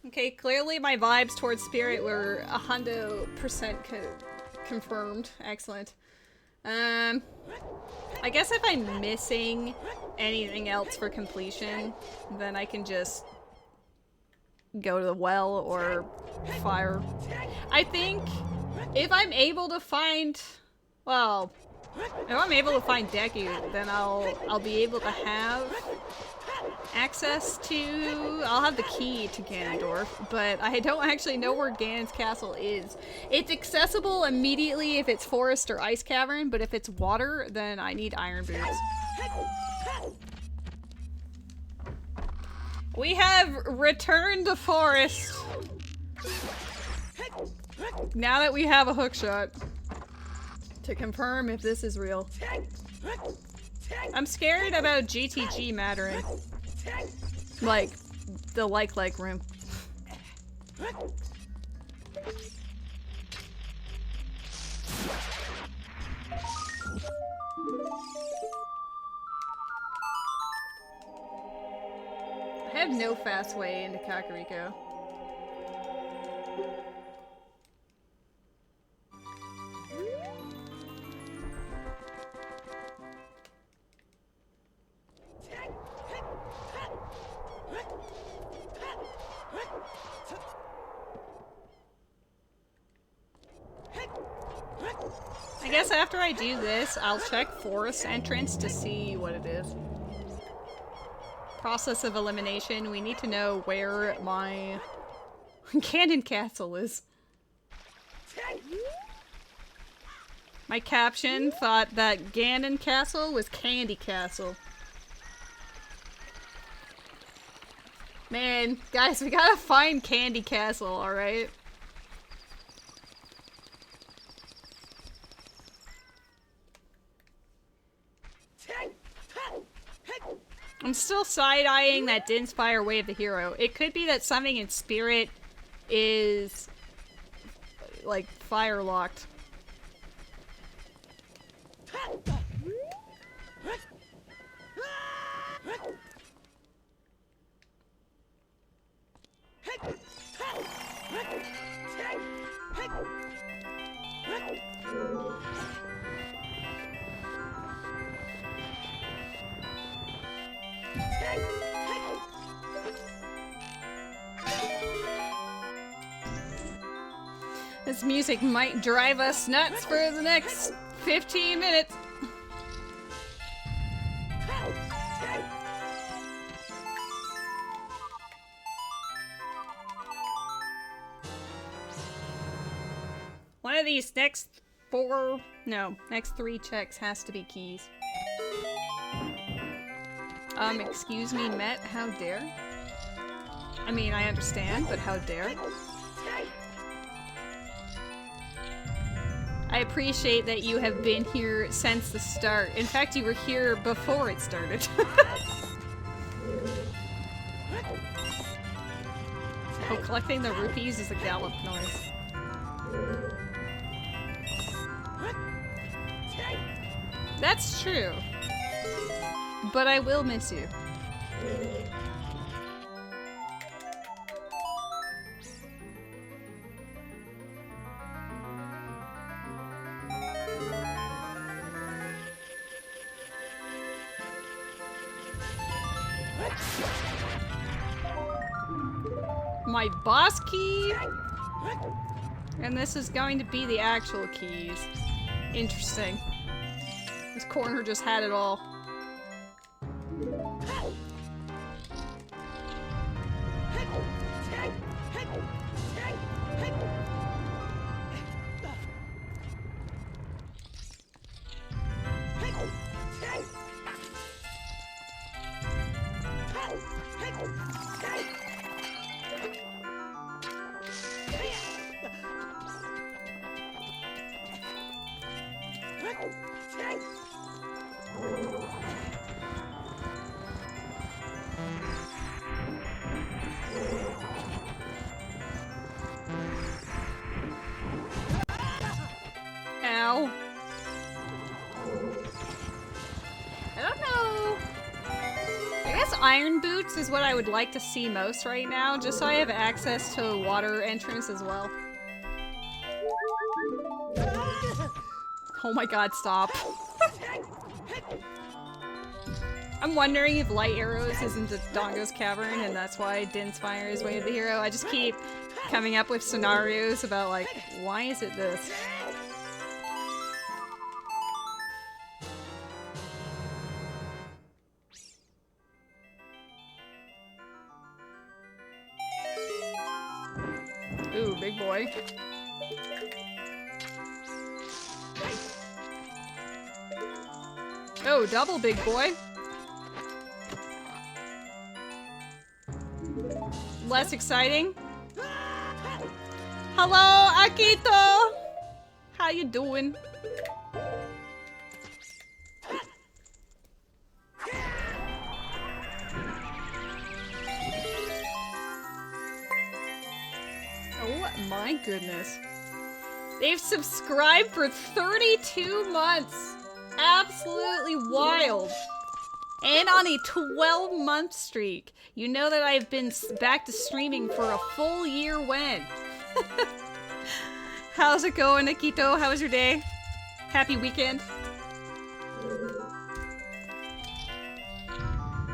S1: Okay, clearly my vibes towards Spirit were 100% confirmed. Excellent. I guess if I'm missing anything else for completion, then I can just go to the well or fire. I think if I'm able to find, well, if I'm able to find Deku, then I'll be able to have access to, I'll have the key to Ganondorf, but I don't actually know where Ganon's castle is. It's accessible immediately if it's forest or ice cavern, but if it's water, then I need iron boots. We have returned to forest. Now that we have a hookshot to confirm if this is real. I'm scared about GTG mattering. Like, the like room. I have no fast way into Kakariko. I guess after I do this, I'll check forest entrance to see what it is. Process of elimination. We need to know where my Ganon Castle is. My caption thought that Ganon Castle was Candy Castle. Man, guys, we gotta find Candy Castle, alright? I'm still side-eyeing that Dinspire Way of the Hero. It could be that something in Spirit is, like, fire-locked. This music might drive us nuts for the next 15 minutes. One of these next next 3 checks has to be keys. Excuse me, Met, how dare? I mean, I understand, but how dare? I appreciate that you have been here since the start. In fact, you were here before it started. Oh, collecting the rupees is a gallop noise. That's true. But I will miss you. My boss key? And this is going to be the actual keys. Interesting. This corner just had it all. Ow. I don't know. I guess iron boots is what I would like to see most right now, just so I have access to a water entrance as well. Oh my god, stop. I'm wondering if Light Arrows isn't a Dongo's Cavern, and that's why it didn't inspire his way of the hero. I just keep coming up with scenarios about, like, why is it this? Ooh, big boy. Oh, double big boy. Less exciting. Hello, Akito! How you doing? Oh my goodness. They've subscribed for 32 months. Absolutely wild. And on a 12-month streak. You know that I've been back to streaming for a full year when? How's it going, Akito? How was your day? Happy weekend?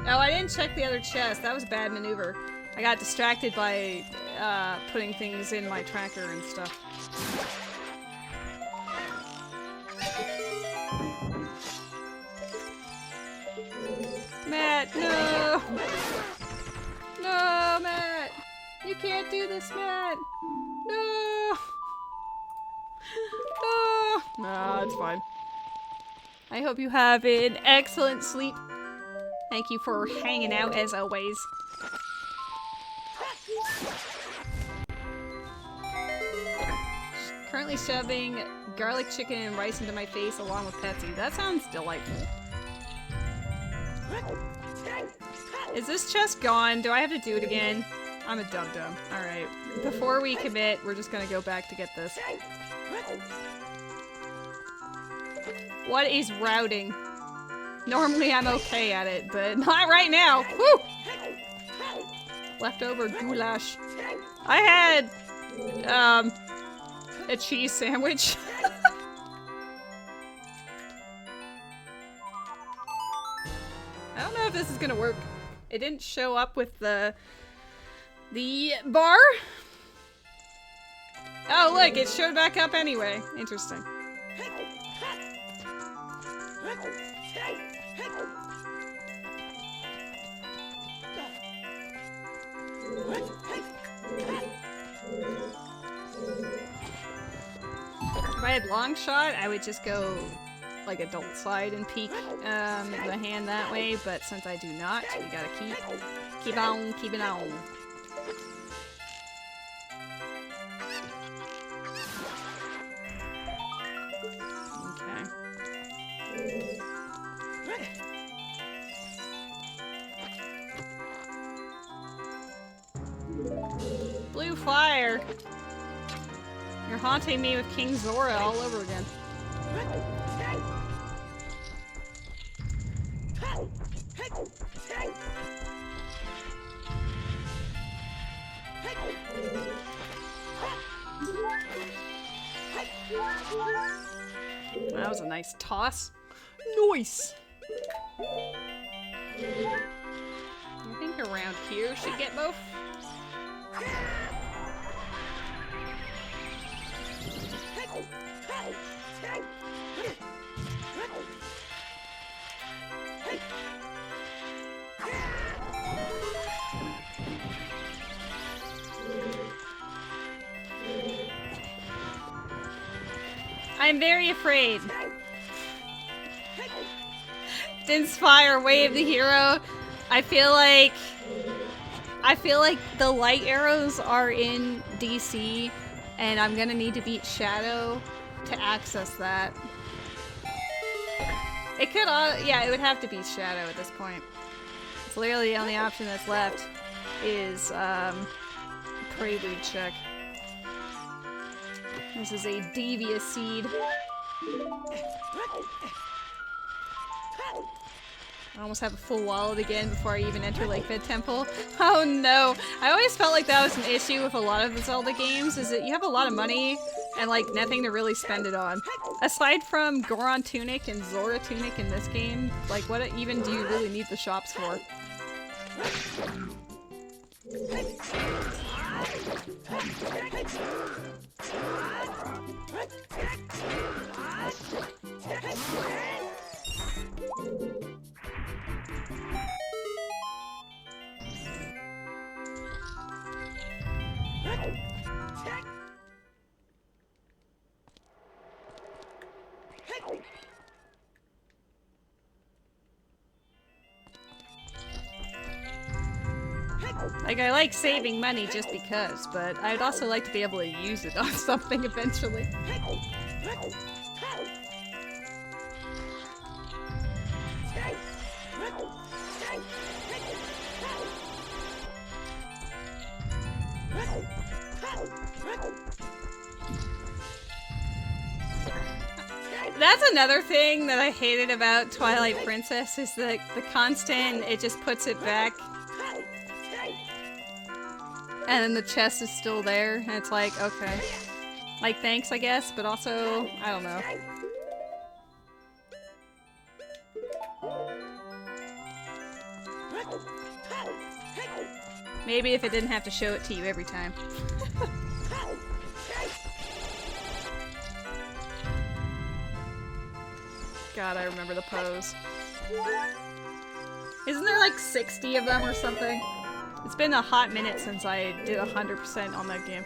S1: Oh, I didn't check the other chest. That was a bad maneuver. I got distracted by putting things in my tracker and stuff. Matt, no! No, Matt! You can't do this, Matt! No! No! Nah, it's fine. I hope you have an excellent sleep. Thank you for hanging out as always. Currently shoving garlic chicken and rice into my face along with Pepsi. That sounds delightful. Is this chest gone? Do I have to do it again? I'm a dum-dum. Alright. Before we commit, we're just gonna go back to get this. What is routing? Normally I'm okay at it, but not right now. Woo! Leftover goulash. I had, a cheese sandwich. I don't know if this is gonna work. It didn't show up with the bar. Oh, look, it showed back up anyway. Interesting. If I had long shot, I would just go like adult side and peek the hand that way, but since I do not, we gotta keep on keeping on. Okay. Blue fire! You're haunting me with King Zora all over again. That was a nice toss. Nice! I think around here should get both. I'm very afraid. Din's fire, wave the hero. I feel like the light arrows are in DC, and I'm gonna need to beat Shadow to access that. It could, yeah, it would have to be Shadow at this point. It's literally the only option that's left is Prelude check. This is a devious seed. I almost have a full wallet again before I even enter Lakebed Temple. Oh no! I always felt like that was an issue with a lot of the Zelda games, is that you have a lot of money and like nothing to really spend it on. Aside from Goron Tunic and Zora Tunic in this game, like what even do you really need the shops for? Like, I like saving money just because, but I'd also like to be able to use it on something eventually. That's another thing that I hated about Twilight Princess, is the constant, it just puts it back. And then the chest is still there, and it's like, okay. Like, thanks, I guess, but also, I don't know. Maybe if it didn't have to show it to you every time. God, I remember the pose. Isn't there like 60 of them or something? It's been a hot minute since I did 100% on that game.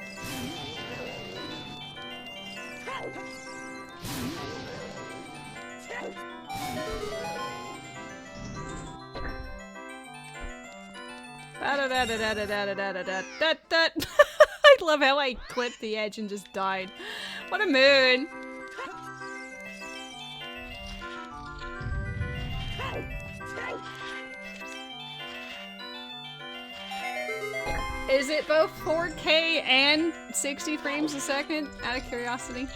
S1: I love how I clipped the edge and just died. What a mood! Is it both 4K and 60 frames a second? Out of curiosity.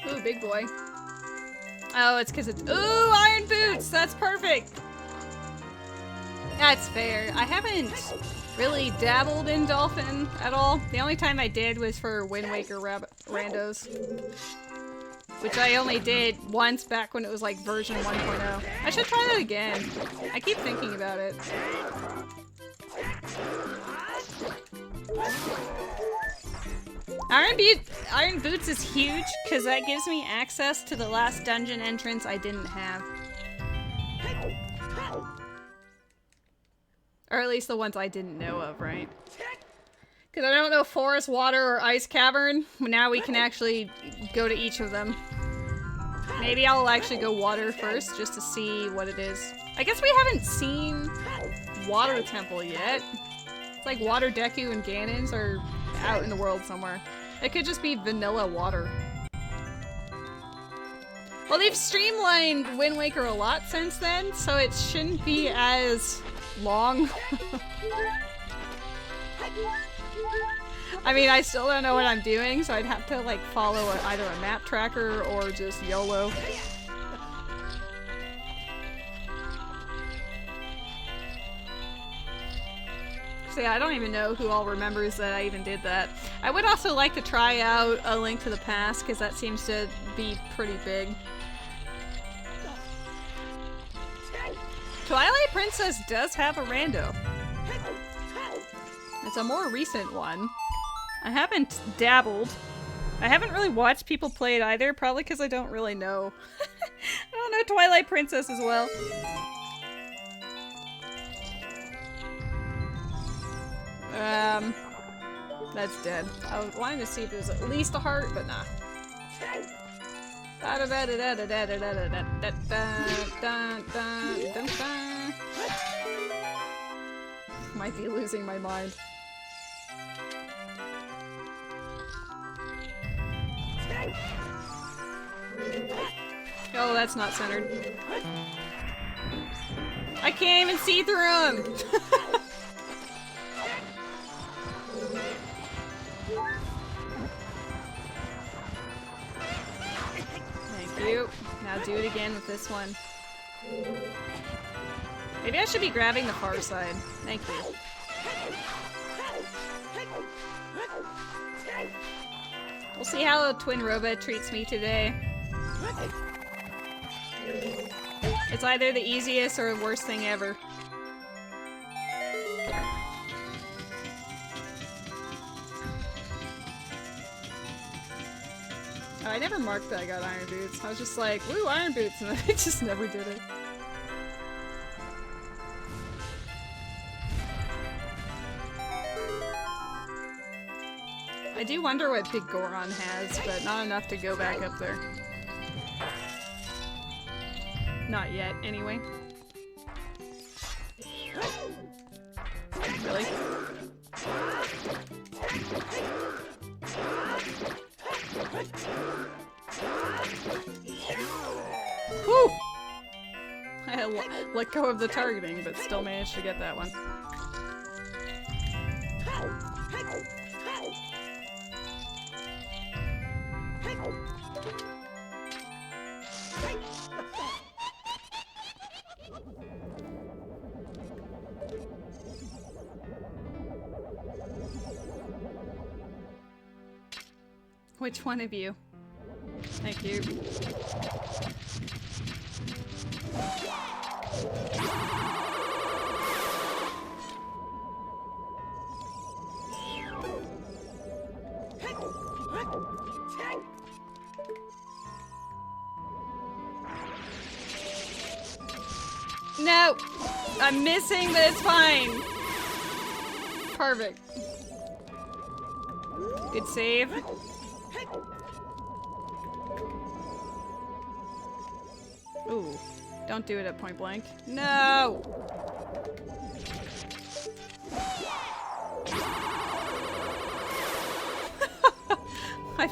S1: Ooh, big boy. Oh, it's because it's... Ooh, iron boots! That's perfect! That's fair. I haven't really dabbled in dolphin at all. The only time I did was for Wind Waker randos. Which I only did once back when it was like version 1.0. I should try that again. I keep thinking about it. Iron Boots is huge because that gives me access to the last dungeon entrance I didn't have. Or at least the ones I didn't know of, right? Because I don't know Forest, Water, or Ice Cavern. Now we can actually go to each of them. Maybe I'll actually go Water first, just to see what it is. I guess we haven't seen Water Temple yet. It's like Water Deku and Ganons are out in the world somewhere. It could just be vanilla water. Well, they've streamlined Wind Waker a lot since then, so it shouldn't be as long. I mean, I still don't know what I'm doing, so I'd have to like follow either a map tracker or just YOLO. So yeah, I don't even know who all remembers that I even did that. I would also like to try out A Link to the Past, because that seems to be pretty big. Twilight Princess does have a rando. It's a more recent one. I haven't dabbled. I haven't really watched people play it either, probably because I don't really know. I don't know Twilight Princess as well. That's dead. I was wanting to see if it was at least a heart, but nah. Might be losing my mind. Oh, that's not centered. I can't even see through him! Thank you. Now do it again with this one. Maybe I should be grabbing the far side. Thank you. We'll see how Twin Robot treats me today. It's either the easiest or the worst thing ever. Oh, I never marked that I got iron boots. I was just like, woo, iron boots, and I just never did it. I do wonder what Big Goron has, but not enough to go back up there. Not yet, anyway. Really? Whew! I let go of the targeting, but still managed to get that one. Which one of you? Thank you. No! I'm missing, but it's fine. Perfect. Good save. Ooh, don't do it at point blank. No! I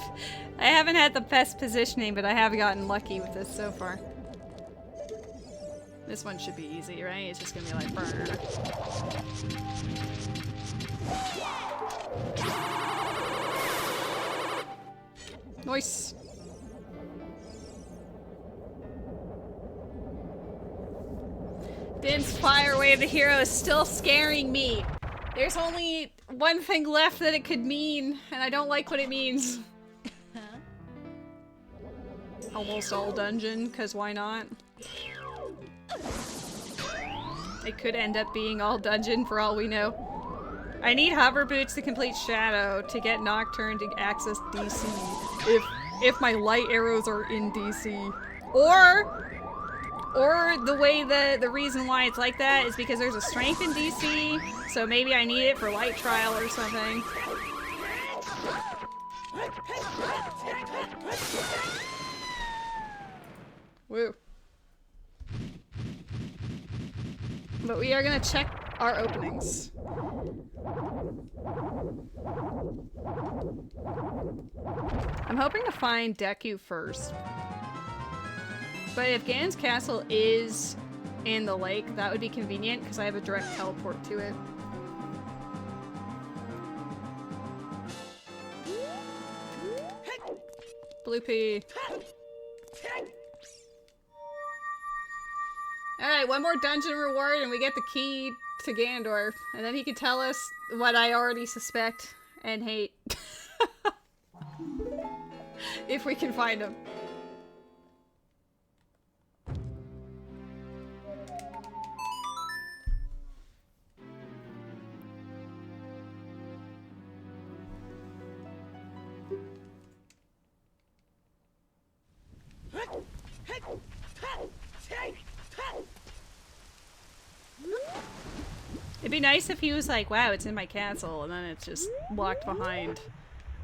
S1: haven't had the best positioning, but I have gotten lucky with this so far. This one should be easy, right? It's just gonna be like burn. Din's Fire Way of the Hero is still scaring me. There's only one thing left that it could mean, and I don't like what it means. Almost all dungeon, because why not? It could end up being all dungeon for all we know. I need hover boots to complete Shadow to get Nocturne to access DC. If my light arrows are in DC. Or the way the reason why it's like that is because there's a strength in DC, so maybe I need it for light trial or something. Woo. But we are gonna check our openings. I'm hoping to find Deku first. But if Ganon's castle is in the lake, that would be convenient because I have a direct teleport to it. Bloopy. Alright, one more dungeon reward and we get the key to Ganondorf. And then he can tell us what I already suspect and hate. If we can find him. It'd be nice if he was like, wow, it's in my castle, and then it's just locked behind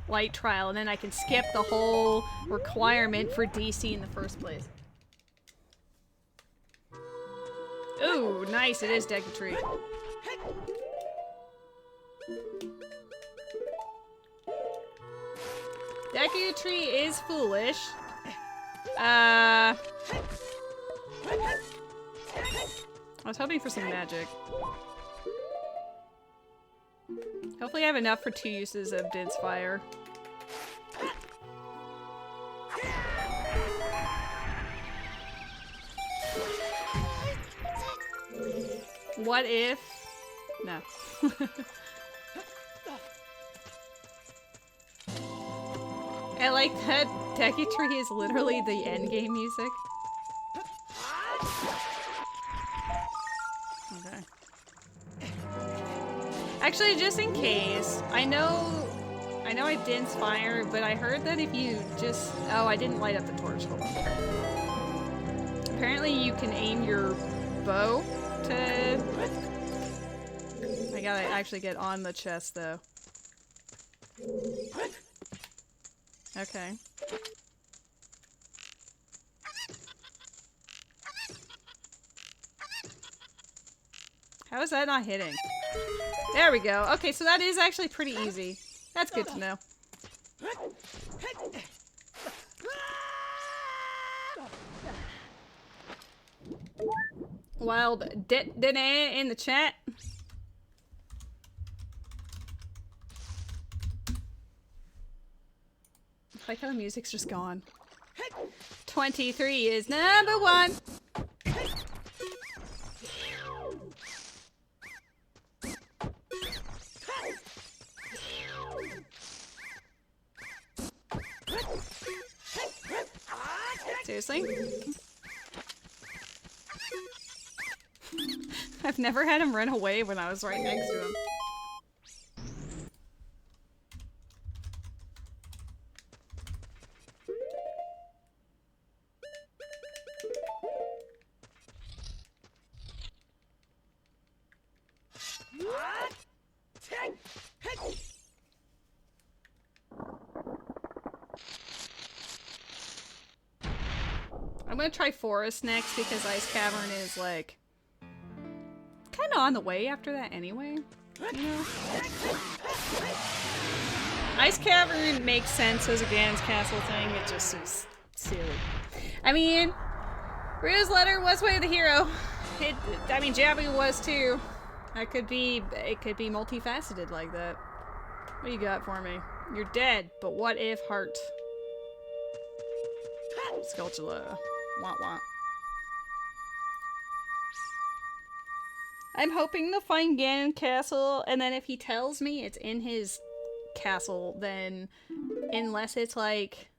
S1: light trial, and then I can skip the whole requirement for DC in the first place. Ooh, nice, it is Deku Tree. Deku Tree is foolish. I was hoping for some magic. Hopefully I have enough for 2 uses of Din's Fire. What if... No. I like that Deku Tree is literally the endgame music. Okay. Actually, just in case, I know I have Din's Fire, but I heard that if you just... Oh, I didn't light up the torch. Hold on. Apparently you can aim your bow to... I gotta actually get on the chest, though. Okay. How is that not hitting? There we go. Okay, so that is actually pretty easy. That's good to know. Wild Dene in the chat. I like how the music's just gone. 23 is number 1. Seriously? I've never had him run away when I was right next to him. I'm gonna try Forest next because Ice Cavern is like kind of on the way after that anyway. You know? Ice Cavern makes sense as a Ganon's Castle thing. It just is silly. I mean, Ryu's letter was Way of the Hero. I mean, Jabu was too. It could be multifaceted like that. What do you got for me? You're dead, but what if heart? Skulltula. Wah wah. I'm hoping to find Ganon Castle, and then if he tells me it's in his castle, then unless it's like,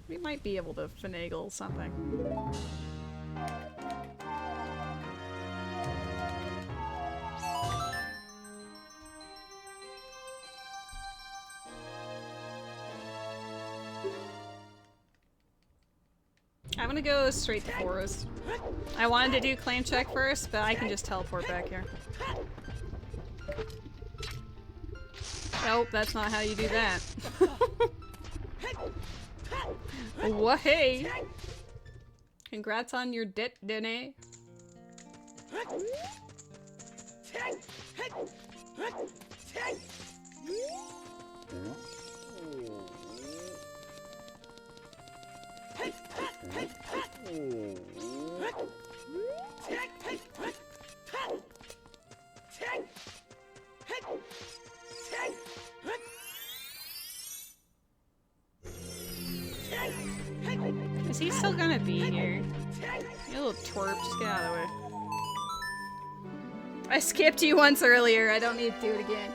S1: we might be able to finagle something. I'm gonna go straight to Forest. I wanted to do claim check first, but I can just teleport back here. Nope, that's not how you do that. Whoa, hey! Congrats on your dinner. Is he still gonna be here? You little twerp, just get out of the way. I skipped you once earlier, I don't need to do it again.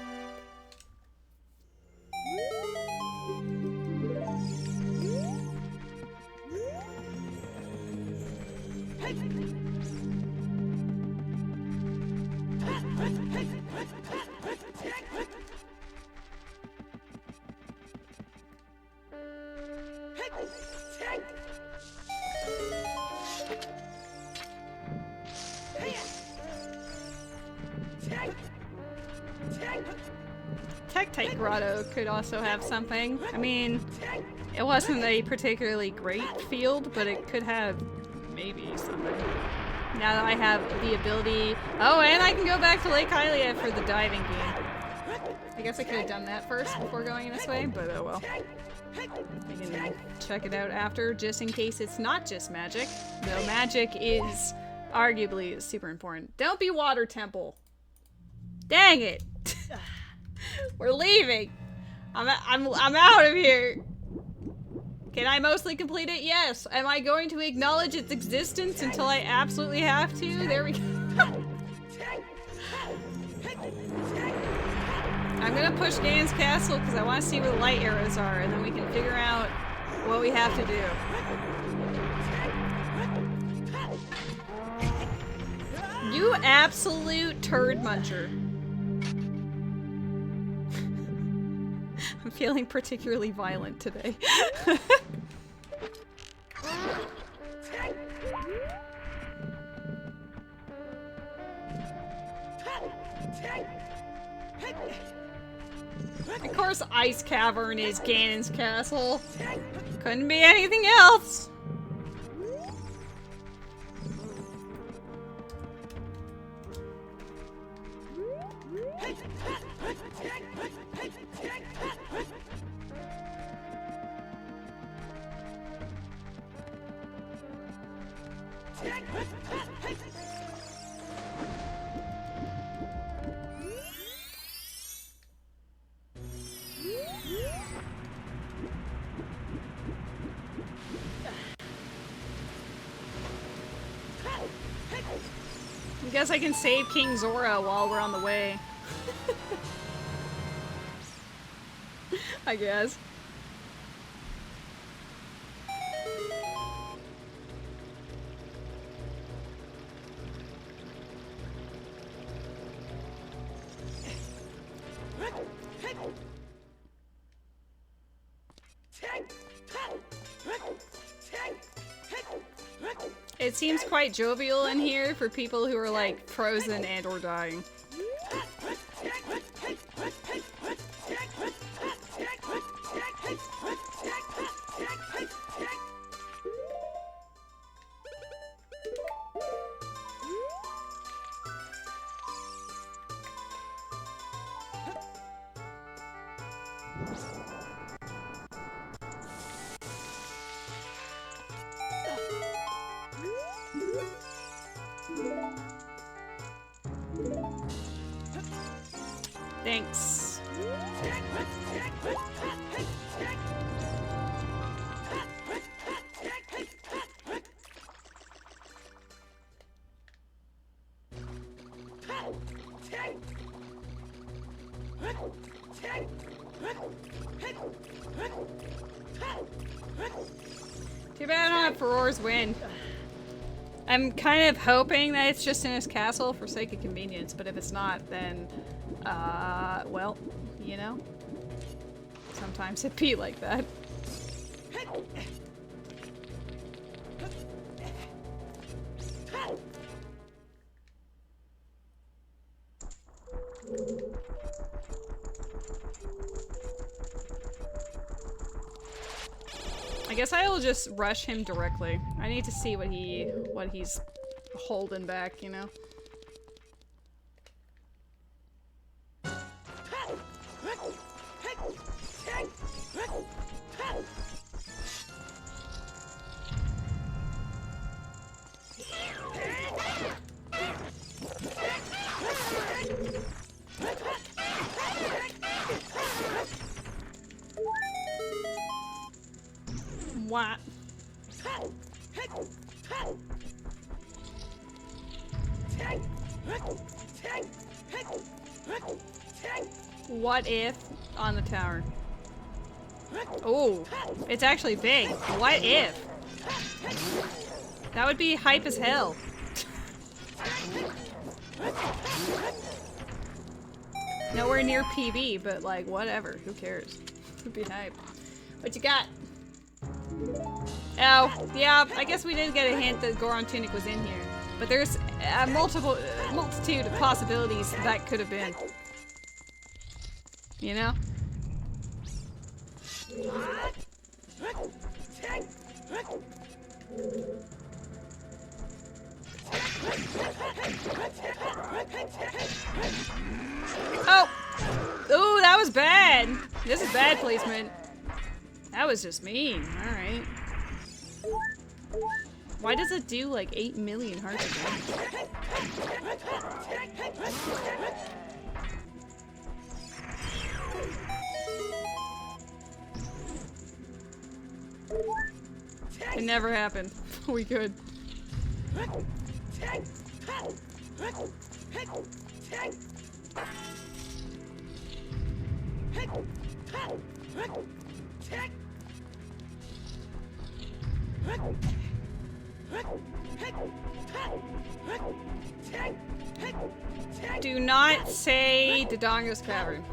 S1: Tektite Grotto could also have something. I mean, it wasn't a particularly great field, but it could have maybe something. Now that I have the ability... Oh, and I can go back to Lake Hylia for the diving game. I guess I could have done that first before going this way, but oh well. I can check it out after, just in case it's not just magic. Though magic is arguably super important. Don't be Water Temple. Dang it! We're leaving. I'm out of here. Can I mostly complete it? Yes. Am I going to acknowledge its existence until I absolutely have to? There we go. I'm gonna push Ganon's Castle because I want to see where the light arrows are, and then we can figure out what we have to do. You absolute turd muncher. I'm feeling particularly violent today. Of course, Ice Cavern is Ganon's castle. Couldn't be anything else. I guess I can save King Zora while we're on the way. I guess. It seems quite jovial in here for people who are like frozen and or dying. Thanks. Too bad I don't have Furor's win. I'm kind of hoping that it's just in his castle for sake of convenience, but if it's not, then, well, you know, sometimes it be like that. I guess I will just rush him directly. I need to see what he's holding back, you know? What? What if on the tower? Oh, it's actually big. What if? That would be hype as hell. Nowhere near PB, but like whatever. Who cares? Would be hype. What you got? Oh, yeah, I guess we did get a hint that Goron Tunic was in here. But there's a multitude of possibilities that could have been. You know? Oh! Ooh, that was bad! This is bad placement. That was just mean. Alright. Why does it do like 8 million hearts again? It never happened. We could. Do not say Dodongo's Cavern.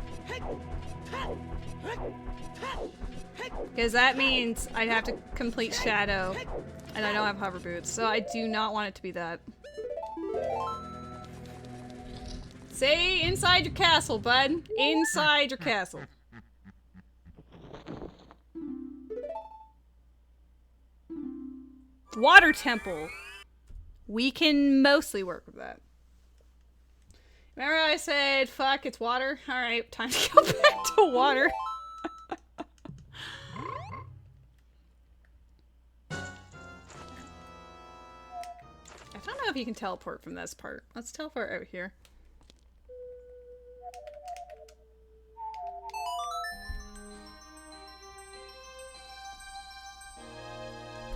S1: Because that means I'd have to complete Shadow, and I don't have hover boots, so I do not want it to be that. Say inside your castle, bud. Inside your castle. Water Temple. We can mostly work with that. Remember I said, fuck, it's water? Alright, time to go back to water. I don't know if you can teleport from this part. Let's teleport out here.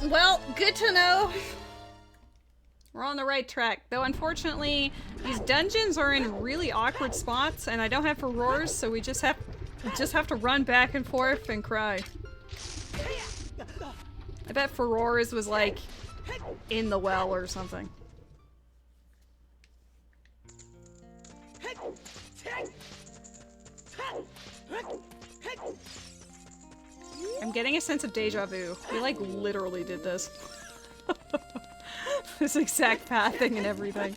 S1: Well, good to know. We're on the right track. Though unfortunately, these dungeons are in really awkward spots and I don't have Furors, so we just have to run back and forth and cry. I bet Furors was like in the well or something. I'm getting a sense of deja vu. We like literally did this. This exact pathing and everything.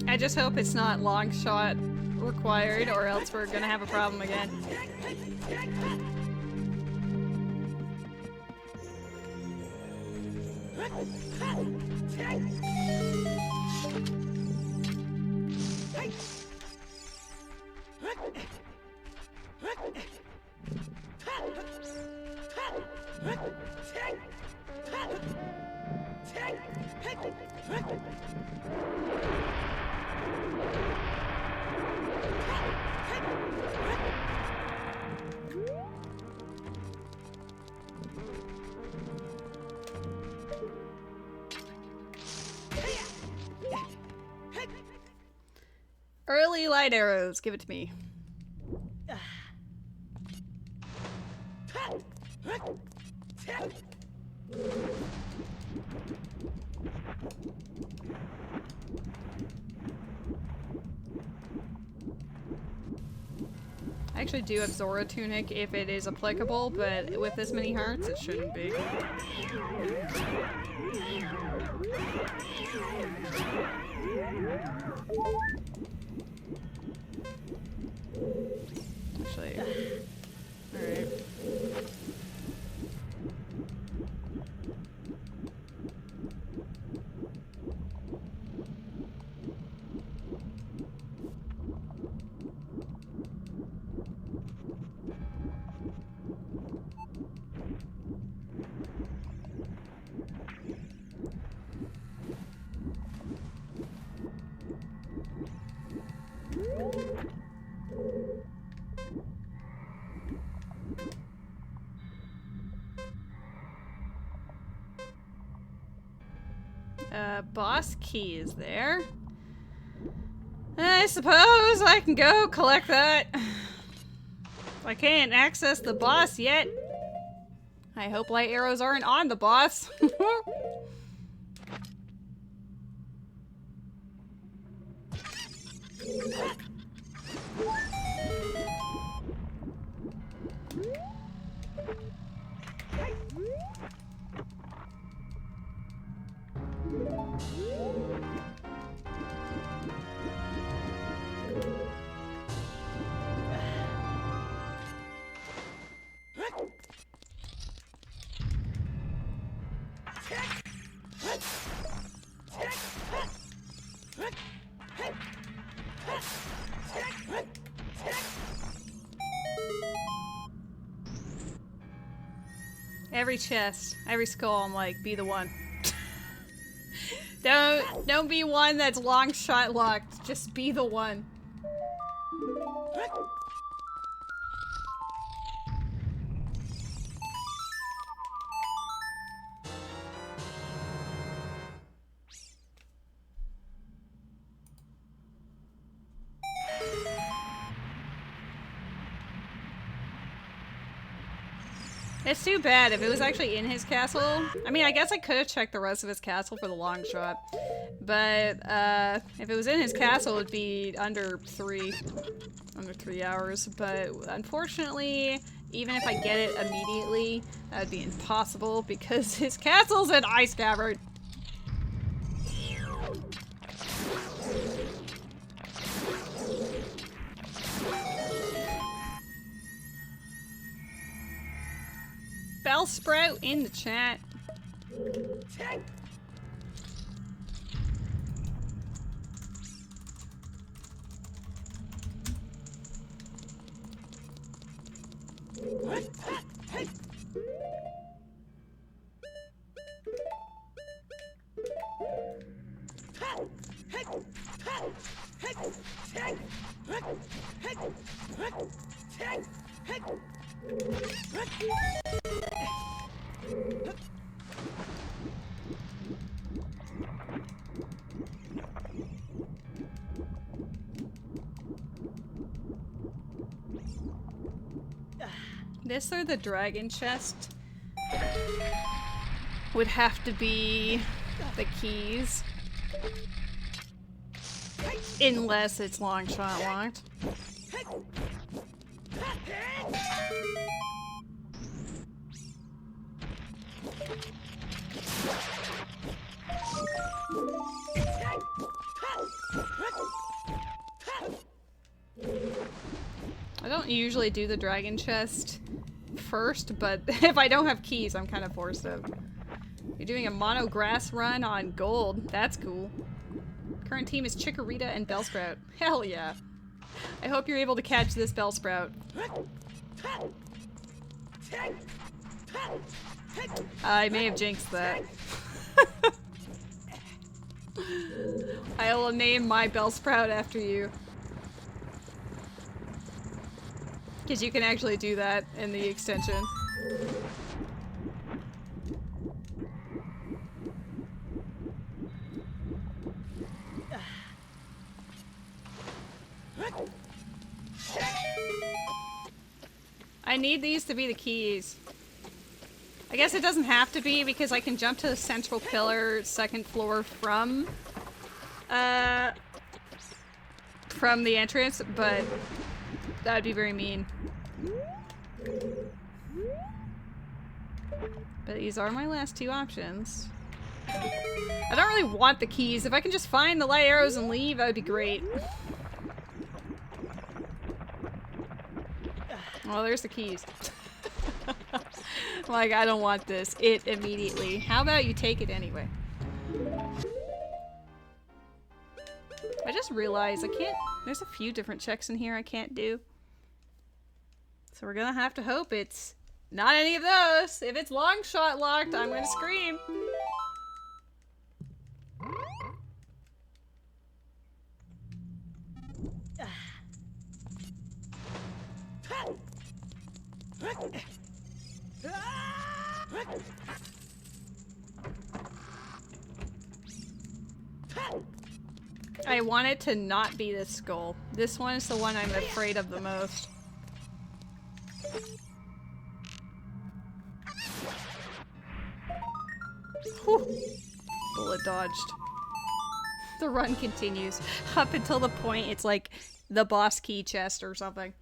S1: I just hope it's not long shot required, or else we're gonna have a problem again. Early light arrows, give it to me. I actually do have Zora Tunic if it is applicable, but with this many hearts, it shouldn't be. Actually, alright. Boss key is there. I suppose I can go collect that. I can't access the boss yet. I hope light arrows aren't on the boss. Every chest, every skull, I'm like, be the one. Don't be one that's long shot locked. Just be the one. It's too bad if it was actually in his castle. I mean, I guess I could have checked the rest of his castle for the long shot. But, if it was in his castle, it'd be under 3 hours. But unfortunately, even if I get it immediately, that would be impossible because his castle's an ice cavern. Bellsprout in the chat. This or the dragon chest would have to be the keys. Unless it's long shot locked. I don't usually do the dragon chest first, but if I don't have keys, I'm kind of forced to. You're doing a mono grass run on gold. That's cool. Current team is Chikorita and Bellsprout. Hell yeah. I hope you're able to catch this Bellsprout. I may have jinxed that. I will name my Bellsprout after you. Because you can actually do that in the extension. I need these to be the keys. I guess it doesn't have to be because I can jump to the central pillar, second floor from the entrance, but that'd be very mean. But these are my last two options. I don't really want the keys. If I can just find the light arrows and leave, that would be great. Well, there's the keys. Like, I don't want this. It immediately. How about you take it anyway? I just realized I can't... There's a few different checks in here I can't do. So we're gonna have to hope it's not any of those. If it's long shot locked, I'm gonna scream. I want it to not be this skull. This one is the one I'm afraid of the most. Whew. Bullet dodged. The run continues up until the point it's like the boss key chest or something.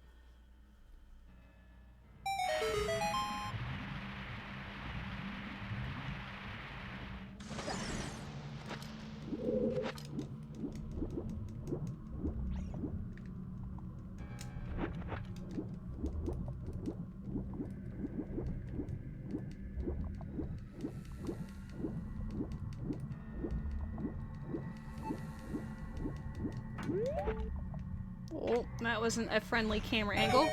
S1: Oh, that wasn't a friendly camera angle.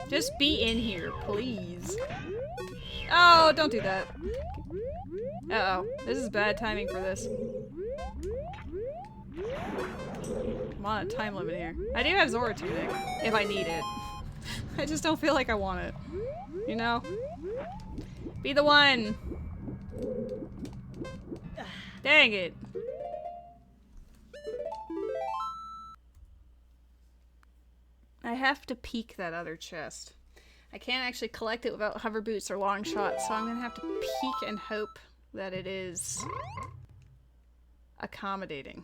S1: Just be in here, please. Oh, don't do that. Uh-oh. This is bad timing for this. I'm on a time limit here. I do have Zora tunic, if I need it. I just don't feel like I want it. You know? Be the one! Dang it. I have to peek that other chest. I can't actually collect it without hover boots or long shots, so I'm gonna have to peek and hope that it is accommodating.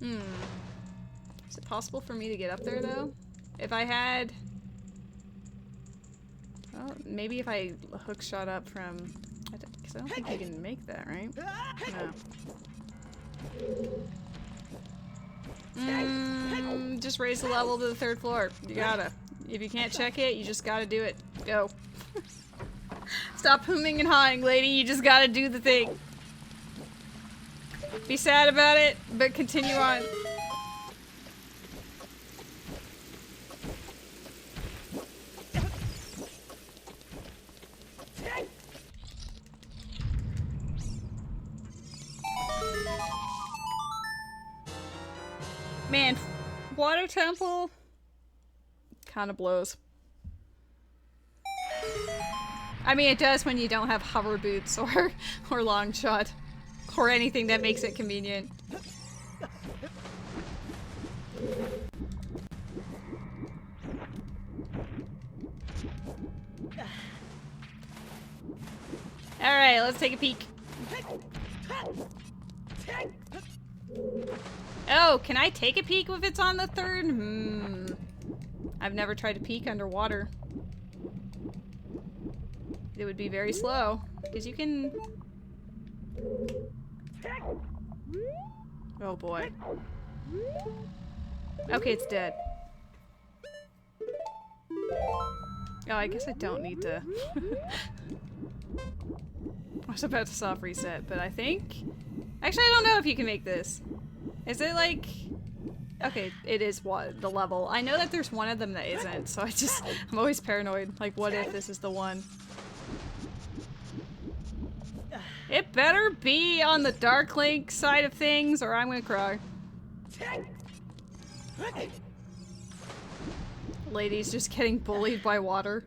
S1: Is it possible for me to get up there though? If I had... Well, maybe if I hook shot up from... Because I don't think you can make that, right? No. Just raise the level to the 3rd floor. You gotta. If you can't check it, you just gotta do it. Go. Stop humming and hawing, lady. You just gotta do the thing. Be sad about it, but continue on. Man, water temple kind of blows. I mean, it does when you don't have hover boots or long shot or anything that makes it convenient. All right, let's take a peek. Oh, can I take a peek if it's on the 3rd? I've never tried to peek underwater. It would be very slow, because you can... Oh boy. Okay, it's dead. Oh, I guess I don't need to... I was about to soft reset, but I think... Actually, I don't know if you can make this. Is it like... Okay, it is what the level. I know that there's one of them that isn't, so I'm always paranoid. Like, what if this is the one? It better be on the Dark Link side of things, or I'm gonna cry. Lady's just getting bullied by water.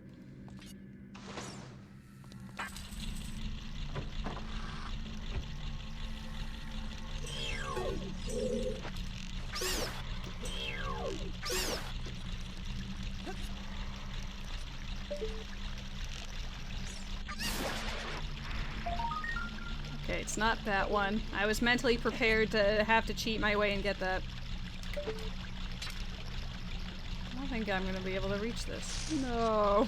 S1: Okay, it's not that one. I was mentally prepared to have to cheat my way and get that. I don't think I'm gonna be able to reach this. No.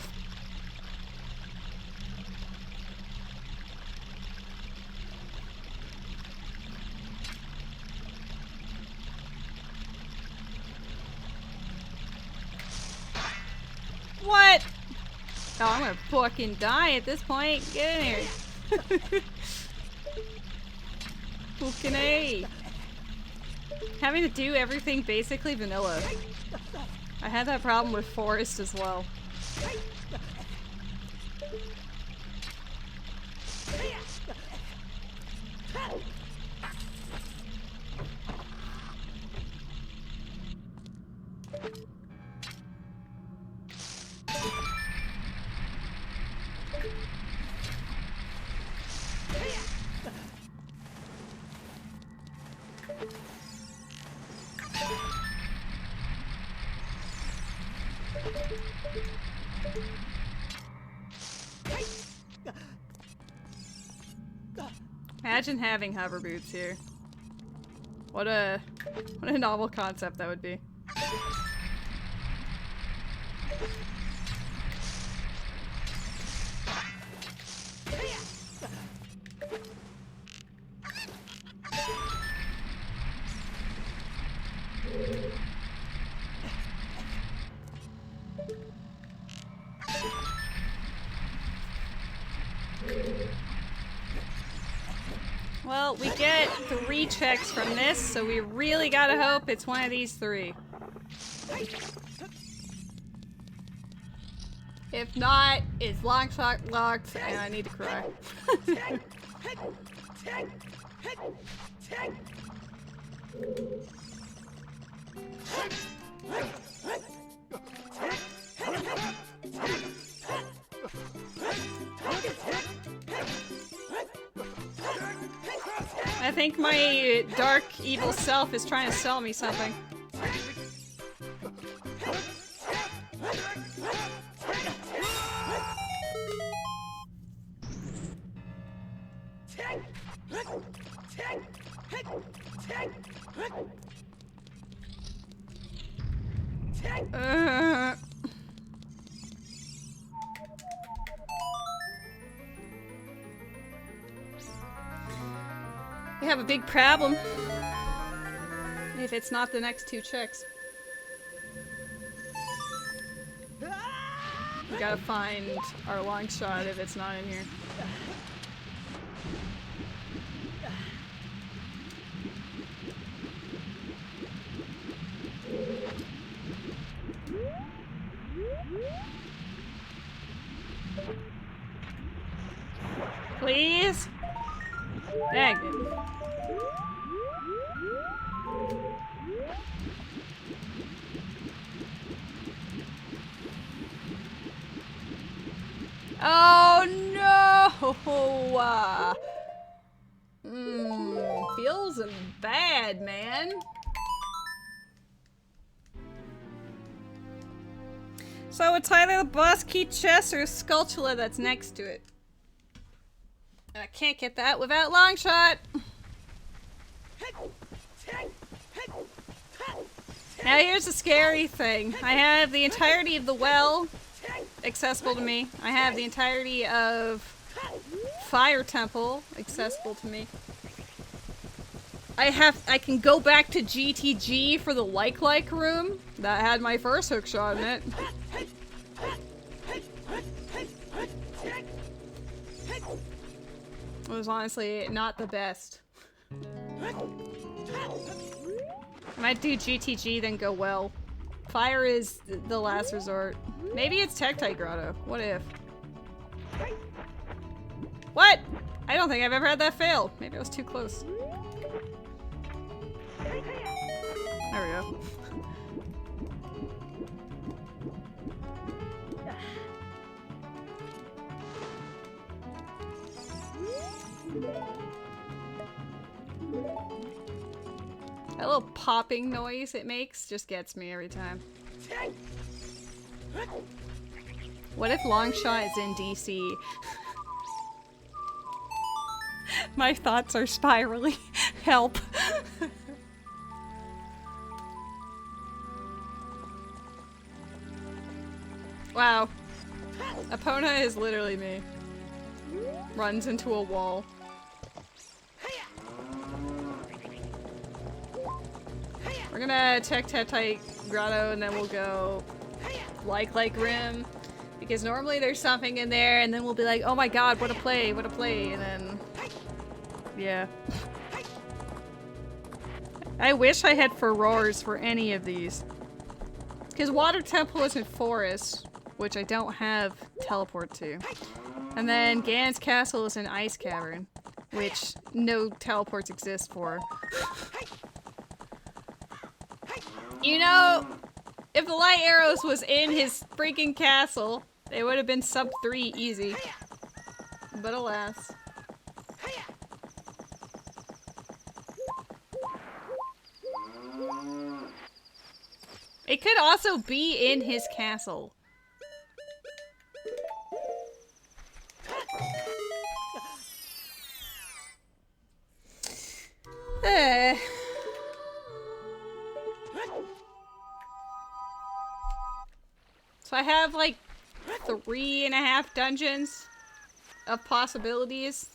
S1: What? Oh, I'm gonna fucking die at this point. Get in here. Fucking A. Having to do everything basically vanilla. I had that problem with Forest as well. Imagine having hover boots here. What a novel concept that would be. Well, we get 3 checks from this, so we really gotta hope it's one of these 3. If not, it's long shot locked, and I need to cry. I think my dark evil self is trying to sell me something. We have a big problem. If it's not the next 2 chicks. We gotta find our long shot if it's not in here. Please? Dang it. Oh no! Feels bad, man. So it's either the boss key chest or Skulltula that's next to it. And I can't get that without long shot. Now here's the scary thing. I have the entirety of the well accessible to me. I have the entirety of Fire Temple accessible to me. I can go back to GTG for the like room that had my first hook shot in it. It was honestly not the best. I might do GTG then go well. Fire is the last resort. Maybe it's Tektite Grotto. What if? What? I don't think I've ever had that fail. Maybe I was too close. There we go. That little popping noise it makes just gets me every time. What if Longshot is in DC? My thoughts are spiraling. Help. Wow. Epona is literally me. Runs into a wall. We're gonna check Tektite Grotto and then we'll go like Rim. Because normally there's something in there and then we'll be like, oh my god, what a play, and then... yeah. I wish I had furores for any of these. Because Water Temple is in Forest, which I don't have teleport to. And then Ganon's Castle is an Ice Cavern, which no teleports exist for. You know, if the light arrows was in his freaking castle, it would have been sub 3 easy. But alas. It could also be in his castle. So I have like 3.5 dungeons of possibilities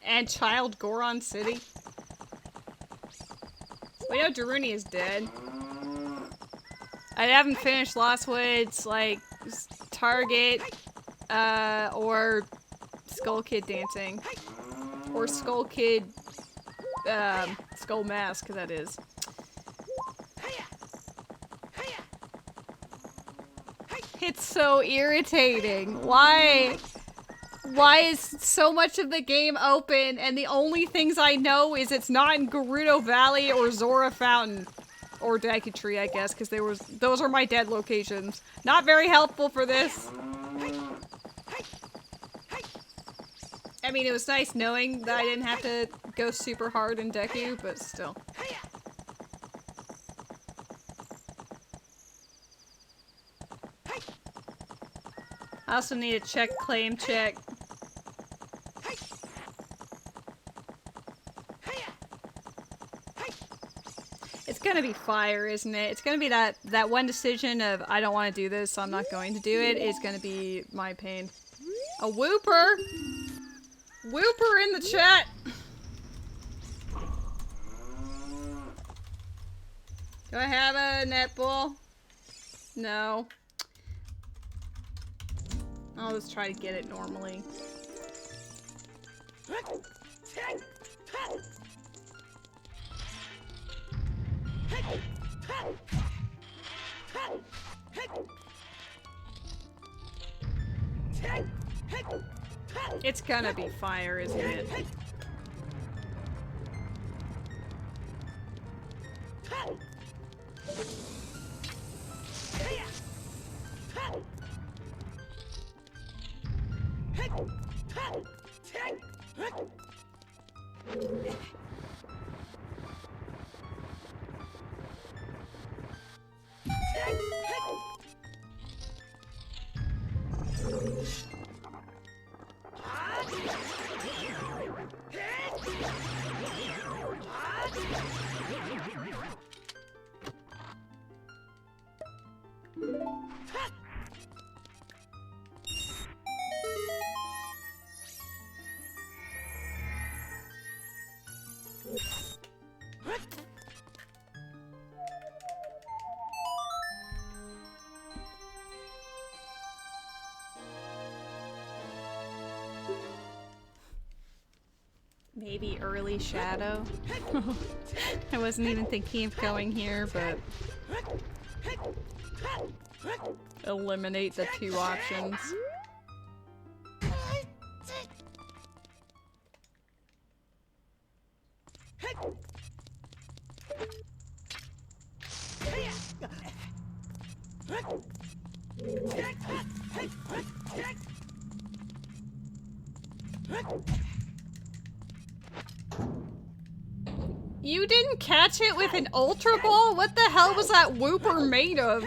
S1: and Child Goron City. We know Daruni is dead. I haven't finished Lost Woods, like Target, or Skull Kid Dancing, or Skull Kid, Skull Mask, that is. It's so irritating. Why is so much of the game open and the only things I know is it's not in Gerudo Valley or Zora Fountain? Or Deku Tree, I guess, because those are my dead locations. Not very helpful for this. I mean, it was nice knowing that I didn't have to go super hard in Deku, but still. I also need to check claim check. It's gonna be fire, isn't it? It's gonna be that one decision of I don't want to do this, so I'm not going to do it, is gonna be my pain. A whooper! Whooper in the chat! Do I have a netball? No. I'll just try to get it normally. It's gonna be fire, isn't it? Maybe early shadow. I wasn't even thinking of going here, but eliminate the 2 options. You didn't catch it with an Ultra Ball? What the hell was that whooper made of?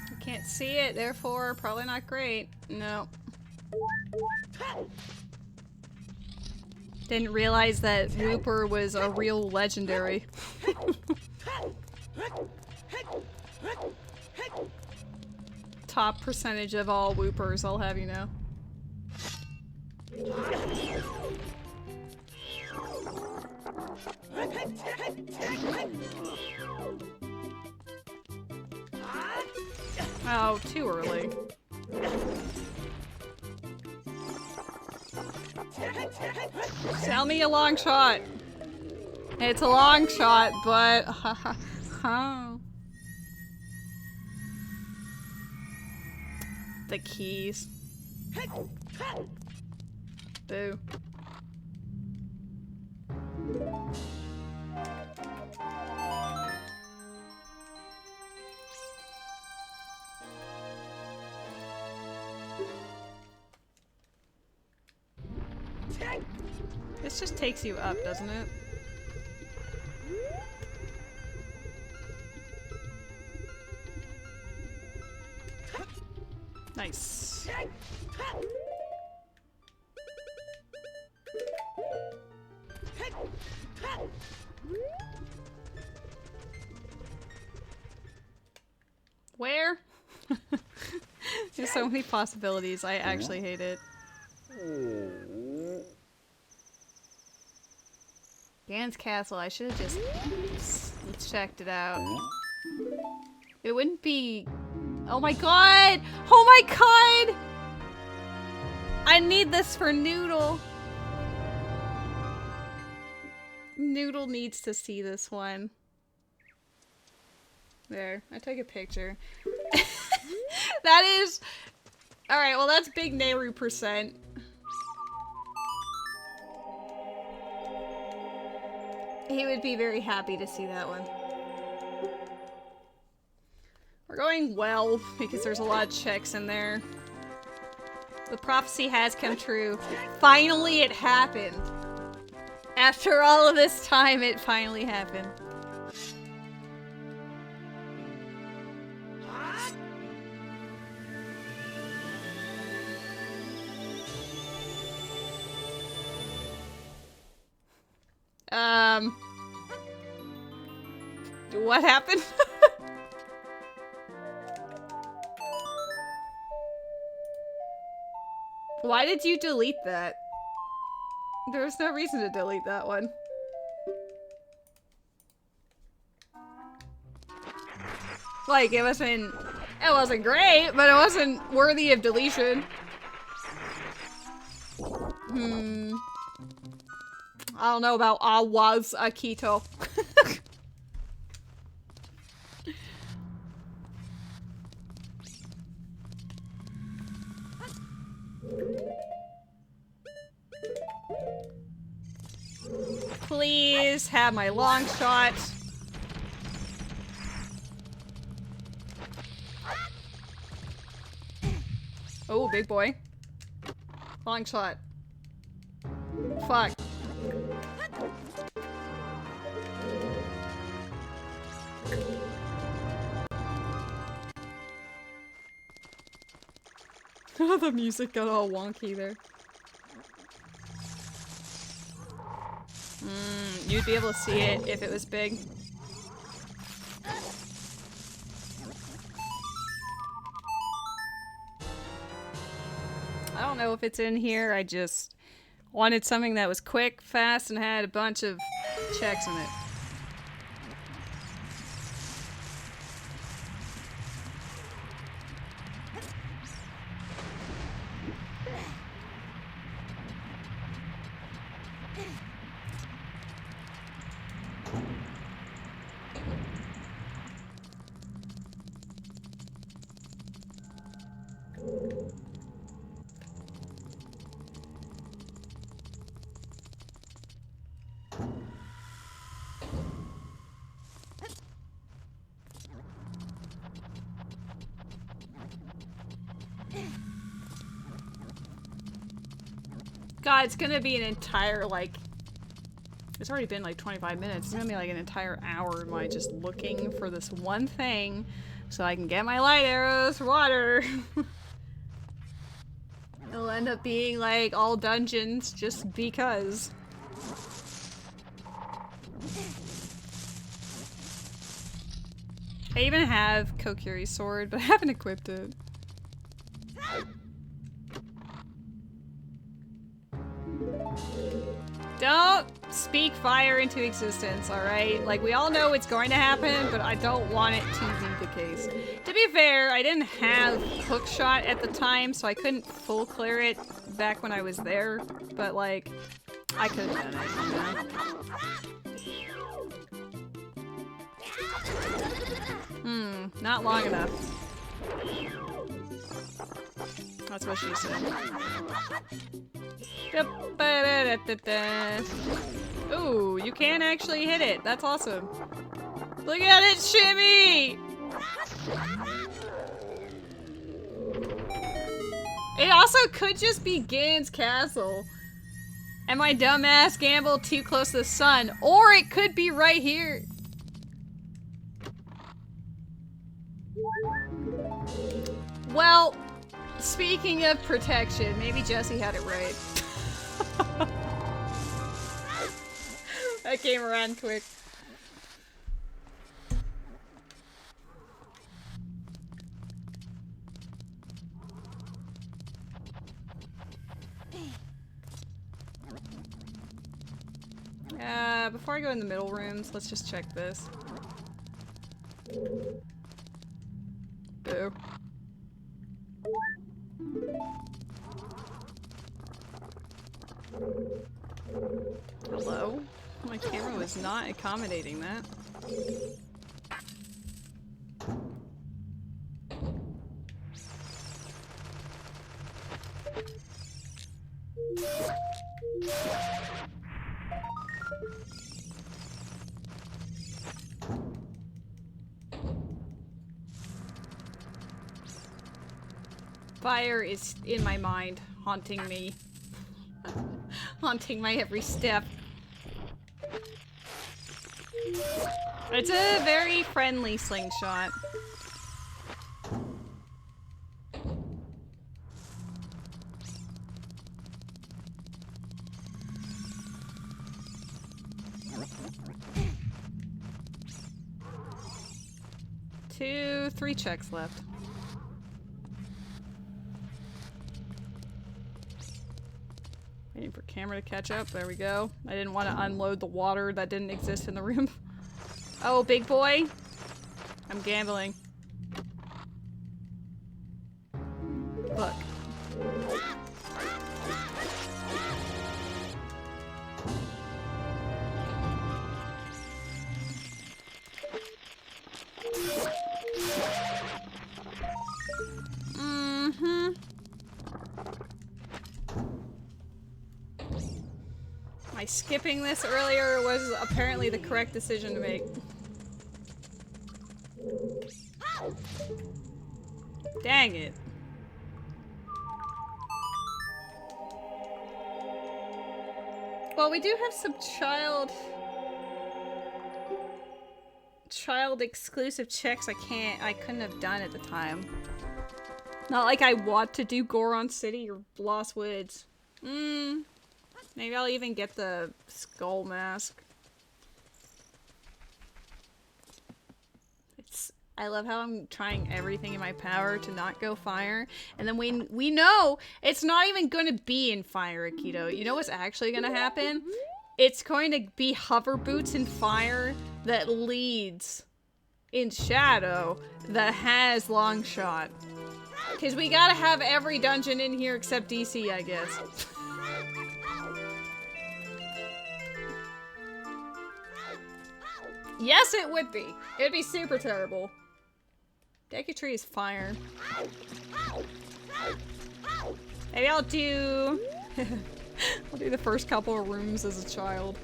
S1: I can't see it, therefore probably not great. No. Didn't realize that Whooper was a real legendary. Top percentage of all Whoopers, I'll have you know. Oh, too early. Sell me a long shot. It's a long shot, but the keys. Boo. This just takes you up, doesn't it? Nice. Where? There's so many possibilities. I actually hate it. Gan's Castle. I should have just checked it out. It wouldn't be... Oh my god! Oh my god! I need this for Noodle. Noodle needs to see this one. There. I took a picture. That is... Alright, well that's big Nehru %. He would be very happy to see that one. We're going well, because there's a lot of checks in there. The prophecy has come true. Finally it happened. After all of this time, it finally happened. What happened? Why did you delete that? There was no reason to delete that one. Like, it wasn't great, but it wasn't worthy of deletion. I don't know about was Akito. Please have my long shot. Oh, big boy. Long shot. Fuck. The music got all wonky there. You'd be able to see it if it was big. I don't know if it's in here. I just wanted something that was quick, fast, and had a bunch of checks in it. God, it's gonna be an entire, like... It's already been like 25 minutes. It's gonna be like an entire hour of my just looking for this one thing so I can get my light arrows for water. It'll end up being like all dungeons just because. I even have Kokiri's sword, but I haven't equipped it. Don't speak fire into existence, alright? Like, we all know it's going to happen, but I don't want it to be the case. To be fair, I didn't have hookshot at the time, so I couldn't full clear it back when I was there, but like, I could have done it, you know? Not long enough. That's what she said. Ooh, you can actually hit it. That's awesome. Look at it shimmy! It also could just be Gan's castle. And my dumbass gambled too close to the sun. Or it could be right here. Well, speaking of protection, maybe Jesse had it right. That came around quick. Before I go in the middle rooms, let's just check this. Boo. Hello? My camera was not accommodating that. Fire is in my mind, haunting me. Haunting my every step. It's a very friendly slingshot. Three checks left. Waiting for camera to catch up. There we go. I didn't want to unload the water that didn't exist in the room. Oh, big boy. I'm gambling. Look. My skipping this earlier was apparently the correct decision to make. Dang it. Well, we do have some child exclusive checks I couldn't have done at the time. Not like I want to do Goron City or Lost Woods. Maybe I'll even get the skull mask. I love how I'm trying everything in my power to not go fire. And then we know it's not even going to be in fire, Akito. You know what's actually going to happen? It's going to be hover boots in fire that leads in shadow that has long shot. Because we gotta have every dungeon in here except DC, I guess. Yes, it would be. It'd be super terrible. Deku Tree is fire. Maybe I'll do... I'll do the first couple of rooms as a child.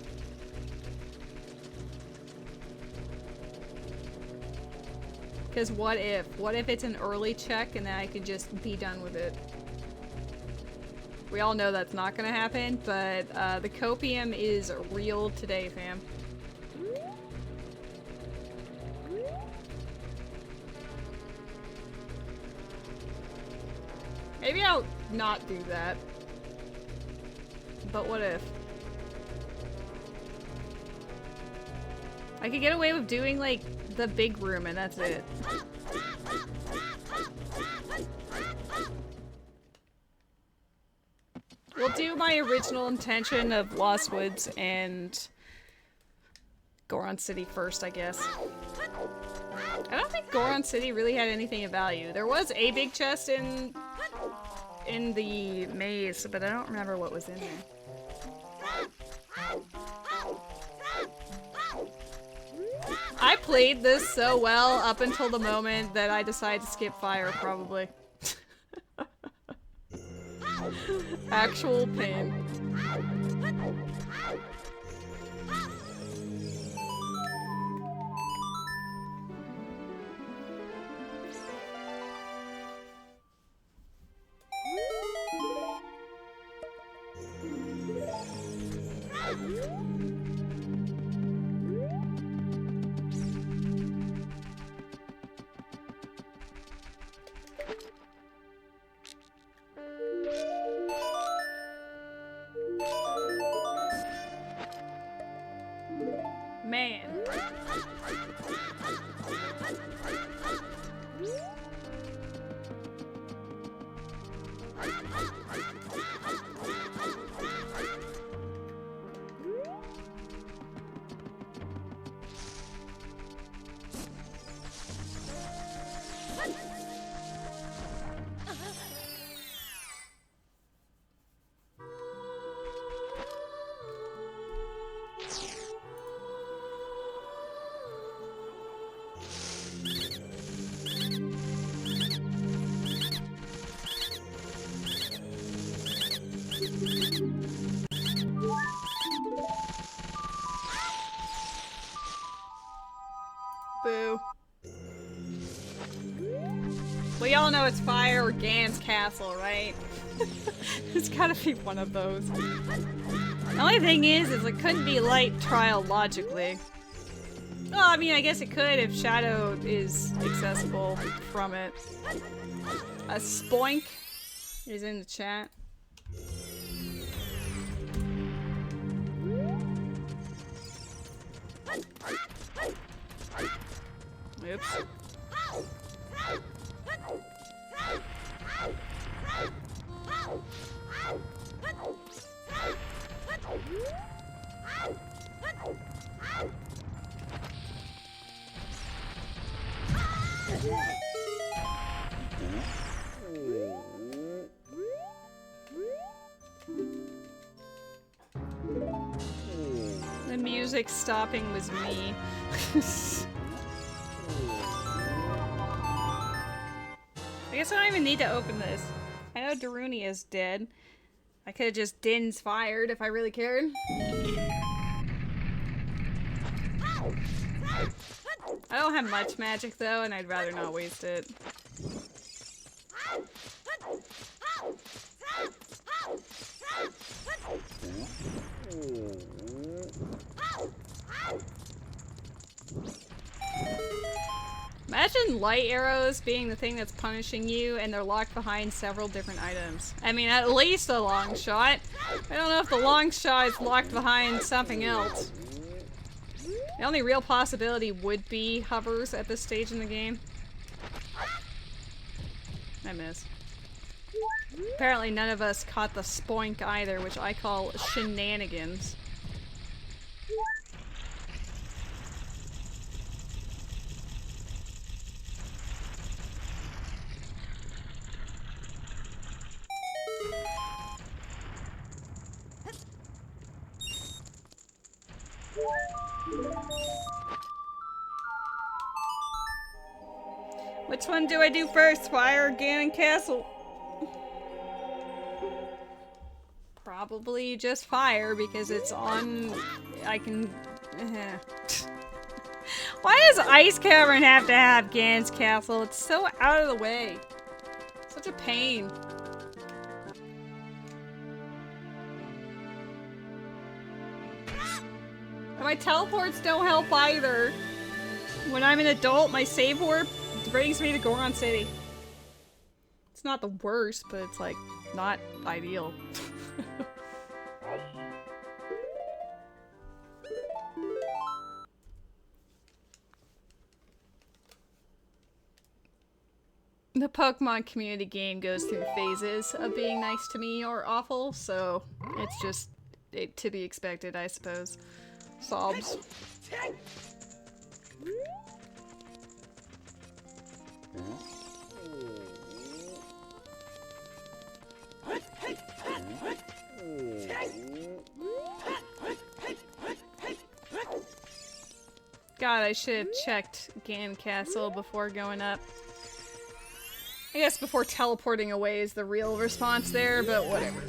S1: Because what if? What if it's an early check and then I could just be done with it? We all know that's not gonna happen, but the copium is real today, fam. Maybe I'll not do that. But what if? I could get away with doing, like, the big room and that's it. We'll do my original intention of Lost Woods and Goron City first, I guess. I don't think Goron City really had anything of value. There was a big chest in the maze, but I don't remember what was in there. I played this so well up until the moment that I decided to skip fire, probably. Actual pain. Man. Boo. We all know it's fire or Gan's castle, right? It's gotta be one of those. The only thing is it couldn't be light trial logically. Well, I mean, I guess it could if shadow is accessible from it. A spoink is in the chat. Oops. The music stopping was me. I guess I don't even need to open this. I know Daruni is dead. I could have just Din's fired if I really cared. I don't have much magic though, and I'd rather not waste it. Imagine light arrows being the thing that's punishing you and they're locked behind several different items. I mean, at least a long shot. I don't know if the long shot is locked behind something else. The only real possibility would be hovers at this stage in the game. I miss. Apparently none of us caught the spoink either, which I call shenanigans. Which one do I do first? Fire or Ganon Castle? Probably just fire because it's on... I can... Why does Ice Cavern have to have Gan's Castle? It's so out of the way. Such a pain. My teleports don't help either. When I'm an adult, my save warp brings me to Goron City. It's not the worst, but it's like not ideal. The Pokemon community game goes through phases of being nice to me or awful, so it's just to be expected, I suppose. Sobs. God, I should have checked Gan Castle before going up. I guess before teleporting away is the real response there, but whatever.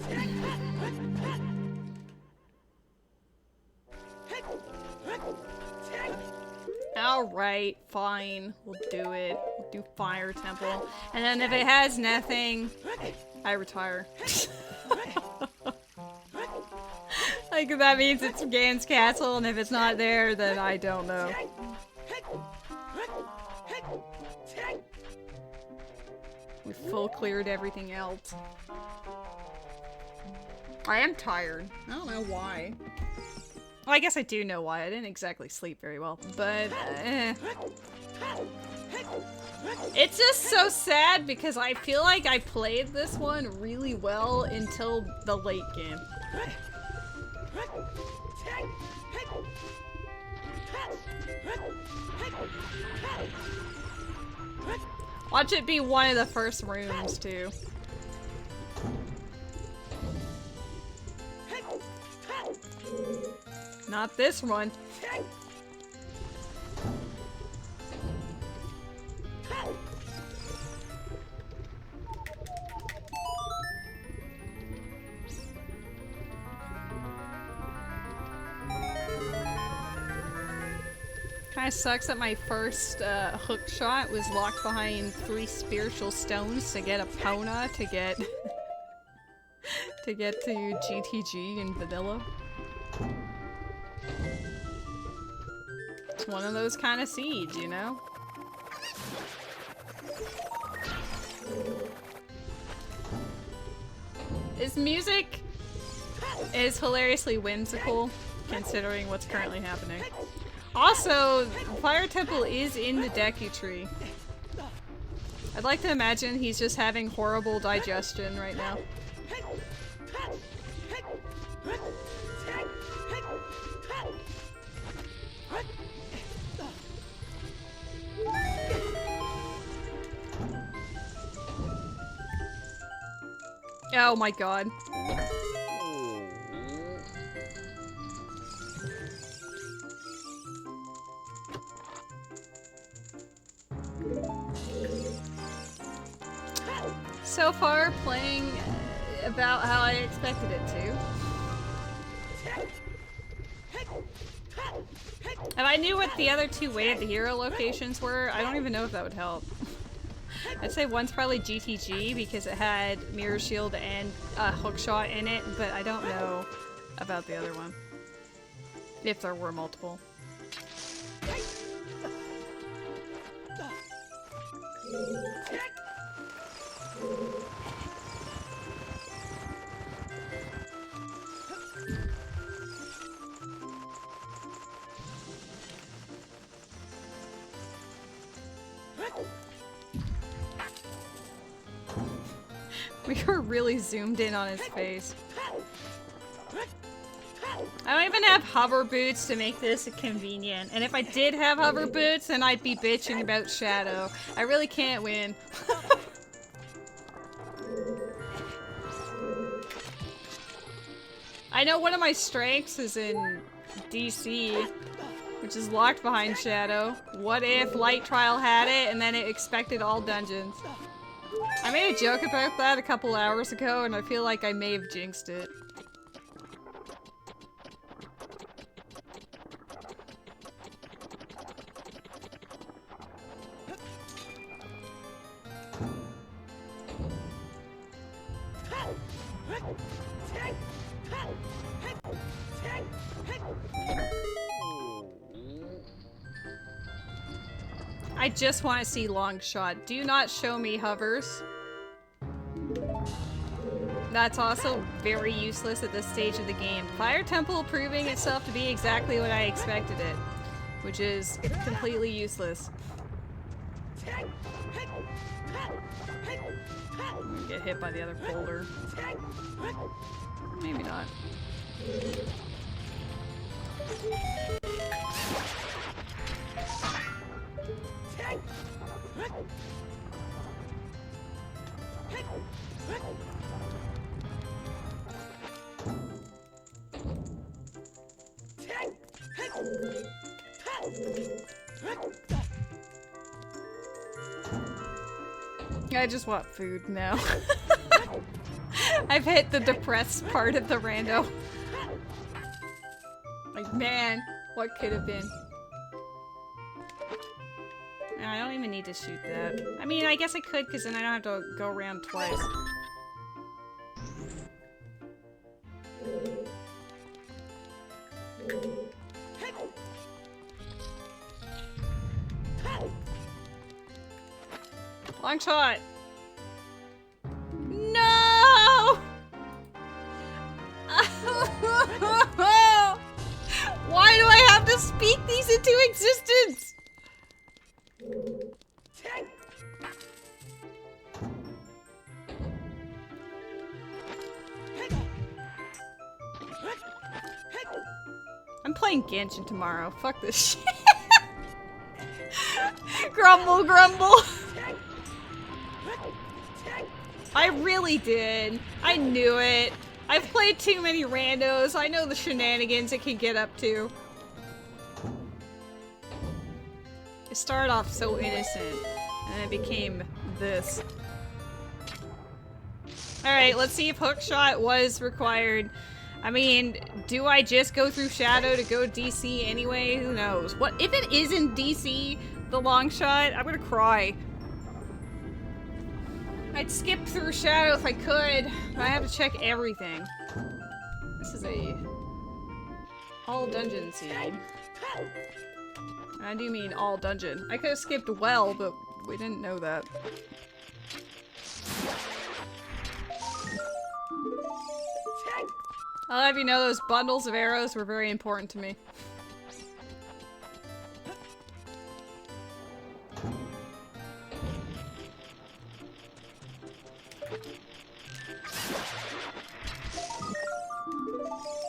S1: Alright, fine. We'll do it. We'll do Fire Temple. And then if it has nothing, I retire. Like, that means it's Gan's Castle, and if it's not there, then I don't know. We full cleared everything else. I am tired. I don't know why. Well, I guess I do know why. I didn't exactly sleep very well, but it's just so sad because I feel like I played this one really well until the late game. Watch it be one of the first rooms, too. Not this one. Kinda sucks that my first hook shot was locked behind 3 spiritual stones to get a Pona to get to get to GTG in vanilla. It's one of those kind of seeds, you know? His music is hilariously whimsical, considering what's currently happening. Also, Fire Temple is in the Deku Tree. I'd like to imagine he's just having horrible digestion right now. Oh my god. So far, playing about how I expected it to. If I knew what the other 2 Way of the Hero locations were, I don't even know if that would help. I'd say one's probably GTG because it had Mirror Shield and Hookshot in it, but I don't know about the other one. If there were multiple. We were really zoomed in on his face. I don't even have hover boots to make this convenient. And if I did have hover boots, then I'd be bitching about Shadow. I really can't win. I know one of my strengths is in DC, which is locked behind Shadow. What if Light Trial had it and then it expected all dungeons? I made a joke about that a couple hours ago, and I feel like I may have jinxed it. I just want to see long shot. Do not show me hovers. That's also very useless at this stage of the game. Fire Temple proving itself to be exactly what I expected it, which is completely useless. Get hit by the other boulder. Maybe not. I just want food now. I've hit the depressed part of the rando. Like, man, what could have been? I don't even need to shoot that. I mean, I guess I could, because then I don't have to go around twice. Long shot! No! Why do I have to speak these into existence? I'm playing Genshin tomorrow. Fuck this shit. Grumble, grumble. I really did. I knew it. I've played too many randos. I know the shenanigans it can get up to. It started off so innocent, and then it became this. Alright, let's see if hookshot was required. I mean, do I just go through Shadow to go DC anyway? Who knows? What if it isn't DC, the long shot? I'm gonna cry. I'd skip through Shadow if I could, but I have to check everything. This is a all dungeon scene. I do mean all dungeon. I could have skipped well, but we didn't know that. I'll have you know those bundles of arrows were very important to me.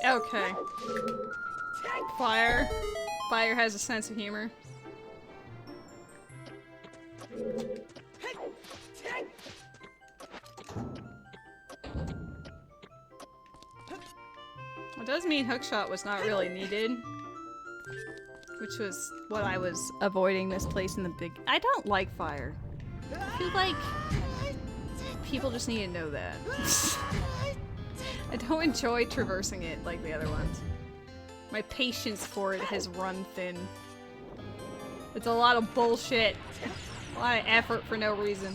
S1: Okay. Fire. Fire has a sense of humor. It does mean hookshot was not really needed. Which was what I was avoiding this place in the big- I don't like fire. I feel like people just need to know that. I don't enjoy traversing it like the other ones. My patience for it has run thin. It's a lot of bullshit. A lot of effort for no reason.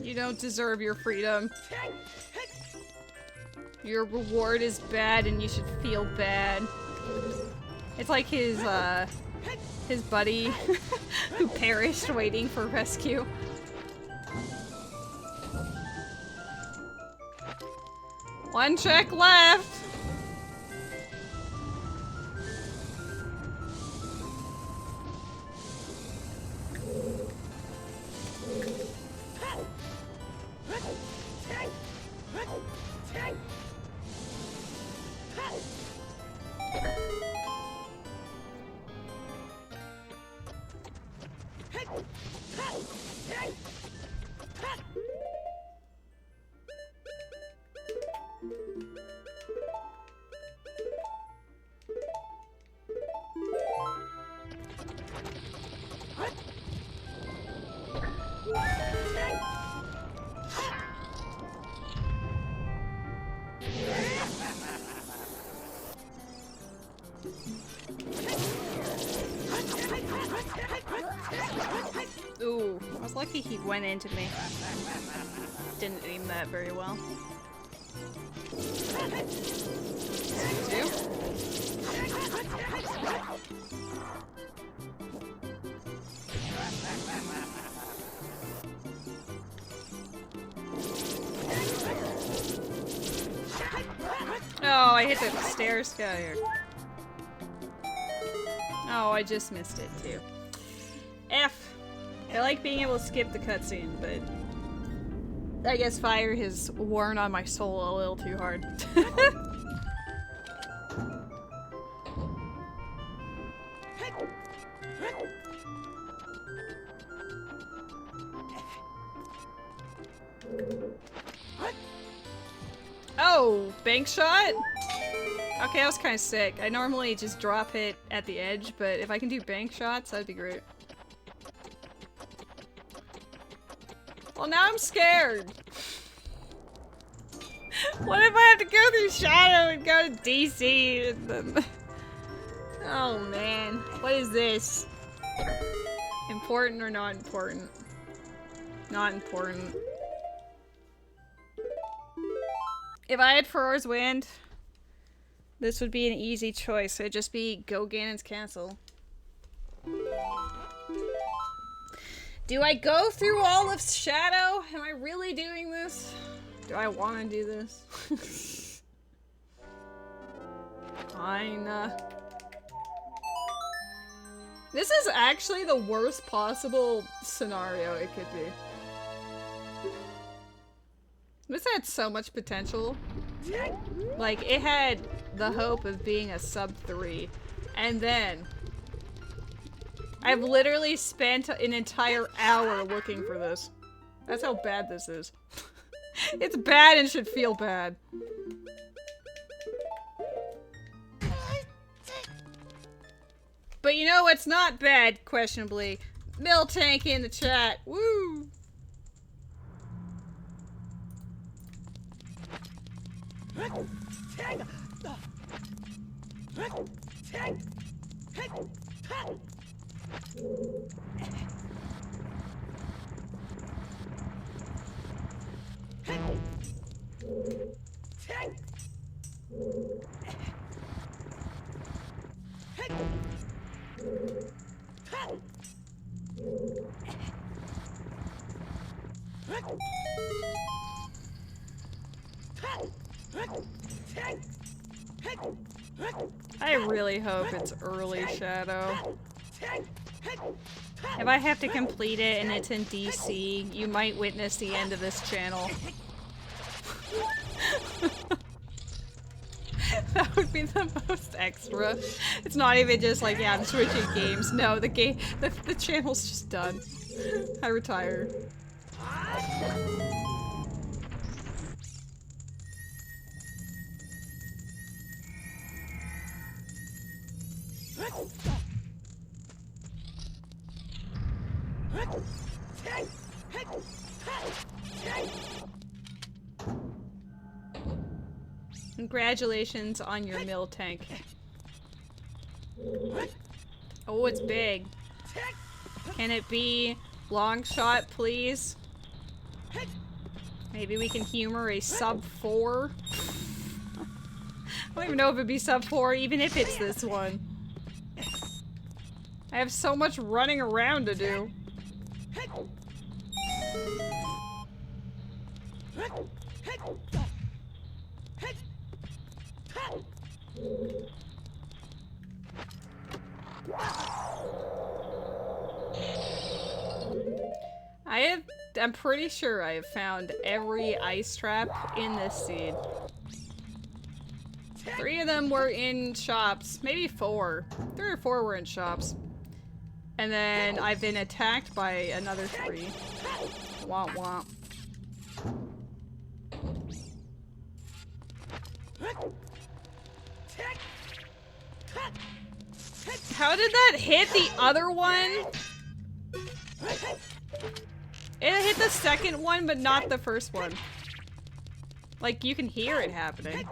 S1: You don't deserve your freedom. Your reward is bad and you should feel bad. It's like his buddy who perished waiting for rescue. One check left! He went into me. Didn't aim that very well. Two. Oh, I hit the stairs. Get out of here. Oh, I just missed it too. F. I like being able to skip the cutscene, but I guess fire has worn on my soul a little too hard. Oh, bank shot? Okay, that was kind of sick. I normally just drop it at the edge, but if I can do bank shots, that'd be great. Well, now I'm scared. What if I have to go through Shadow and go to DC? And then... Oh man, what is this? Important or not important? Not important. If I had Farore's Wind, this would be an easy choice. It'd just be go Ganon's Castle. Do I go through all of Shadow? Am I really doing this? Do I want to do this? Fine. This is actually the worst possible scenario it could be. This had so much potential. Like, it had the hope of being a sub 3. And then I've literally spent an entire hour looking for this. That's how bad this is. It's bad and should feel bad. But you know what's not bad, questionably? Miltank in the chat. Woo! I really hope it's early Shadow. If I have to complete it and it's in DC, you might witness the end of this channel. That would be the most extra. It's not even just like, yeah, I'm switching games. No, the channel's just done. I retired. Congratulations on your Miltank. Oh, it's big. Can it be long shot, please? Maybe we can humor a sub 4? I don't even know if it'd be sub 4, even if it's this one. I have so much running around to do. I'm pretty sure I have found every ice trap in this seed. 3 of them were in shops, maybe 4. 3 or 4 were in shops. And then I've been attacked by another 3. Womp womp. How did that hit the other one? It hit the second one, but not the first one. Like, you can hear it happening.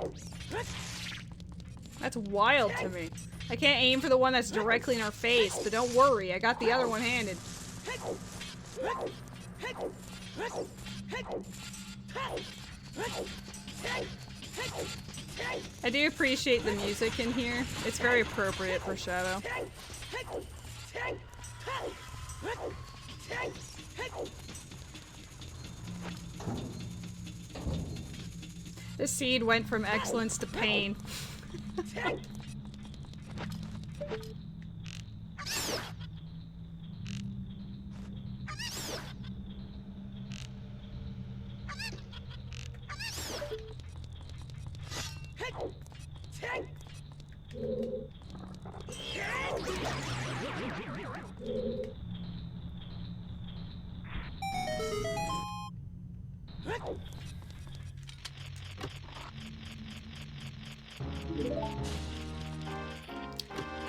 S1: That's wild to me. I can't aim for the one that's directly in our face, but don't worry, I got the other one handed. I do appreciate the music in here. It's very appropriate for Shadow. The seed went from excellence to pain.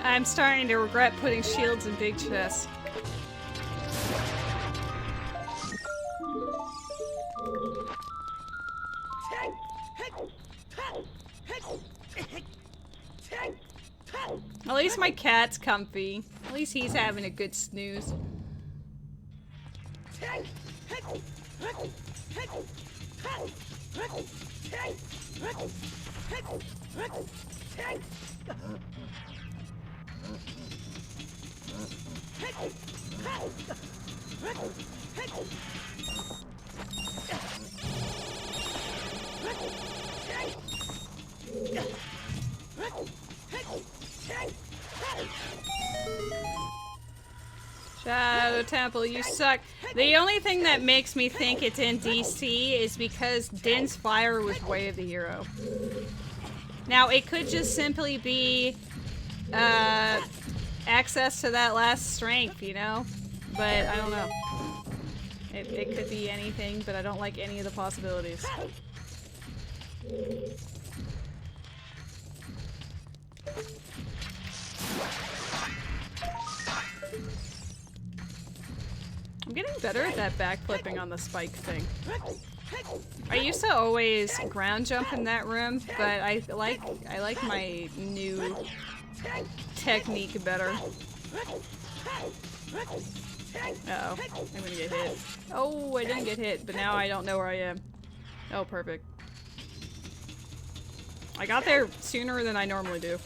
S1: I'm starting to regret putting shields in big chests. At least my cat's comfy. At least he's having a good snooze. Shadow Temple, you suck. The only thing that makes me think it's in DC is because Din's Fire was Way of the Hero. Now, it could just simply be access to that last strength, you know? But I don't know. It could be anything, but I don't like any of the possibilities. I'm getting better at that backflipping on the spike thing. I used to always ground jump in that room, but I like my new technique better. Uh-oh, I'm gonna get hit. Oh, I didn't get hit, but now I don't know where I am. Oh, perfect. I got there sooner than I normally do.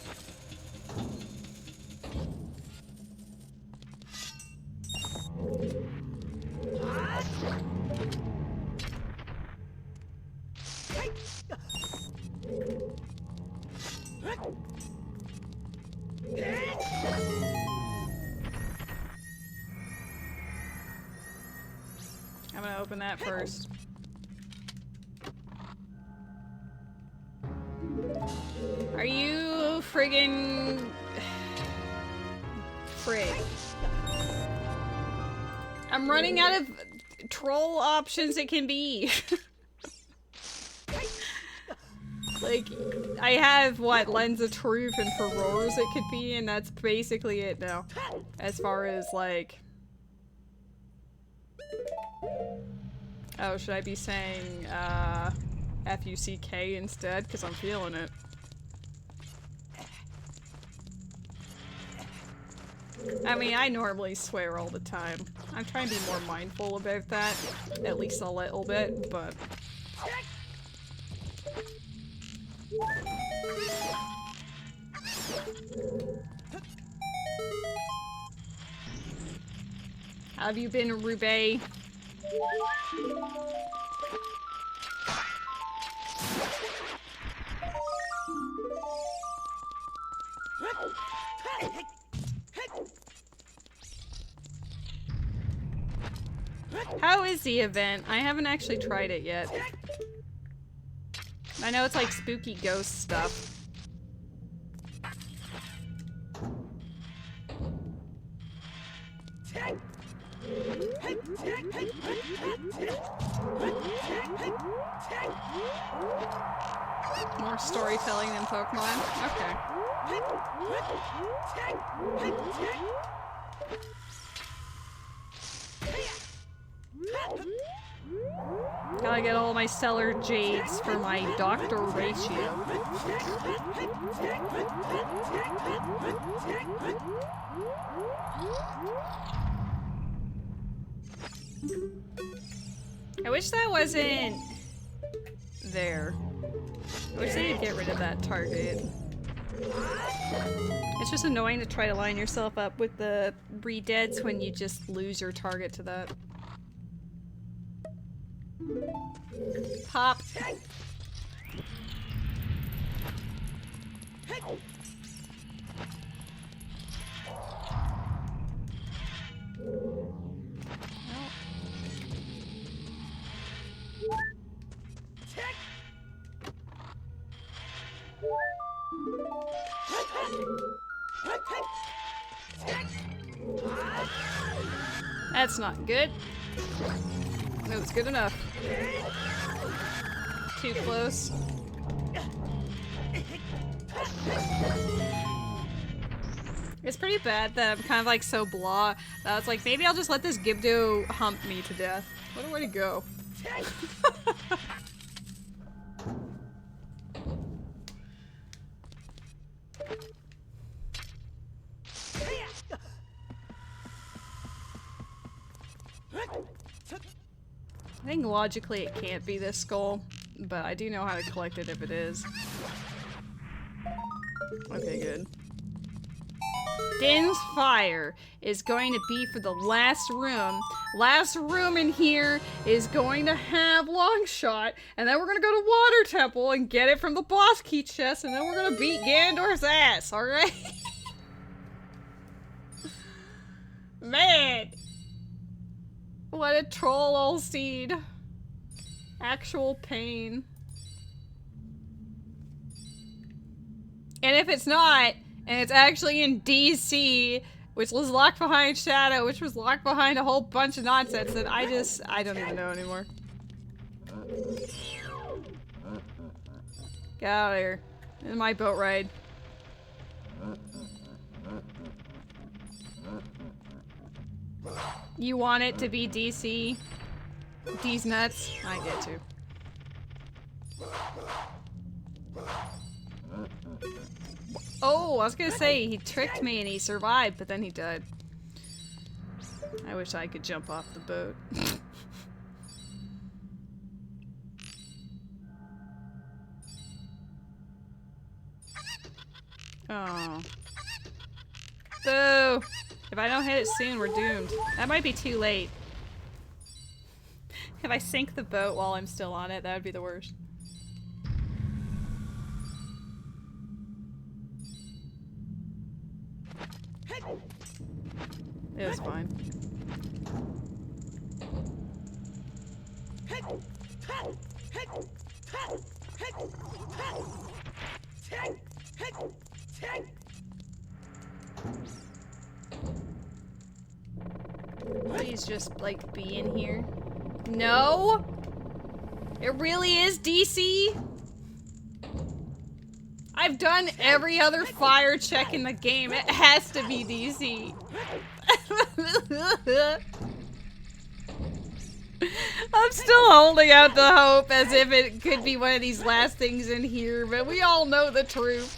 S1: I'm gonna open that first. Are you friggin... frig. I'm running out of troll options it can be. Like, I have, what, Lens of Truth and Furores it could be, and that's basically it now. As far as, like... Oh, should I be saying, F-U-C-K instead? Because I'm feeling it. I mean, I normally swear all the time. I'm trying to be more mindful about that. At least a little bit, but... How have you been, Roubaix? How is the event? I haven't actually tried it yet. I know it's like spooky ghost stuff. More storytelling than Pokemon? Okay. Gotta get all my stellar jades for my doctor ratio. I wish that wasn't there. I wish they could get rid of that target. It's just annoying to try to line yourself up with the re-deads when you just lose your target to that. Pop. That's not good. No, it's good enough. Too close. It's pretty bad that I'm kind of like so blah that I was like, maybe I'll just let this Gibdo hump me to death. What a way to go. I think logically it can't be this skull, but I do know how to collect it if it is. Okay, good. Din's fire is going to be for the last room. Last room in here is going to have long shot, and then we're gonna go to Water Temple and get it from the boss key chest, and then we're gonna beat Ganondorf's ass, alright? Man! What a troll old seed. Actual pain. And if it's not, and it's actually in DC, which was locked behind Shadow, which was locked behind a whole bunch of nonsense, then I don't even know anymore. Get out of here. This is my boat ride. You want it to be DC? D's nuts? I get you. Oh, I was gonna say, he tricked me and he survived, but then he died. I wish I could jump off the boat. Oh. Boo! If I don't hit it soon, we're doomed. That might be too late. If I sink the boat while I'm still on it, that would be the worst. It was fine. Please just, like, be in here. No? It really is DC? I've done every other fire check in the game. It has to be DC. I'm still holding out the hope as if it could be one of these last things in here, but we all know the truth.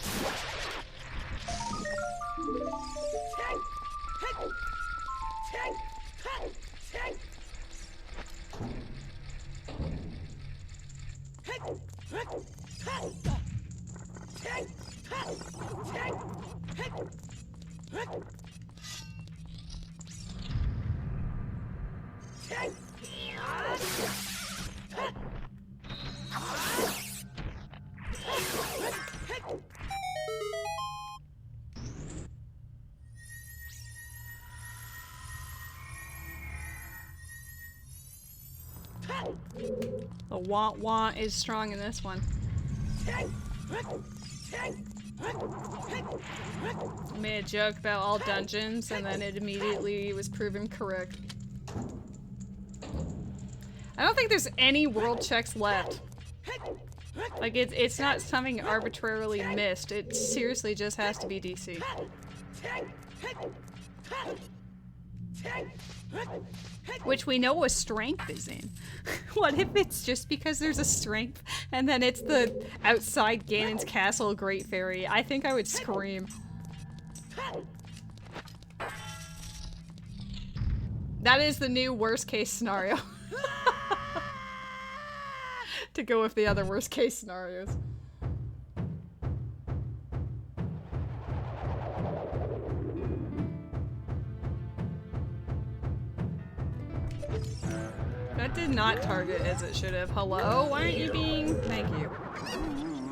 S1: The wah-wah is strong in this one. I made a joke about all dungeons, and then it immediately was proven correct. I don't think there's any world checks left. Like, it's not something arbitrarily missed. It seriously just has to be DC. Which we know a strength is in. What if it's just because there's a strength and then it's the outside Ganon's castle Great Fairy? I think I would scream. That is the new worst case scenario. to go with the other worst case scenarios. That did not target as it should have. Hello? Why aren't you being... Thank you.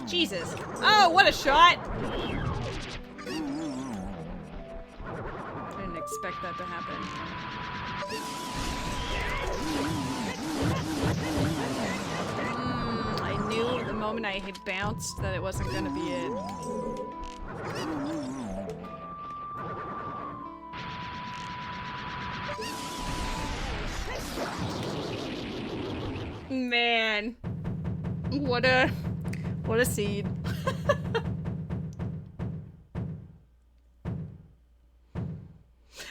S1: Jesus. Oh, what a shot! I didn't expect that to happen. I knew the moment I had bounced that it wasn't gonna be it. Man, what a seed.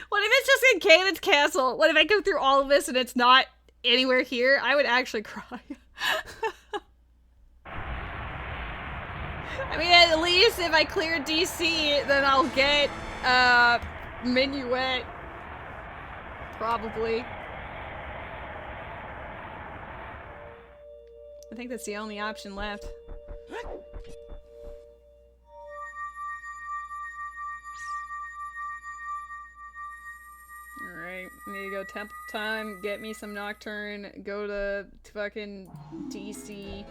S1: What if it's just in Kanan's castle? What if I go through all of this and it's not anywhere here? I would actually cry. I mean, at least if I clear DC, then I'll get Minuet. Probably. I think that's the only option left. Alright, need to go temple time, get me some Nocturne, go to fucking DC.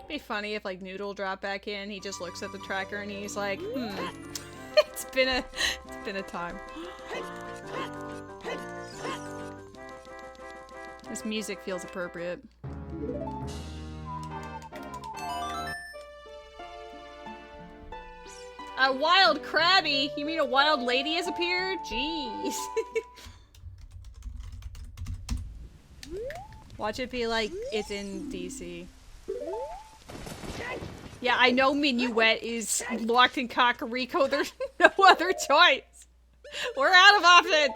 S1: Be funny if like Noodle dropped back in, he just looks at the tracker and he's like, it's been a time. This music feels appropriate. A wild Krabby? You mean a wild lady has appeared? Jeez. Watch it be like it's in DC. Yeah, I know Minuet is locked in Kakariko. There's no other choice. We're out of options.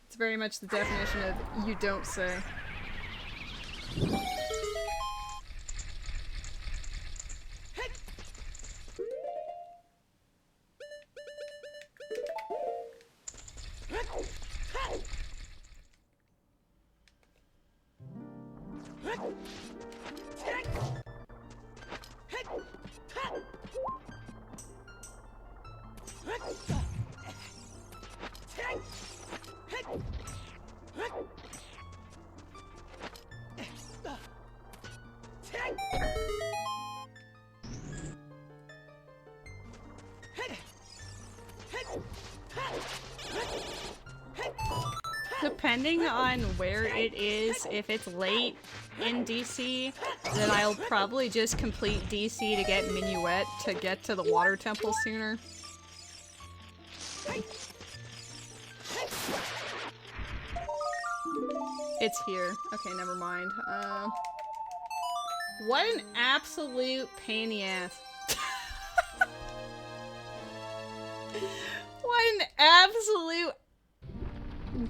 S1: It's very much the definition of you don't say. Depending on where it is, if it's late in DC, then I'll probably just complete DC to get Minuet to get to the water temple sooner. It's here. Okay, never mind. What an absolute pain in the ass. What an absolute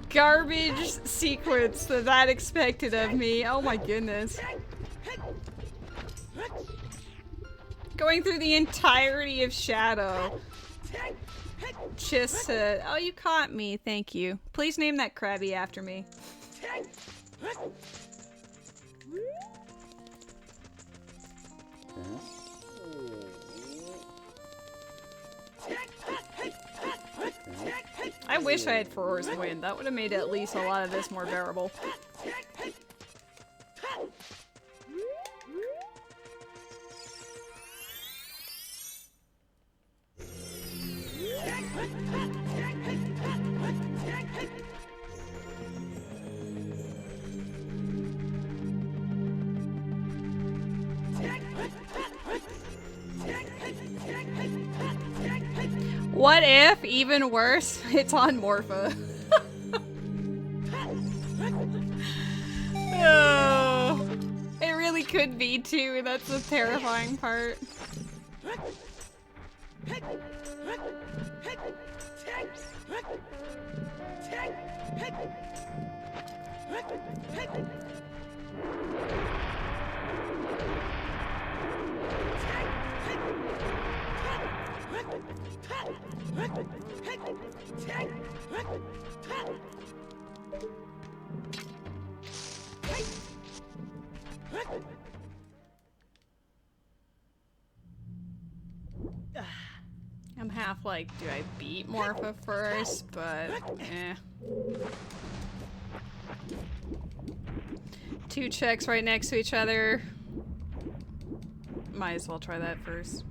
S1: garbage sequence that expected of me. Oh my goodness. Going through the entirety of Shadow. Just oh, you caught me. Thank you. Please name that Krabby after me. I wish I had Feroar's Wind. That would have made at least a lot of this more bearable. What if, even worse, it's on Morpha? Oh, it really could be too, that's the terrifying part. I'm half like, do I beat Morpha first? But, eh. 2 checks right next to each other. Might as well try that first.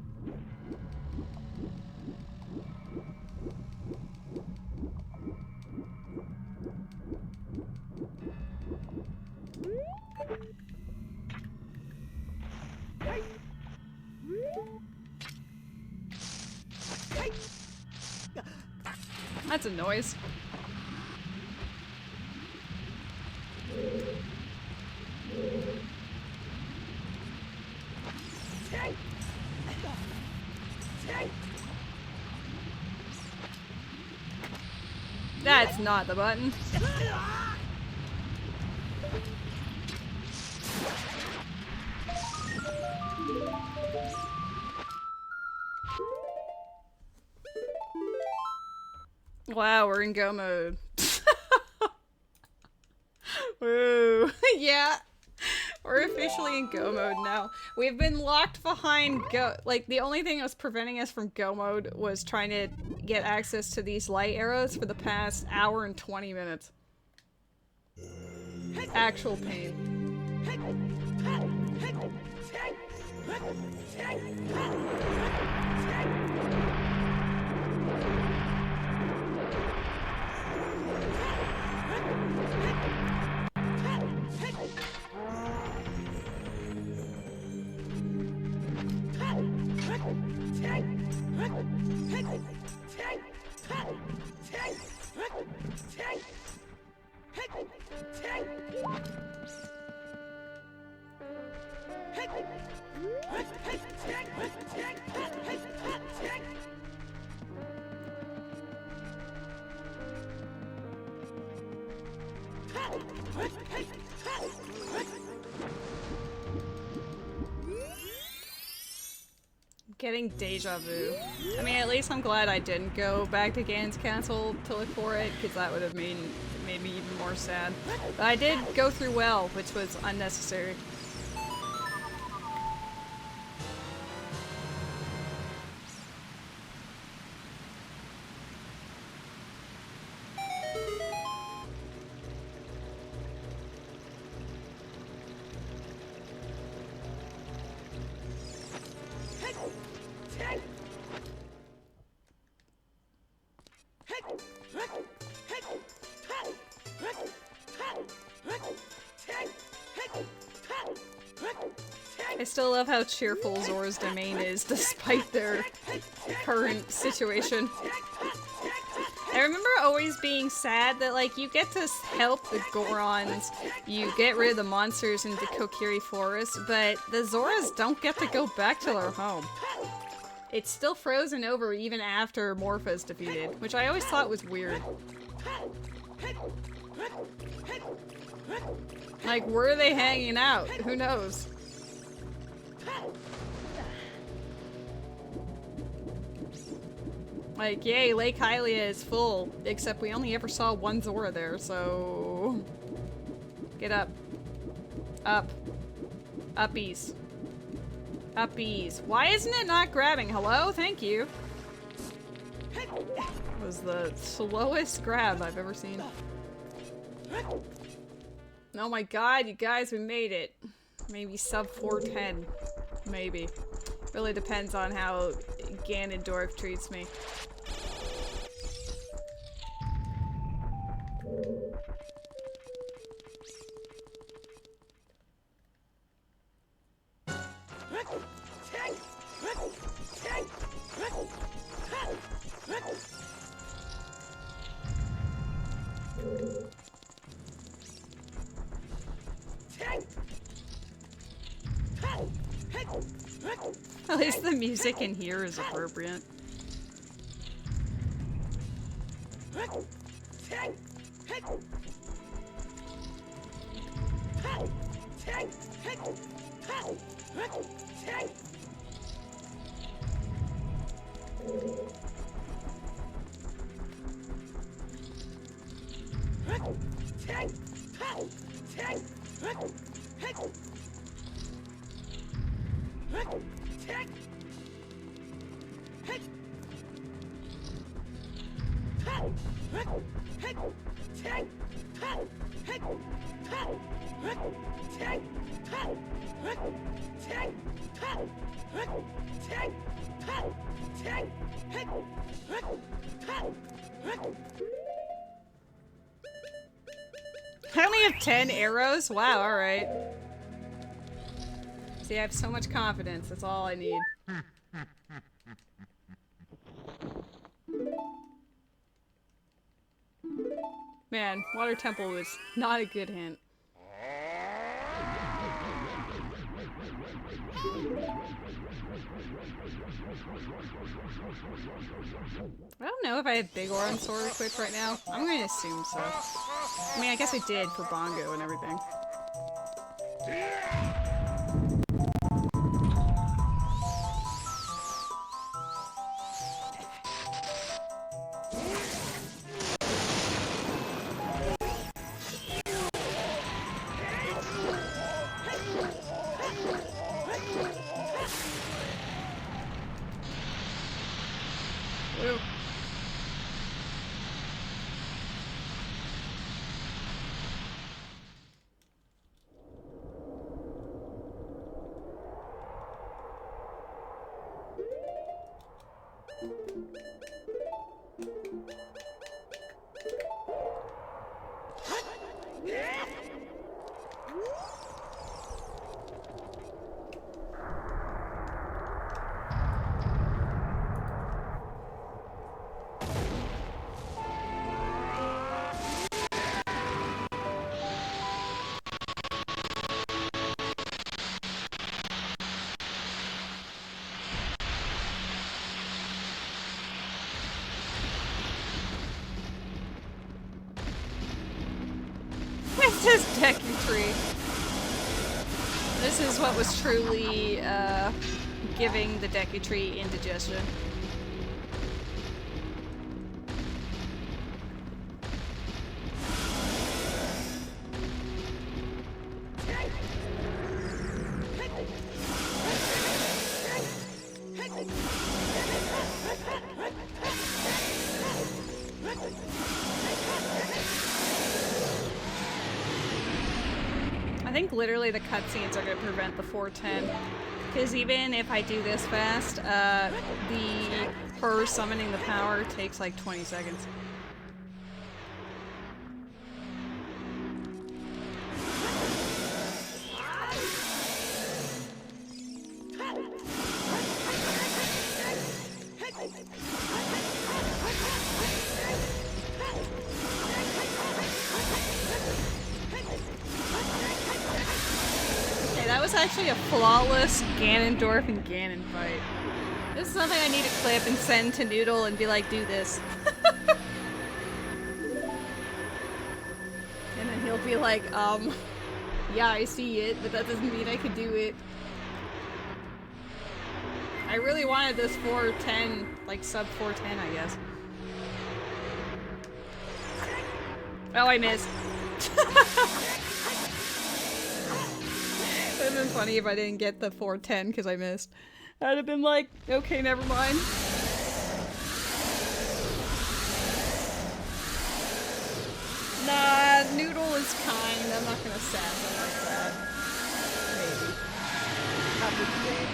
S1: That's a noise. That's not the button. Wow, we're in go mode. Woo. Yeah. We're officially in go mode now. We've been locked behind go- like, the only thing that was preventing us from go mode was trying to get access to these light arrows for the past hour and 20 minutes. Actual pain. Getting deja vu. I mean, at least I'm glad I didn't go back to Ganon's Castle to look for it, because that would have made me even more sad. But I did go through well, which was unnecessary. I still love how cheerful Zora's domain is, despite their current situation. I remember always being sad that, like, you get to help the Gorons, you get rid of the monsters in the Kokiri Forest, but the Zoras don't get to go back to their home. It's still frozen over even after Morpha is defeated, which I always thought was weird. Like, where are they hanging out? Who knows? Like, yay, Lake Hylia is full, except we only ever saw one Zora there, so... Get up. Up. Uppies. Uppies. Why isn't it not grabbing? Hello? Thank you. That was the slowest grab I've ever seen. Oh my god, you guys, we made it. Maybe sub 410. Maybe. Really depends on how Ganondorf treats me. At least the music in here is appropriate. I only have 10 arrows? Wow, alright. See, I have so much confidence. That's all I need. Man, Water Temple was not a good hint. I don't know if I have Big Oran Sword equipped right now. I'm going to assume so. I mean, I guess I did for Bongo and everything. Woo. It's just Deku Tree. This is what was truly giving the Deku Tree indigestion. I think literally the cutscenes are going to prevent the 410. Because even if I do this fast, her summoning the power takes like 20 seconds. That was actually a flawless Ganondorf and Ganon fight. This is something I need to clip and send to Noodle and be like, do this. And then he'll be like, yeah, I see it, but that doesn't mean I could do it. I really wanted this 410, like sub 410, I guess. Oh, I missed. It would have been funny if I didn't get the 410 because I missed. I'd have been like, okay, never mind. Nah, Noodle is kind. I'm not gonna sass him like that. Maybe. Probably today.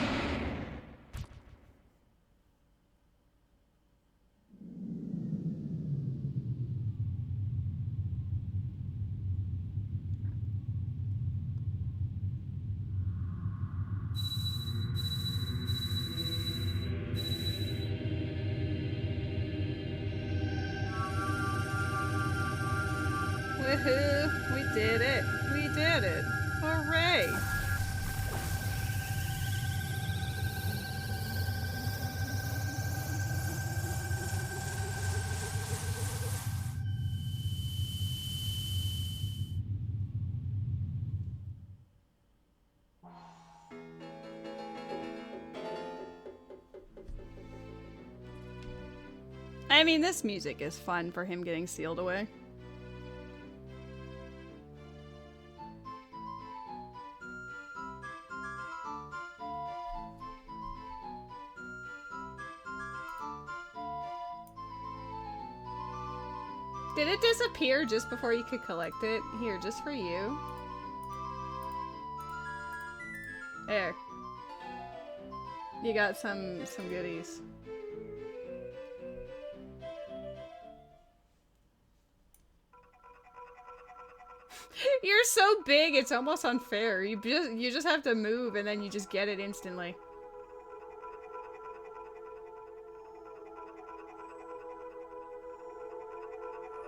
S1: Woohoo! We did it! We did it! Hooray! I mean, this music is fun for him getting sealed away. Did it disappear just before you could collect it? Here, just for you. There. You got some goodies. You're so big, it's almost unfair. You just have to move and then you just get it instantly.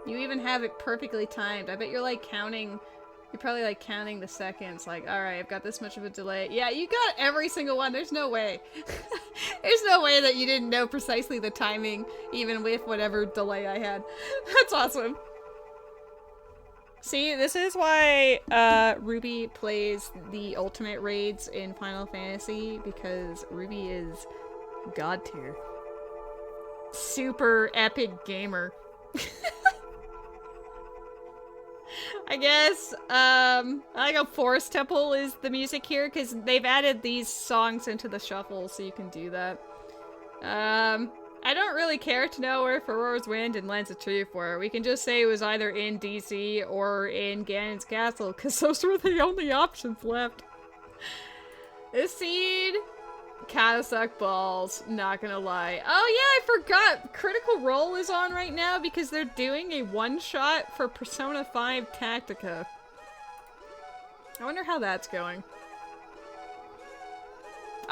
S1: You even have it perfectly timed. I bet you're like counting. You're probably like counting the seconds. Like, alright, I've got this much of a delay. Yeah, you got every single one. There's no way. There's no way that you didn't know precisely the timing, even with whatever delay I had. That's awesome. See, this is why Ruby plays the ultimate raids in Final Fantasy, because Ruby is god tier. Super epic gamer. I guess, I like how Forest Temple is the music here, because they've added these songs into the shuffle, so you can do that. I don't really care to know where Aurora's Wind and Lens of Truth were. We can just say it was either in DC or in Ganon's Castle, because those were the only options left. This seed kinda suck balls, not gonna lie. Oh yeah, I forgot! Critical Role is on right now because they're doing a one-shot for Persona 5 Tactica. I wonder how that's going.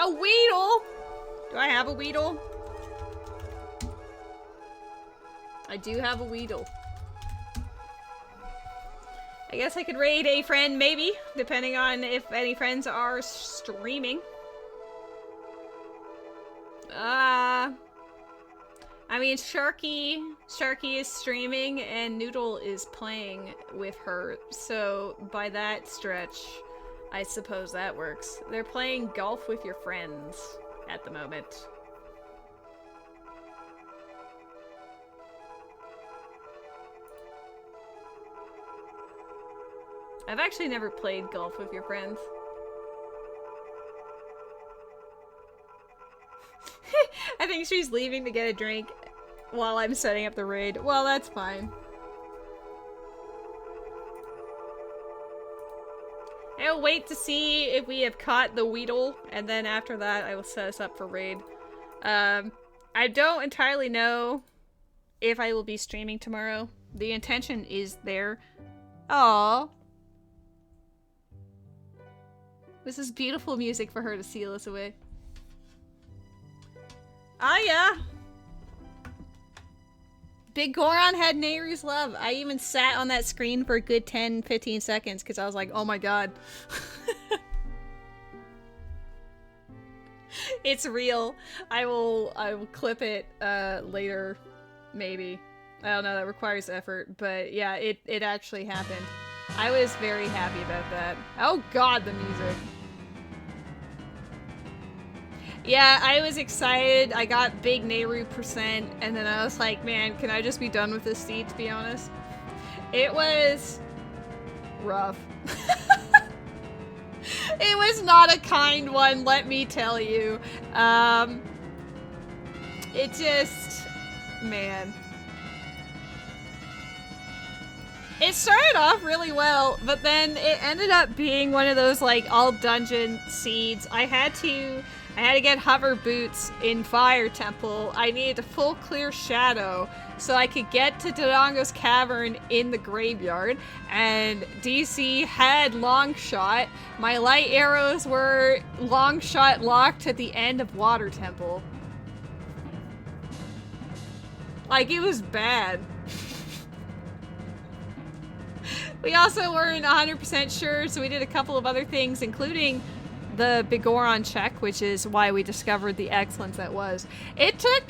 S1: A Weedle! Do I have a Weedle? I do have a Weedle. I guess I could raid a friend, maybe, depending on if any friends are streaming. I mean, Sharky is streaming and Noodle is playing with her, so by that stretch, I suppose that works. They're playing golf with your friends at the moment. I've actually never played golf with your friends. I think she's leaving to get a drink while I'm setting up the raid. Well, that's fine. I'll wait to see if we have caught the Weedle, and then after that I will set us up for raid. I don't entirely know if I will be streaming tomorrow. The intention is there. Aww. This is beautiful music for her to seal us away. Ah, yeah. Big Goron had Nehru's love. I even sat on that screen for a good 10-15 seconds because I was like, oh my god. It's real. I will clip it later, maybe. I don't know, that requires effort, but yeah, it actually happened. I was very happy about that. Oh god, the music. Yeah, I was excited. I got big Nehru %, and then I was like, man, can I just be done with this seed, to be honest? It was rough. It was not a kind one, let me tell you. It just, man. It started off really well, but then it ended up being one of those, like, all dungeon seeds. I had to get hover boots in Fire Temple. I needed a full clear shadow so I could get to Dodongo's Cavern in the graveyard. And DC had long shot. My light arrows were long shot locked at the end of Water Temple. Like, it was bad. We also weren't 100% sure, so we did a couple of other things, including the Bigoron check, which is why we discovered the excellence that was. It took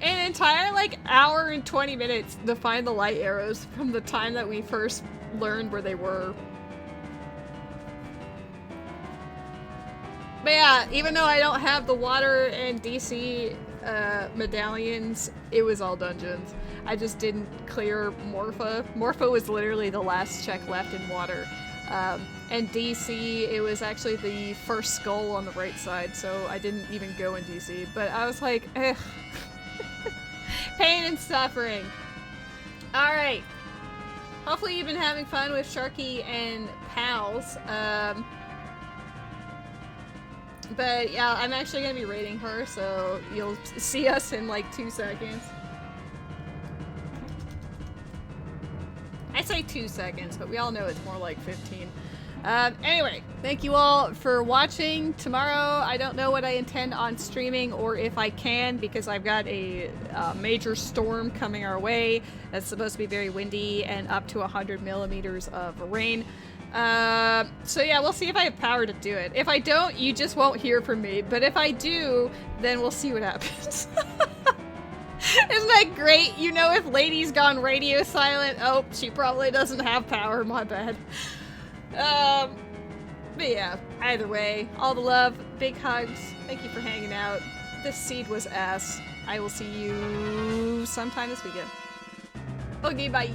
S1: an entire, like, hour and 20 minutes to find the light arrows from the time that we first learned where they were. But yeah, even though I don't have the water and DC medallions, it was all dungeons. I just didn't clear Morpha. Morpha was literally the last check left in water. And DC, it was actually the first skull on the right side, so I didn't even go in DC. But I was like, eh. Pain and suffering. Alright. hopefully you've been having fun with Sharky and pals. But yeah, I'm actually gonna be rating her, so you'll see us in like 2 seconds. I say 2 seconds, but we all know it's more like 15. Anyway, thank you all for watching. Tomorrow, I don't know what I intend on streaming or if I can, because I've got a major storm coming our way that's supposed to be very windy and up to 100 millimeters of rain. So yeah, we'll see if I have power to do it. If I don't, you just won't hear from me. But if I do, then we'll see what happens. Isn't that great? You know, if Lady's gone radio silent, oh, she probably doesn't have power, my bad. But yeah, either way, all the love, big hugs, thank you for hanging out. This seed was ass. I will see you sometime this weekend. Okay, bye.